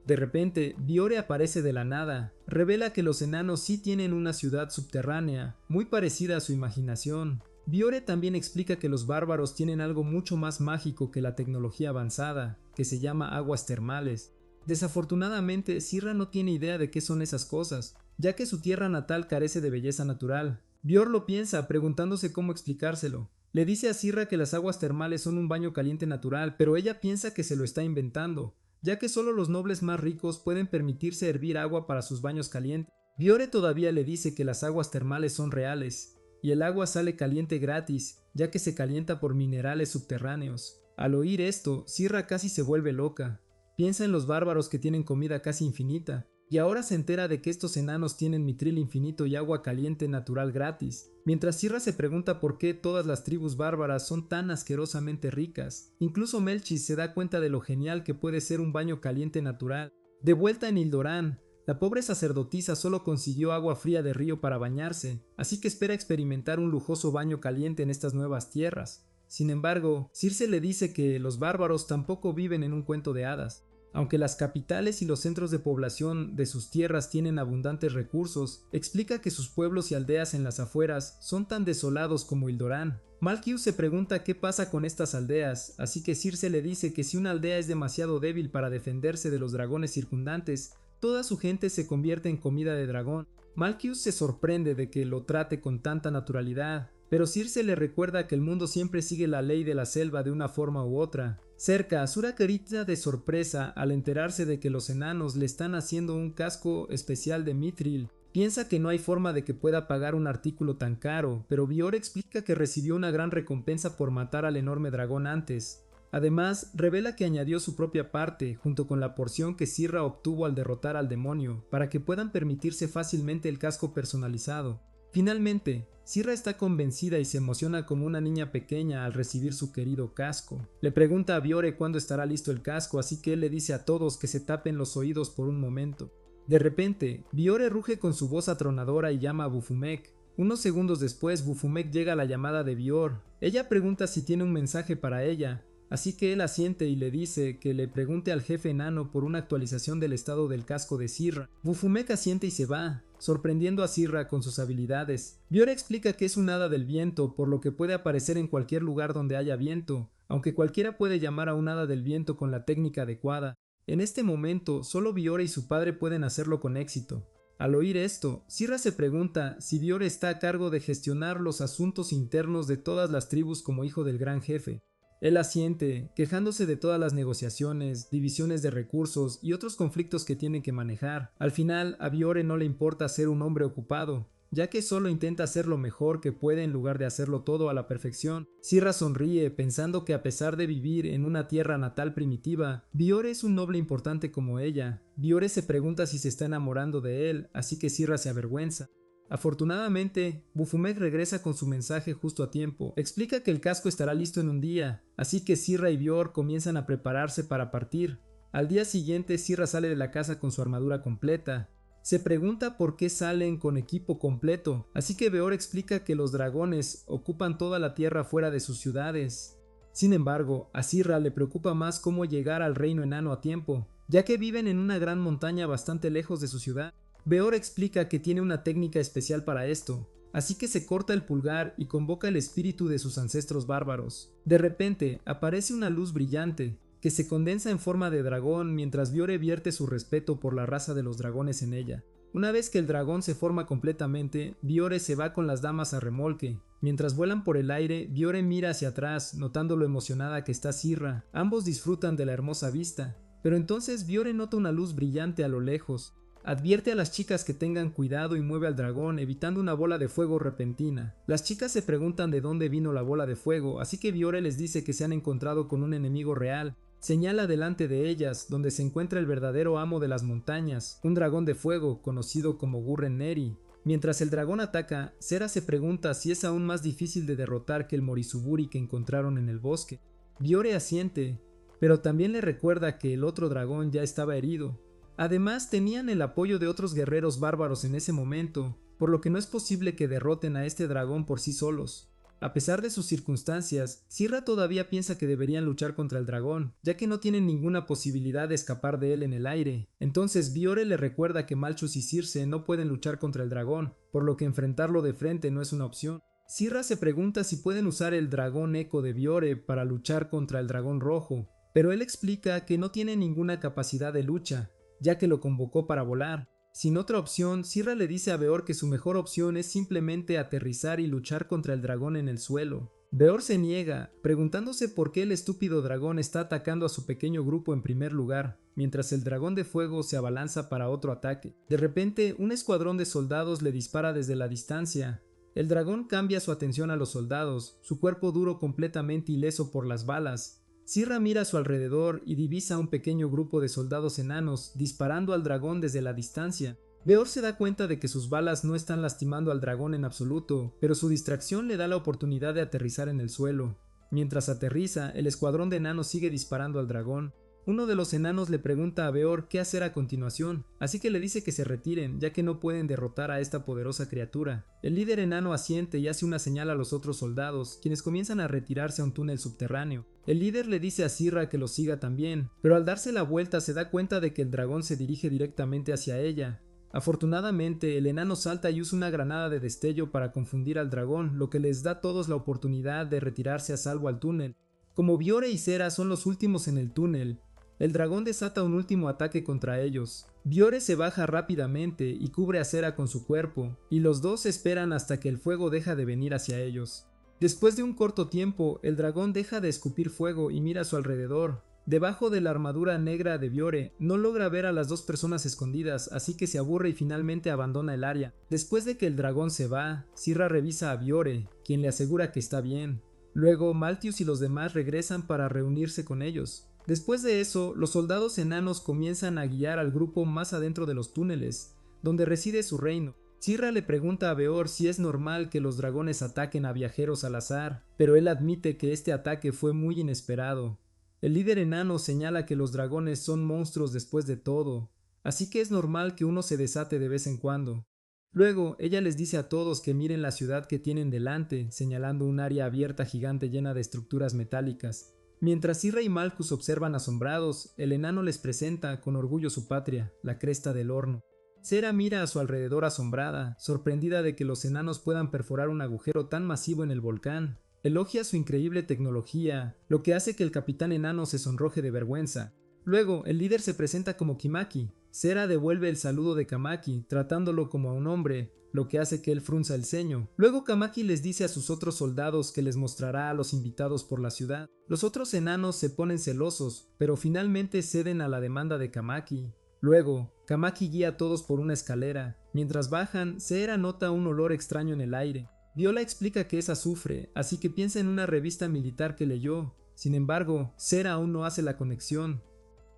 De repente, Biore aparece de la nada, revela que los enanos sí tienen una ciudad subterránea, muy parecida a su imaginación. Biore también explica que los bárbaros tienen algo mucho más mágico que la tecnología avanzada, que se llama aguas termales. Desafortunadamente, Sirra no tiene idea de qué son esas cosas, ya que su tierra natal carece de belleza natural. Bior lo piensa, preguntándose cómo explicárselo. Le dice a Sirra que las aguas termales son un baño caliente natural, pero ella piensa que se lo está inventando, ya que solo los nobles más ricos pueden permitirse hervir agua para sus baños calientes. Biore todavía le dice que las aguas termales son reales, y el agua sale caliente gratis, ya que se calienta por minerales subterráneos. Al oír esto, Sirra casi se vuelve loca. Piensa en los bárbaros que tienen comida casi infinita, y ahora se entera de que estos enanos tienen mitril infinito y agua caliente natural gratis. Mientras Sirra se pregunta por qué todas las tribus bárbaras son tan asquerosamente ricas, incluso Melchis se da cuenta de lo genial que puede ser un baño caliente natural. De vuelta en Hildoran, la pobre sacerdotisa solo consiguió agua fría de río para bañarse, así que espera experimentar un lujoso baño caliente en estas nuevas tierras. Sin embargo, Circe le dice que los bárbaros tampoco viven en un cuento de hadas. Aunque las capitales y los centros de población de sus tierras tienen abundantes recursos, explica que sus pueblos y aldeas en las afueras son tan desolados como Hildoran. Malkius se pregunta qué pasa con estas aldeas, así que Circe le dice que si una aldea es demasiado débil para defenderse de los dragones circundantes, toda su gente se convierte en comida de dragón. Malkius se sorprende de que lo trate con tanta naturalidad, pero Circe le recuerda que el mundo siempre sigue la ley de la selva de una forma u otra. Cerca, Asura grita de sorpresa al enterarse de que los enanos le están haciendo un casco especial de mithril. Piensa que no hay forma de que pueda pagar un artículo tan caro, pero Bior explica que recibió una gran recompensa por matar al enorme dragón antes. Además, revela que añadió su propia parte, junto con la porción que Sirra obtuvo al derrotar al demonio, para que puedan permitirse fácilmente el casco personalizado. Finalmente, Sirra está convencida y se emociona como una niña pequeña al recibir su querido casco. Le pregunta a Biore cuándo estará listo el casco, así que él le dice a todos que se tapen los oídos por un momento. De repente, Biore ruge con su voz atronadora y llama a Bufumek. Unos segundos después, Bufumek llega a la llamada de Bior. Ella pregunta si tiene un mensaje para ella, así que él asiente y le dice que le pregunte al jefe enano por una actualización del estado del casco de Sirra. Bufumek asiente y se va, sorprendiendo a Sirra con sus habilidades. Bior explica que es un hada del viento, por lo que puede aparecer en cualquier lugar donde haya viento, aunque cualquiera puede llamar a un hada del viento con la técnica adecuada. En este momento, solo Biore y su padre pueden hacerlo con éxito. Al oír esto, Sirra se pregunta si Biore está a cargo de gestionar los asuntos internos de todas las tribus como hijo del gran jefe. Él asiente, quejándose de todas las negociaciones, divisiones de recursos y otros conflictos que tiene que manejar. Al final, a Biore no le importa ser un hombre ocupado, ya que solo intenta hacer lo mejor que puede en lugar de hacerlo todo a la perfección. Sirra sonríe, pensando que a pesar de vivir en una tierra natal primitiva, Biore es un noble importante como ella. Biore se pregunta si se está enamorando de él, así que Sirra se avergüenza. Afortunadamente, Bufumek regresa con su mensaje justo a tiempo. Explica que el casco estará listo en un día, así que Sirra y Bior comienzan a prepararse para partir. Al día siguiente, Sirra sale de la casa con su armadura completa. Se pregunta por qué salen con equipo completo, así que Beor explica que los dragones ocupan toda la tierra fuera de sus ciudades. Sin embargo, a Sirra le preocupa más cómo llegar al reino enano a tiempo, ya que viven en una gran montaña bastante lejos de su ciudad. Beor explica que tiene una técnica especial para esto. así que se corta el pulgar y convoca el espíritu de sus ancestros bárbaros. De repente, aparece una luz brillante, que se condensa en forma de dragón mientras Biore vierte su respeto por la raza de los dragones en ella. Una vez que el dragón se forma completamente, Biore se va con las damas a remolque. Mientras vuelan por el aire, Biore mira hacia atrás, notando lo emocionada que está Sirra. Ambos disfrutan de la hermosa vista. Pero entonces Biore nota una luz brillante a lo lejos. Advierte a las chicas que tengan cuidado y mueve al dragón, evitando una bola de fuego repentina. Las chicas se preguntan de dónde vino la bola de fuego, así que Biore les dice que se han encontrado con un enemigo real. Señala delante de ellas, donde se encuentra el verdadero amo de las montañas, un dragón de fuego, conocido como Gurren Neri. Mientras el dragón ataca, Sera se pregunta si es aún más difícil de derrotar que el Morizuburi que encontraron en el bosque. Biore asiente, pero también le recuerda que el otro dragón ya estaba herido. Además, tenían el apoyo de otros guerreros bárbaros en ese momento, por lo que no es posible que derroten a este dragón por sí solos. A pesar de sus circunstancias, Sirra todavía piensa que deberían luchar contra el dragón, ya que no tienen ninguna posibilidad de escapar de él en el aire. Entonces Biore le recuerda que Malchus y Circe no pueden luchar contra el dragón, por lo que enfrentarlo de frente no es una opción. Sirra se pregunta si pueden usar el dragón eco de Biore para luchar contra el dragón rojo, pero él explica que no tiene ninguna capacidad de lucha, ya que lo convocó para volar. Sin otra opción, Sirra le dice a Beor que su mejor opción es simplemente aterrizar y luchar contra el dragón en el suelo. Beor se niega, preguntándose por qué el estúpido dragón está atacando a su pequeño grupo en primer lugar, mientras el dragón de fuego se abalanza para otro ataque. De repente, un escuadrón de soldados le dispara desde la distancia. El dragón cambia su atención a los soldados, su cuerpo duro completamente ileso por las balas. Sirra mira a su alrededor y divisa un pequeño grupo de soldados enanos disparando al dragón desde la distancia. Beor se da cuenta de que sus balas no están lastimando al dragón en absoluto, pero su distracción le da la oportunidad de aterrizar en el suelo. Mientras aterriza, el escuadrón de enanos sigue disparando al dragón. Uno de los enanos le pregunta a Beor qué hacer a continuación, así que le dice que se retiren, ya que no pueden derrotar a esta poderosa criatura. El líder enano asiente y hace una señal a los otros soldados, quienes comienzan a retirarse a un túnel subterráneo. El líder le dice a Sirra que lo siga también, pero al darse la vuelta se da cuenta de que el dragón se dirige directamente hacia ella. Afortunadamente, el enano salta y usa una granada de destello para confundir al dragón, lo que les da a todos la oportunidad de retirarse a salvo al túnel. Como Biore y Sera son los últimos en el túnel, el dragón desata un último ataque contra ellos. Biore se baja rápidamente y cubre a Sera con su cuerpo, y los dos esperan hasta que el fuego deja de venir hacia ellos. Después de un corto tiempo, el dragón deja de escupir fuego y mira a su alrededor. Debajo de la armadura negra de Biore, no logra ver a las dos personas escondidas, así que se aburre y finalmente abandona el área. Después de que el dragón se va, Sirra revisa a Biore, quien le asegura que está bien. Luego, Maltius y los demás regresan para reunirse con ellos. Después de eso, los soldados enanos comienzan a guiar al grupo más adentro de los túneles, donde reside su reino. Sirra le pregunta a Beor si es normal que los dragones ataquen a viajeros al azar, pero él admite que este ataque fue muy inesperado. El líder enano señala que los dragones son monstruos después de todo, así que es normal que uno se desate de vez en cuando. Luego, ella les dice a todos que miren la ciudad que tienen delante, señalando un área abierta gigante llena de estructuras metálicas. Mientras Sirra y Malchus observan asombrados, el enano les presenta con orgullo su patria, la cresta del horno. Sera mira a su alrededor asombrada, sorprendida de que los enanos puedan perforar un agujero tan masivo en el volcán. Elogia su increíble tecnología, lo que hace que el capitán enano se sonroje de vergüenza. Luego, el líder se presenta como Kimaki. Sera devuelve el saludo de Kamaki, tratándolo como a un hombre, lo que hace que él frunza el ceño. Luego Kamaki les dice a sus otros soldados que les mostrará a los invitados por la ciudad. Los otros enanos se ponen celosos, pero finalmente ceden a la demanda de Kamaki. Luego, Kamaki guía a todos por una escalera. Mientras bajan, Sera nota un olor extraño en el aire. Viola explica que es azufre, así que piensa en una revista militar que leyó. Sin embargo, Sera aún no hace la conexión.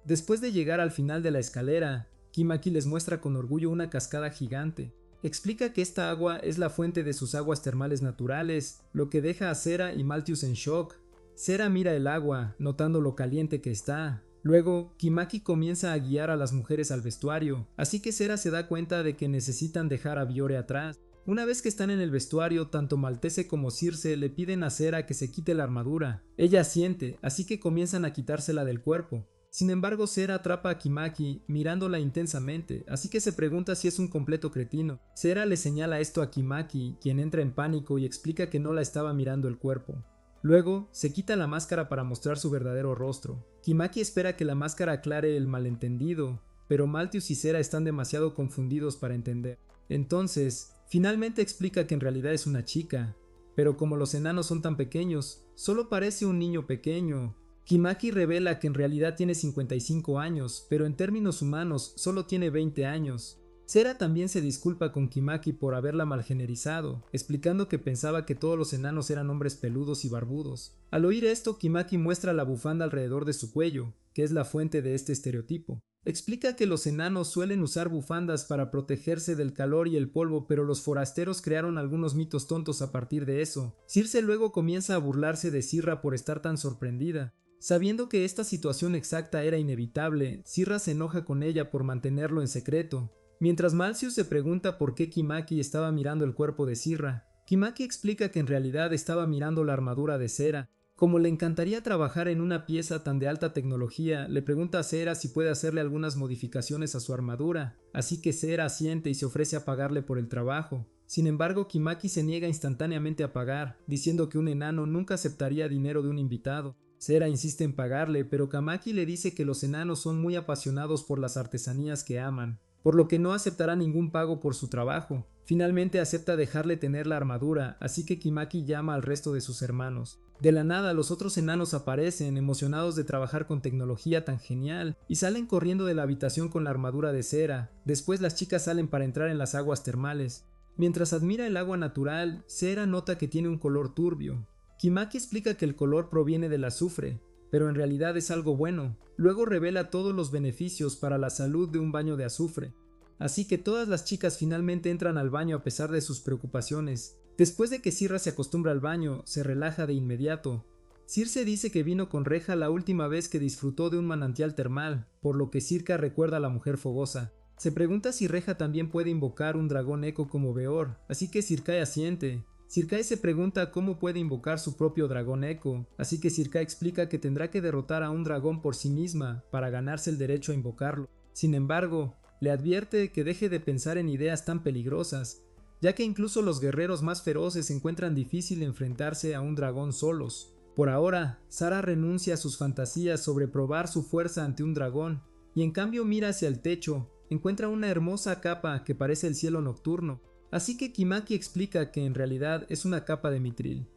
Después de llegar al final de la escalera, Kimaki les muestra con orgullo una cascada gigante. Explica que esta agua es la fuente de sus aguas termales naturales, lo que deja a Sera y Maltius en shock. Sera mira el agua, notando lo caliente que está. Luego, Kimaki comienza a guiar a las mujeres al vestuario, así que Sera se da cuenta de que necesitan dejar a Biore atrás. Una vez que están en el vestuario, tanto Maltese como Circe le piden a Sera que se quite la armadura. Ella asiente, así que comienzan a quitársela del cuerpo. Sin embargo, Sera atrapa a Kimaki mirándola intensamente, así que se pregunta si es un completo cretino. Sera le señala esto a Kimaki, quien entra en pánico y explica que no la estaba mirando el cuerpo. Luego, se quita la máscara para mostrar su verdadero rostro. Kimaki espera que la máscara aclare el malentendido, pero Malthus y Sera están demasiado confundidos para entender. Entonces, finalmente explica que en realidad es una chica, pero como los enanos son tan pequeños, solo parece un niño pequeño. Kimaki revela que en realidad tiene 55 años, pero en términos humanos solo tiene 20 años. Sera también se disculpa con Kimaki por haberla malgenerizado, explicando que pensaba que todos los enanos eran hombres peludos y barbudos. Al oír esto, Kimaki muestra la bufanda alrededor de su cuello, que es la fuente de este estereotipo. Explica que los enanos suelen usar bufandas para protegerse del calor y el polvo, pero los forasteros crearon algunos mitos tontos a partir de eso. Circe luego comienza a burlarse de Sirra por estar tan sorprendida. Sabiendo que esta situación exacta era inevitable, Sirra se enoja con ella por mantenerlo en secreto. Mientras Malthus se pregunta por qué Kimaki estaba mirando el cuerpo de Sirra, Kimaki explica que en realidad estaba mirando la armadura de Sera. Como le encantaría trabajar en una pieza tan de alta tecnología, le pregunta a Sera si puede hacerle algunas modificaciones a su armadura, así que Sera asiente y se ofrece a pagarle por el trabajo. Sin embargo, Kimaki se niega instantáneamente a pagar, diciendo que un enano nunca aceptaría dinero de un invitado. Sera insiste en pagarle, pero Kamaki le dice que los enanos son muy apasionados por las artesanías que aman, por lo que no aceptará ningún pago por su trabajo. Finalmente acepta dejarle tener la armadura, así que Kimaki llama al resto de sus hermanos. De la nada, los otros enanos aparecen, emocionados de trabajar con tecnología tan genial, y salen corriendo de la habitación con la armadura de Sera. Después las chicas salen para entrar en las aguas termales. Mientras admira el agua natural, Sera nota que tiene un color turbio. Kimaki explica que el color proviene del azufre, pero en realidad es algo bueno. Luego revela todos los beneficios para la salud de un baño de azufre. Así que todas las chicas finalmente entran al baño a pesar de sus preocupaciones. Después de que Sirra se acostumbra al baño, se relaja de inmediato. Circe dice que vino con Reja la última vez que disfrutó de un manantial termal, por lo que Circa recuerda a la mujer fogosa. Se pregunta si Reja también puede invocar un dragón eco como Beor, así que Circae asiente. Circae se pregunta cómo puede invocar su propio dragón eco, así que Circae explica que tendrá que derrotar a un dragón por sí misma para ganarse el derecho a invocarlo. Sin embargo, le advierte que deje de pensar en ideas tan peligrosas, ya que incluso los guerreros más feroces encuentran difícil enfrentarse a un dragón solos. Por ahora, Sara renuncia a sus fantasías sobre probar su fuerza ante un dragón, y en cambio mira hacia el techo, encuentra una hermosa capa que parece el cielo nocturno. Así que Kimaki explica que en realidad es una capa de mitril.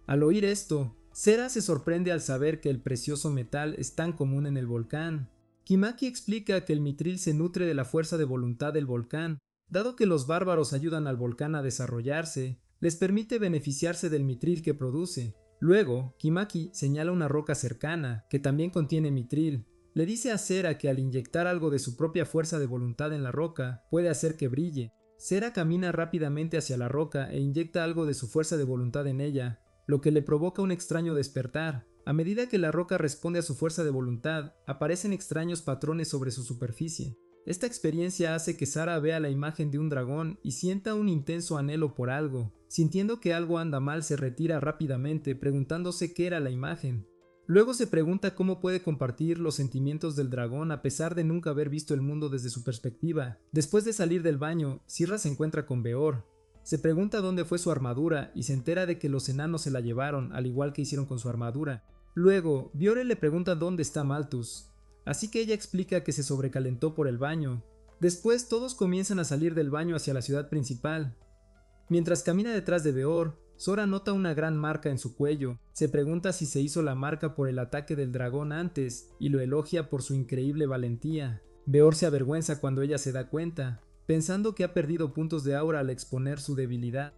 Al oír esto, Sera se sorprende al saber que el precioso metal es tan común en el volcán. Kimaki explica que el mitril se nutre de la fuerza de voluntad del volcán. Dado que los bárbaros ayudan al volcán a desarrollarse, les permite beneficiarse del mitril que produce. Luego, Kimaki señala una roca cercana, que también contiene mitril. Le dice a Sera que al inyectar algo de su propia fuerza de voluntad en la roca, puede hacer que brille. Sera camina rápidamente hacia la roca e inyecta algo de su fuerza de voluntad en ella, lo que le provoca un extraño despertar. A medida que la roca responde a su fuerza de voluntad, aparecen extraños patrones sobre su superficie. Esta experiencia hace que Sara vea la imagen de un dragón y sienta un intenso anhelo por algo. Sintiendo que algo anda mal, se retira rápidamente, preguntándose qué era la imagen. Luego se pregunta cómo puede compartir los sentimientos del dragón a pesar de nunca haber visto el mundo desde su perspectiva. Después de salir del baño, Sirra se encuentra con Beor. Se pregunta dónde fue su armadura y se entera de que los enanos se la llevaron, al igual que hicieron con su armadura. Luego, Biore le pregunta dónde está Malthus, así que ella explica que se sobrecalentó por el baño. Después todos comienzan a salir del baño hacia la ciudad principal. Mientras camina detrás de Beor, Sora nota una gran marca en su cuello. Se pregunta si se hizo la marca por el ataque del dragón antes y lo elogia por su increíble valentía. Beor se avergüenza cuando ella se da cuenta, pensando que ha perdido puntos de aura al exponer su debilidad.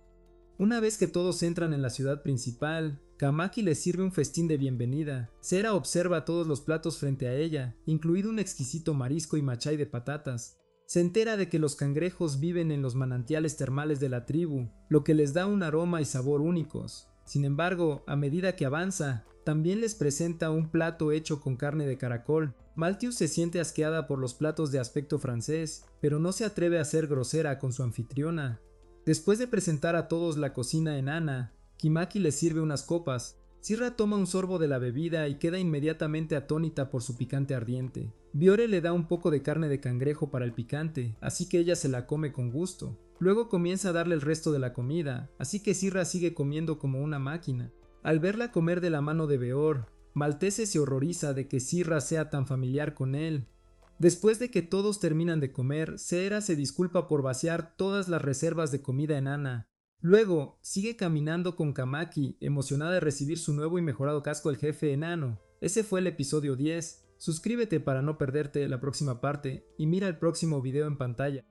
Una vez que todos entran en la ciudad principal, Kamaki les sirve un festín de bienvenida. Sera observa todos los platos frente a ella, incluido un exquisito marisco y machay de patatas. Se entera de que los cangrejos viven en los manantiales termales de la tribu, lo que les da un aroma y sabor únicos. Sin embargo, a medida que avanza, también les presenta un plato hecho con carne de caracol. Malthus se siente asqueada por los platos de aspecto francés, pero no se atreve a ser grosera con su anfitriona. Después de presentar a todos la cocina enana, Kimaki les sirve unas copas. Syrah toma un sorbo de la bebida y queda inmediatamente atónita por su picante ardiente. Biore le da un poco de carne de cangrejo para el picante, así que ella se la come con gusto. Luego comienza a darle el resto de la comida, así que Syrah sigue comiendo como una máquina. Al verla comer de la mano de Beor, Maltese se horroriza de que Syrah sea tan familiar con él. Después de que todos terminan de comer, Seera se disculpa por vaciar todas las reservas de comida enana. Luego, sigue caminando con Kamaki, emocionada de recibir su nuevo y mejorado casco del jefe enano. Ese fue el episodio 10. Suscríbete para no perderte la próxima parte y mira el próximo video en pantalla.